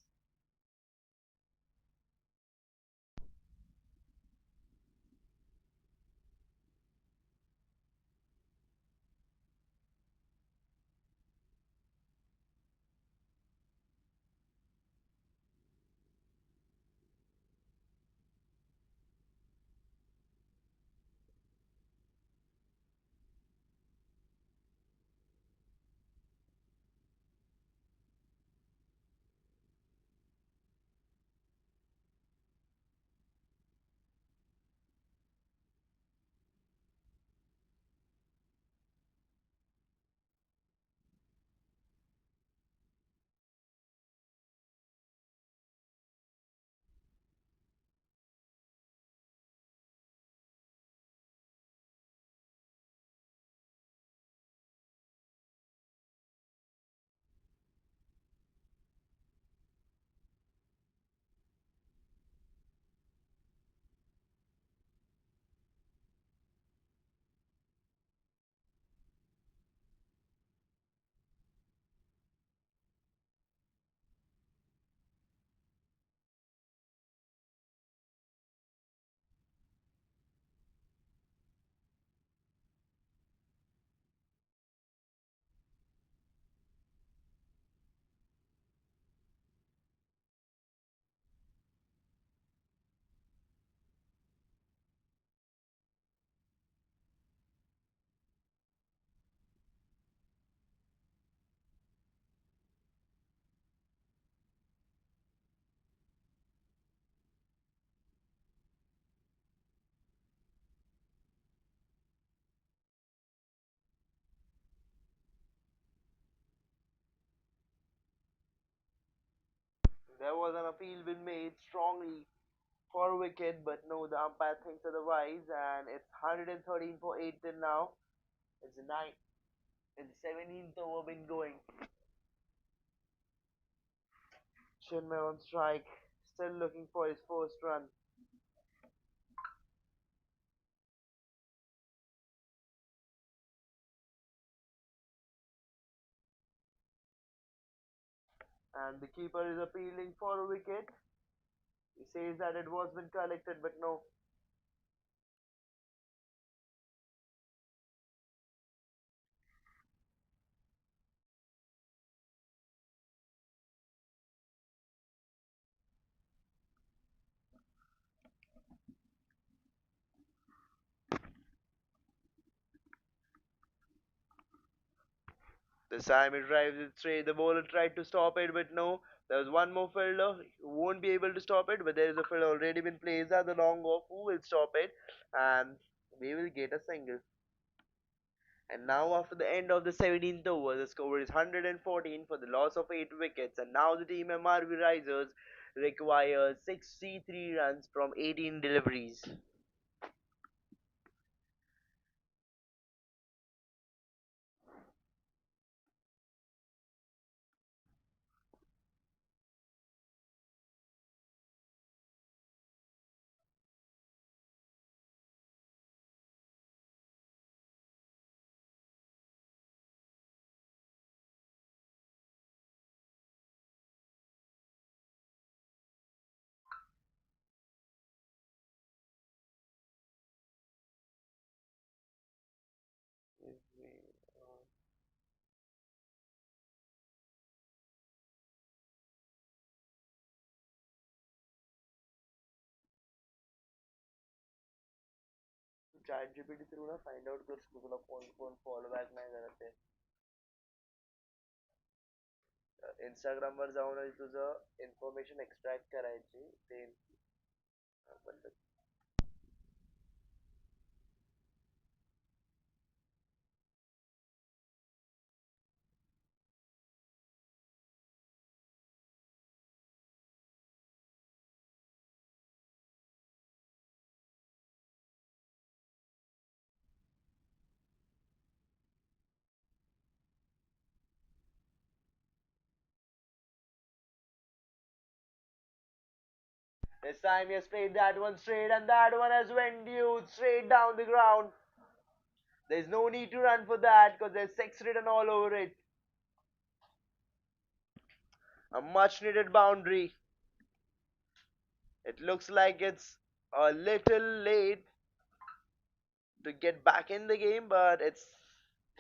There was an appeal been made strongly for a wicket, but no, the umpire thinks otherwise, and it's 113 for 8 till now. It's the 9, it's the 17th over been going. Chinmay on strike, still looking for his first run, and the keeper is appealing for a wicket. He says that it was been collected, but no. This time he drives it straight. The bowler tried to stop it, but no. There was one more fielder who won't be able to stop it, but there is a fielder already been placed at the long off who will stop it, and we will get a single. And now, after the end of the 17th over, the score is 114 for the loss of 8 wickets, and now the team MRV Risers requires 63 runs from 18 deliveries. Chat GPT through ना find out कर सकतो तुला कोण कोण follow back नाही करत ते Instagram वर जाऊन तुझं इन्फॉर्मेशन एक्सट्रॅक्ट करायची ते this time he has played that one straight and that one has went due straight down the ground. There's no need to run for that because there's six written all over it. A much needed boundary. It looks like it's a little late to get back in the game, but it's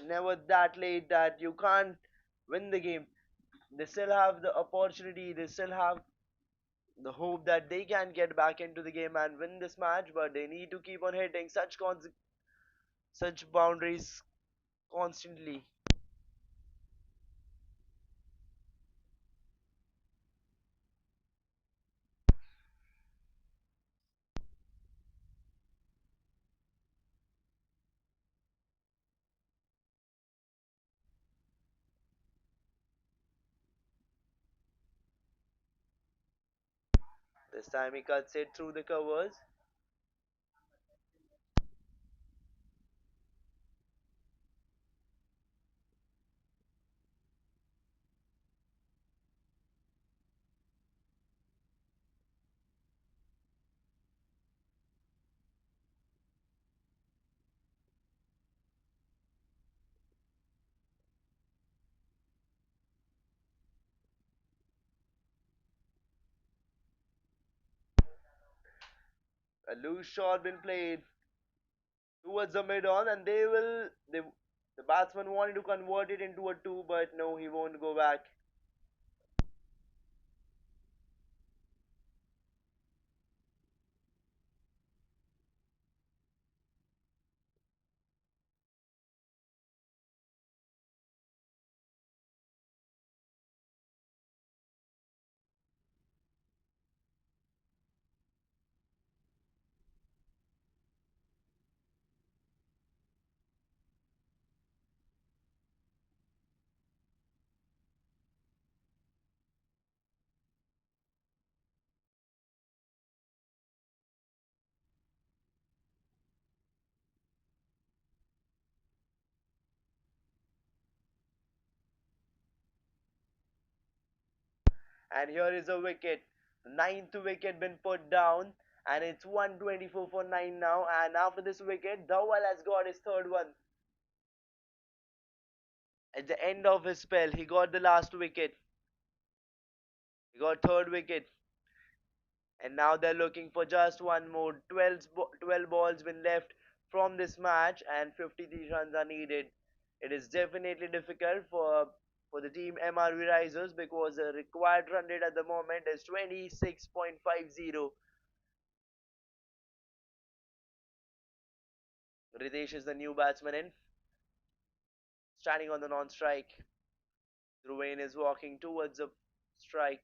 never that late that you can't win the game. They still have the opportunity, they still have the hope that they can get back into the game and win this match, but they need to keep on hitting such boundaries constantly. This time he cuts it through the covers. A loose shot been played towards the mid on, and the batsman wanted to convert it into a two, but no, he won't go back. And here is a wicket. The ninth wicket been put down, and it's 124 for 9 now. And after this wicket, Dhawal has got his third one. At the end of his spell, he got the last wicket. He got third wicket. And now they're looking for just one more. 12 balls been left from this match, and 53 runs are needed. It is definitely difficult for the team MRV Risers because the required run rate at the moment is 26.50. Ritesh is the new batsman in, standing on the non-strike. Dhruvain is walking towards the strike.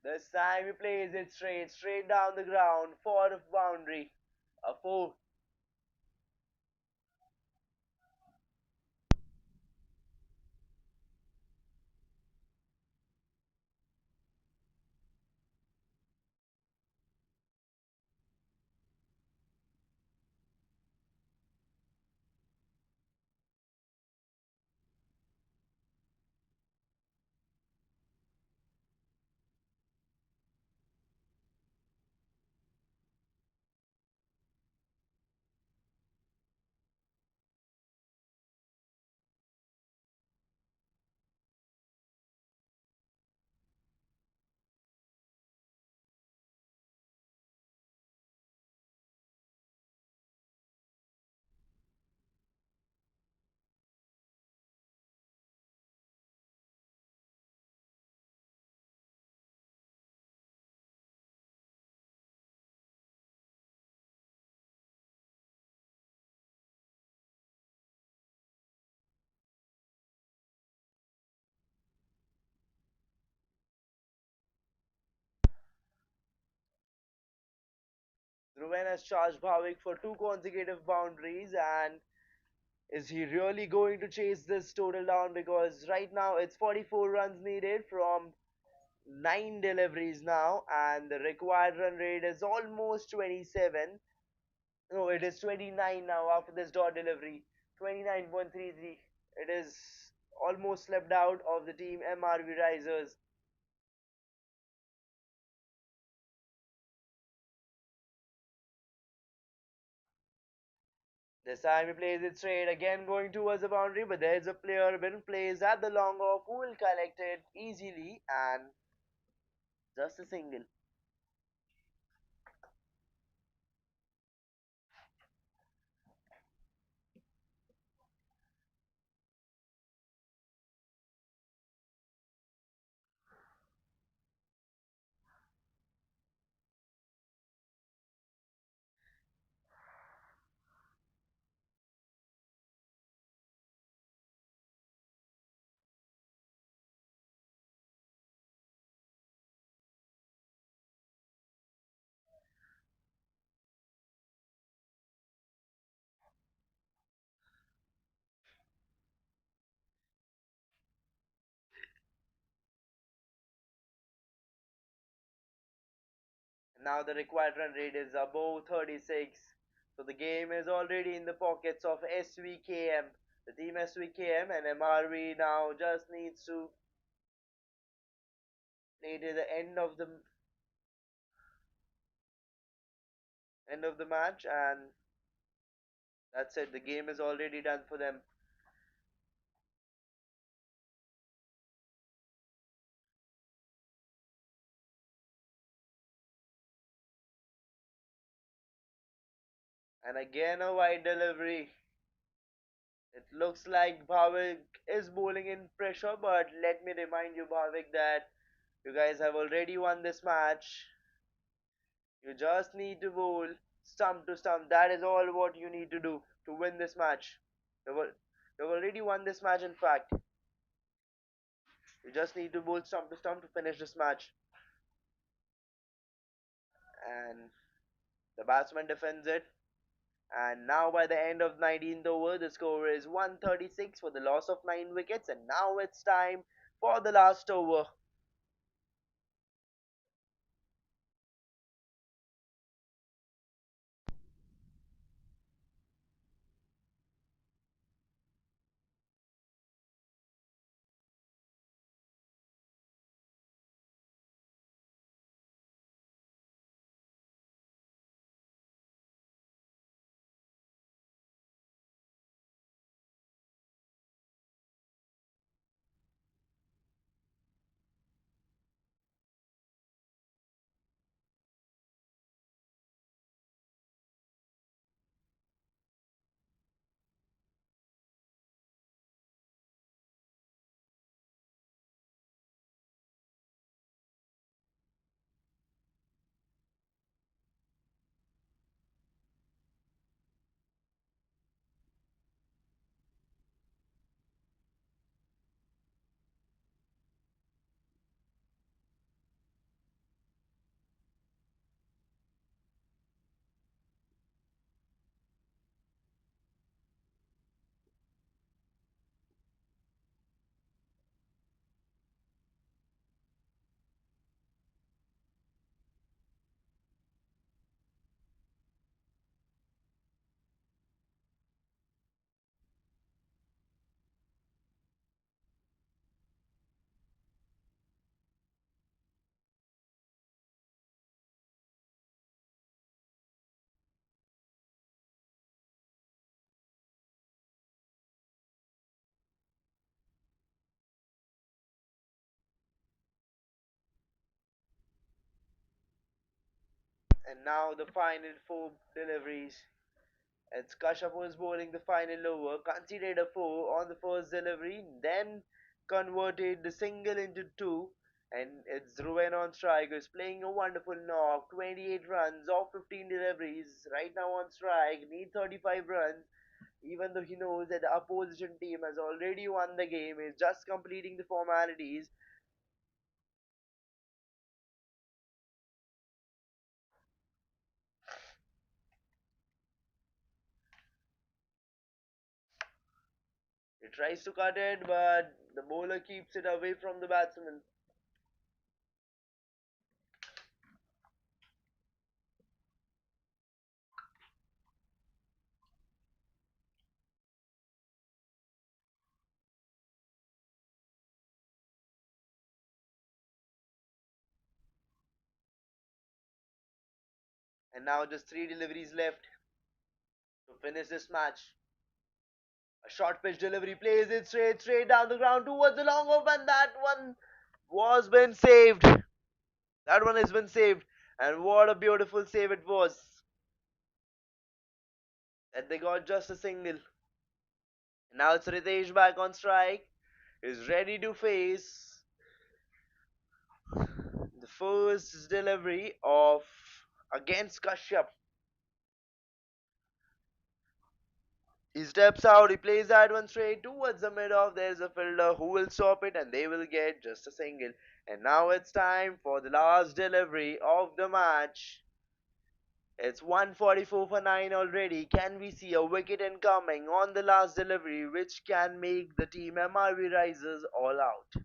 This time he plays it straight down the ground for the boundary. A four. Dhruvan has charged Bhavik for two consecutive boundaries, and is he really going to chase this total down? Because right now it's 44 runs needed from 9 deliveries now, and the required run rate is almost 27. No, it is 29 now after this dot delivery. 29.33. It is almost slept out of the team MRV Risers. This time he plays it straight, again going towards the boundary, but there's a player been plays at the long off who will collect it easily, and just a single. Now the required run rate is above 36. So the game is already in the pockets of SVKM. The team SVKM and MRV now just needs to play to the end of the match, and that's it. The game is already done for them. And again a wide delivery. It looks like Bhavik is bowling in pressure, but let me remind you, Bhavik, that you guys have already won this match. You just need to bowl stump to stump. That is all what you need to do to win this match. You've already won this match, in fact. You just need to bowl stump to stump to finish this match. And the batsman defends it. And now by the end of 19th over, the score is 136 for the loss of 9 wickets. And now it's time for the last over. And now the final 4 deliveries. It's Kashyap who is bowling the final over, conceded a 4 on the first delivery, then converted the single into 2. And it's Ruben on strike who's playing a wonderful knock, 28 runs off 15 deliveries, right now on strike, need 35 runs. Even though he knows that the opposition team has already won the game, he's just completing the formalities. He tries to cut it, but the bowler keeps it away from the batsman. And now just 3 deliveries left to finish this match. A short pitch delivery plays it straight down the ground towards the long off, and that one was been saved. That one has been saved, and what a beautiful save it was. And they got just a single. Now it's Ritesh back on strike. Is ready to face the first delivery of against Kashyap. He steps out, he plays that one straight towards the mid off. There's a fielder who will stop it and they will get just a single. And now it's time for the last delivery of the match. It's 144 for 9 already. Can we see a wicket incoming on the last delivery which can make the team MRV Risers all out?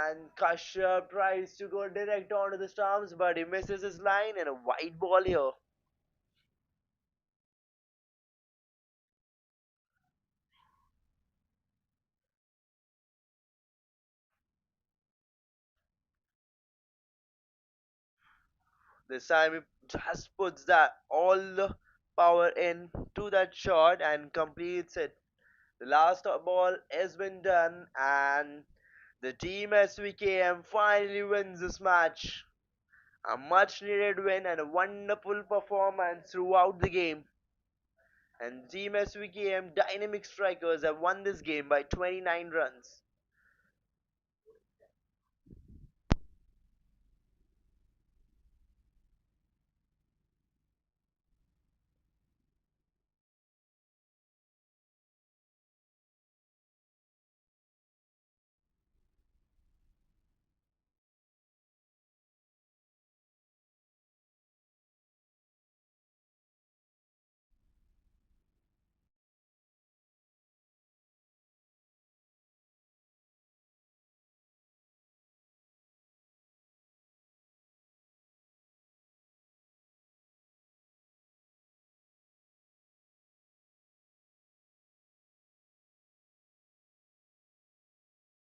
And Kashyap tries to go direct onto the stumps but he misses his line and a wide ball here. This time he just puts that all the power in to that shot and completes it. The last ball has been done and the team SVKM finally wins this match. A much needed win and a wonderful performance throughout the game. And Team SVKM Dynamic Strikers have won this game by 29 runs.